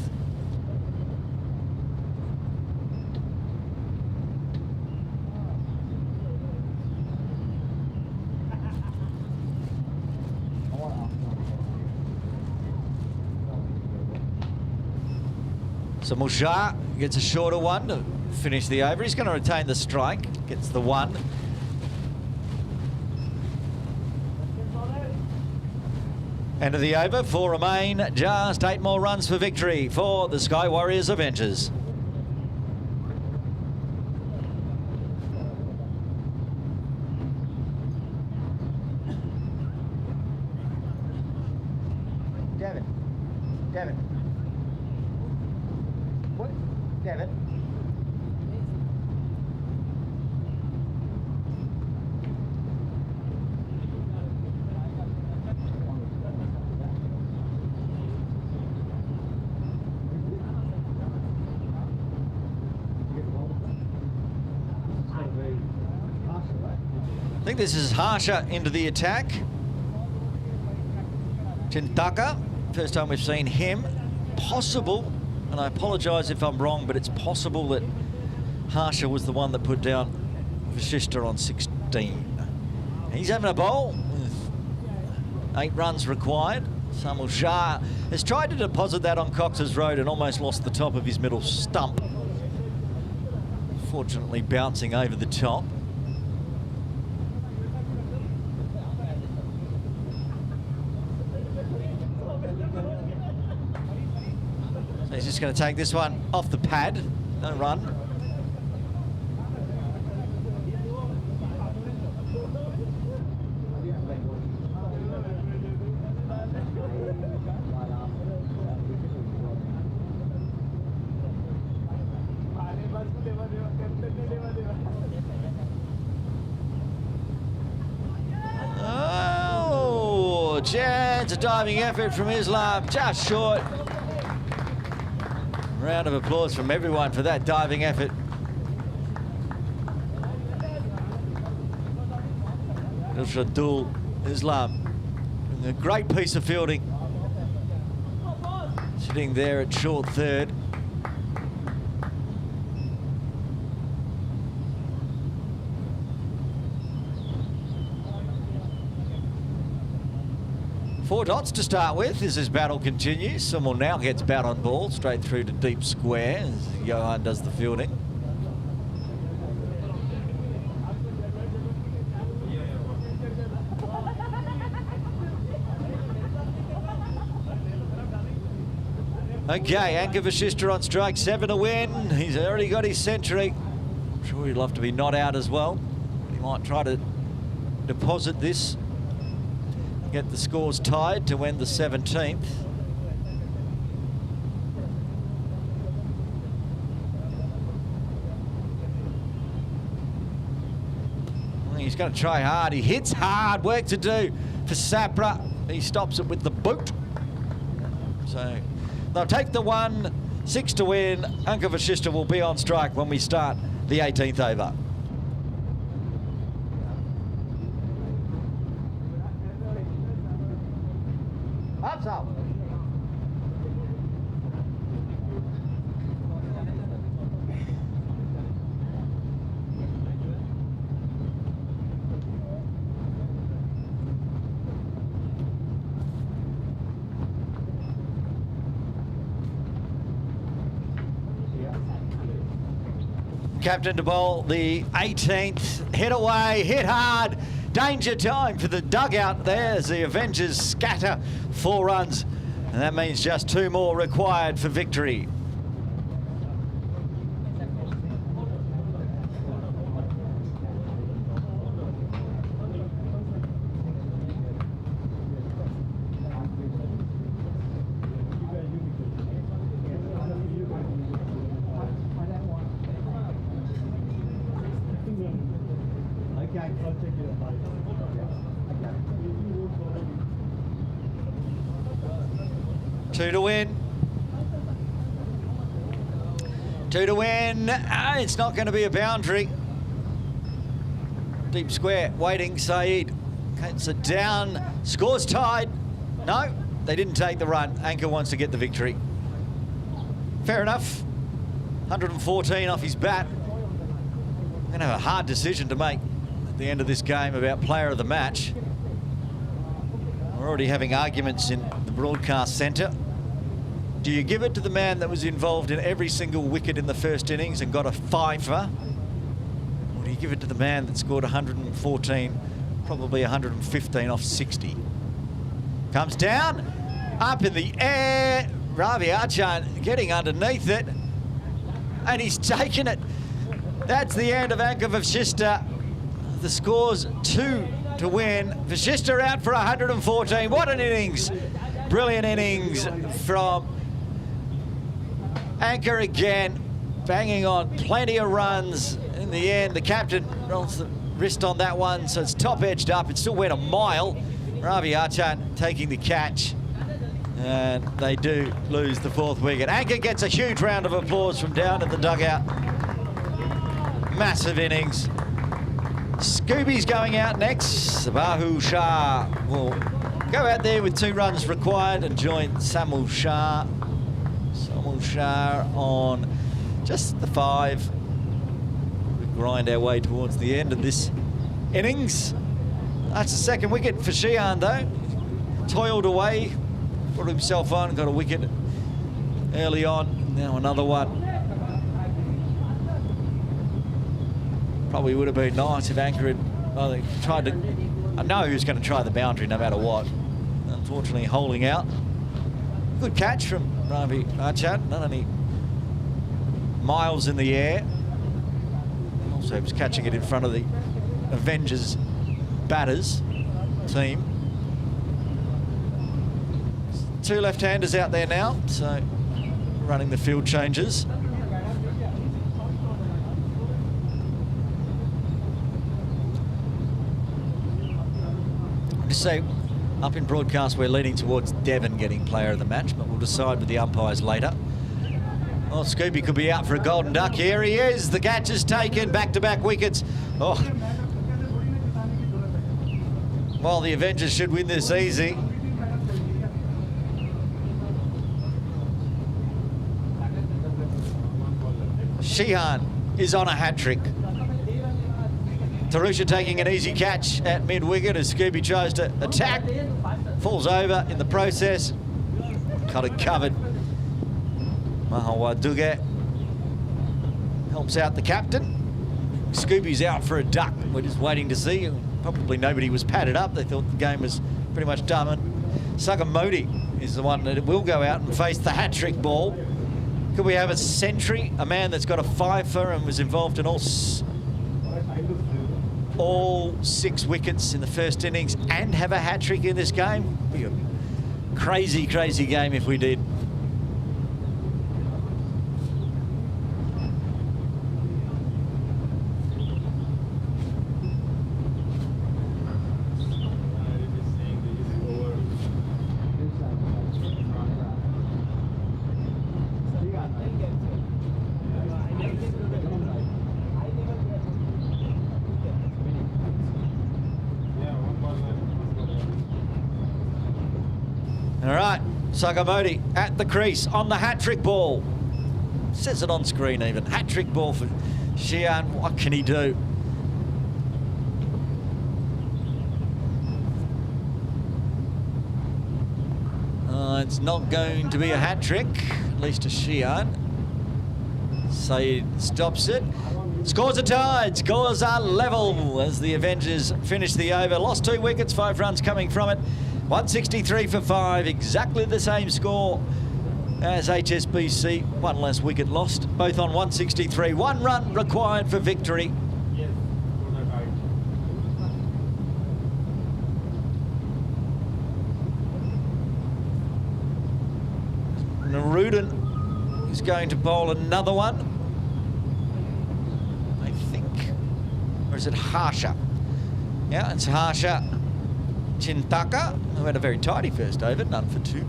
Sumal Shah gets a shorter one to finish the over. He's going to retain the strike, gets the one. End of the over, 4 remain, just 8 more runs for victory for the Sky Warriors Avengers. Devon. What? Devon. I think this is Harsha into the attack. Chintaka, first time we've seen him. Possible, and I apologise if I'm wrong, but it's possible that Harsha was the one that put down Vista on 16. He's having a bowl with 8 runs required. Sumal Shah has tried to deposit that on Cox's Road and almost lost the top of his middle stump. Fortunately bouncing over the top. He's just going to take this one off the pad. No run. Oh, chance, a diving effort from Islam, just short. Round of applause from everyone for that diving effort. Shadul Islam, a great piece of fielding. Sitting there at short third. 4 dots to start with as this battle continues. Someone now gets bat on ball straight through to deep square as Johan does the fielding. Okay, Anka Vashishta on strike, 7 to win. He's already got his century. I'm sure he'd love to be not out as well. He might try to deposit this, get the scores tied to win the 17th. He's going to try hard. He hits hard. Work to do for Sapra. He stops it with the boot. So they'll take the 1, 6 to win. Anka Vashishta will be on strike when we start the 18th over. That's up. Captain to bowl the 18th, hit away, hit hard, danger time for the dugout there as the Avengers scatter 4 runs, and that means just 2 more required for victory. Two to win. 2 to win. It's not going to be a boundary. Deep square, waiting. Saeed cuts it down. Scores tied. No, they didn't take the run. Anka wants to get the victory. Fair enough. 114 off his bat. Going to have a hard decision to make at the end of this game about player of the match. We're already having arguments in the broadcast centre. Do you give it to the man that was involved in every single wicket in the first innings and got a fiver? Or do you give it to the man that scored 114, probably 115 off 60? Comes down, up in the air. Ravi Archan getting underneath it. And he's taken it. That's the end of Anka Vashishta. The score's 2 to win. Vashishta out for 114. What an innings. Brilliant innings from Anka again, banging on plenty of runs. In the end, the captain rolls the wrist on that one, so it's top edged up. It still went a mile. Ravi Archan taking the catch, and they do lose the 4th wicket. Anka gets a huge round of applause from down at the dugout. Massive innings. Scooby's going out next. Sabahu Shah will go out there with 2 runs required and join Samuel Shah. Samuel Shah on just the 5. We grind our way towards the end of this innings. That's the 2nd wicket for Sheehan though. Toiled away, put himself on, got a wicket early on. Now another one. Probably would have been nice if Anka had tried to. I know he was going to try the boundary no matter what. Unfortunately, holding out. Good catch from Ravi Archan. Not only miles in the air, also was catching it in front of the Avengers batters team. 2 left-handers out there now, so running the field changes. So up in broadcast, we're leaning towards Devon getting player of the match, but we'll decide with the umpires later. Oh, Scooby could be out for a golden duck. Here he is. The catch is taken. Back-to-back wickets. Oh. Well, the Avengers should win this easy. Sheehan is on a hat-trick. Tarusha taking an easy catch at mid-wicket as Scooby tries to attack. falls over in the process. Got it covered. Mahawaduge helps out the captain. Scooby's out for a duck. We're just waiting to see. Probably nobody was padded up. They thought the game was pretty much done. And Sagamodi is the one that will go out and face the hat-trick ball. Could we have a century? A man that's got a fifer and was involved in all 6 wickets in the first innings and have a hat-trick in this game? Be a crazy, crazy game if we did. All right, Sagamodi at the crease on the hat-trick ball. Says it on screen even. Hat-trick ball for Xian. What can he do? It's not going to be a hat-trick, at least to Xian. Said stops it. Scores are tied, scores are level as the Avengers finish the over. Lost 2 wickets, 5 runs coming from it. 163 for 5, exactly the same score as HSBC. 1 less wicket lost, both on 163. 1 run required for victory. Narudin is going to bowl another one, I think. Or is it Harsha? Yeah, it's Harsha. Chintaka, who had a very tidy first over, none for 2.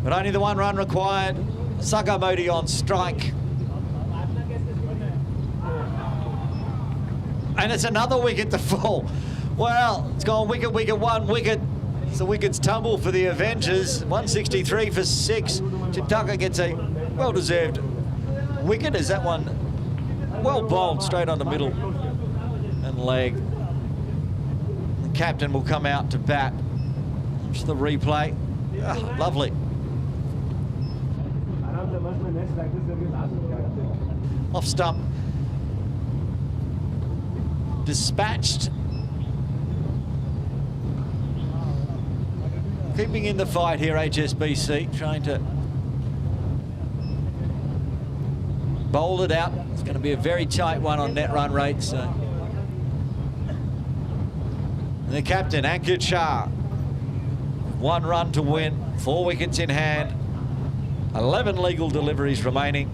But only the 1 run required. Sagamodi on strike. And it's another wicket to fall. Well, it's gone wicket, wicket, 1 wicket. So wickets tumble for the Avengers. 163 for 6. Chintaka gets a well-deserved wicket as that one well bowled straight on the middle and leg. Captain will come out to bat. Watch the replay. Oh, lovely. Off stump. Dispatched. Keeping in the fight here, HSBC, trying to bowl it out. It's going to be a very tight one on net run rate. So. The captain, Ankit Shah, 1 run to win, 4 wickets in hand, 11 legal deliveries remaining.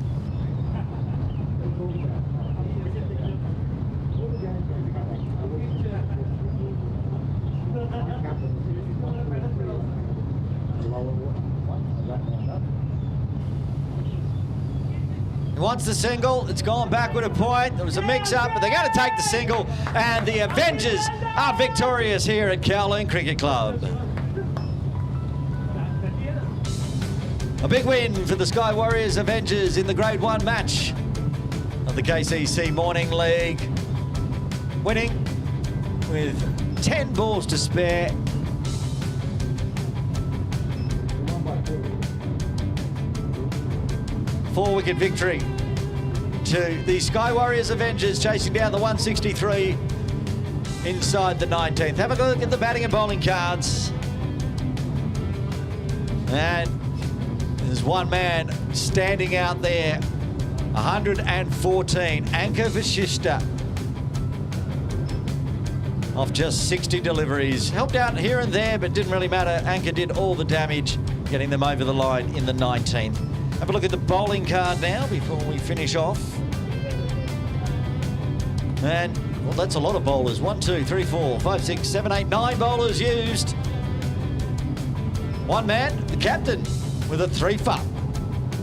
He wants the single. It's gone back with a point. There was a mix-up, but they're going to take the single, and the Avengers are victorious here at Kowloon Cricket Club. A big win for the Sky Warriors Avengers in the Grade 1 match of the KCC Morning League, winning with 10 balls to spare. Four-wicket victory to the Sky Warriors Avengers, chasing down the 163 inside the 19th. Have a look at the batting and bowling cards. And there's one man standing out there, 114, Anka Vishishta, off just 60 deliveries. Helped out here and there, but didn't really matter. Anka did all the damage, getting them over the line in the 19th. Have a look at the bowling card now before we finish off. And, well, that's a lot of bowlers. 1, 2, 3, 4, 5, 6, 7, 8, 9 bowlers used. One man, the captain, with a 3-for.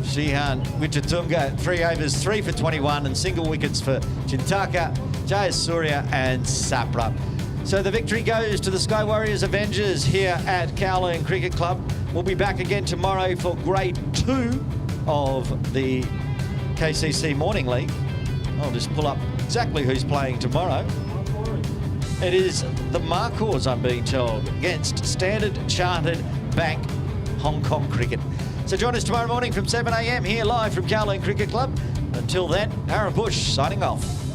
Shihan Wichatunga, 3 overs, 3 for 21, and single wickets for Chintaka, Jayasuriya and Sapra. So the victory goes to the Sky Warriors Avengers here at Kowloon Cricket Club. We'll be back again tomorrow for Grade 2 of the KCC Morning League. I'll just pull up exactly who's playing tomorrow. It is the Marcors, I'm being told, against Standard Chartered Bank Hong Kong Cricket. So join us tomorrow morning from 7 a.m. here live from Kowloon Cricket Club. Until then, Aaron Bush signing off.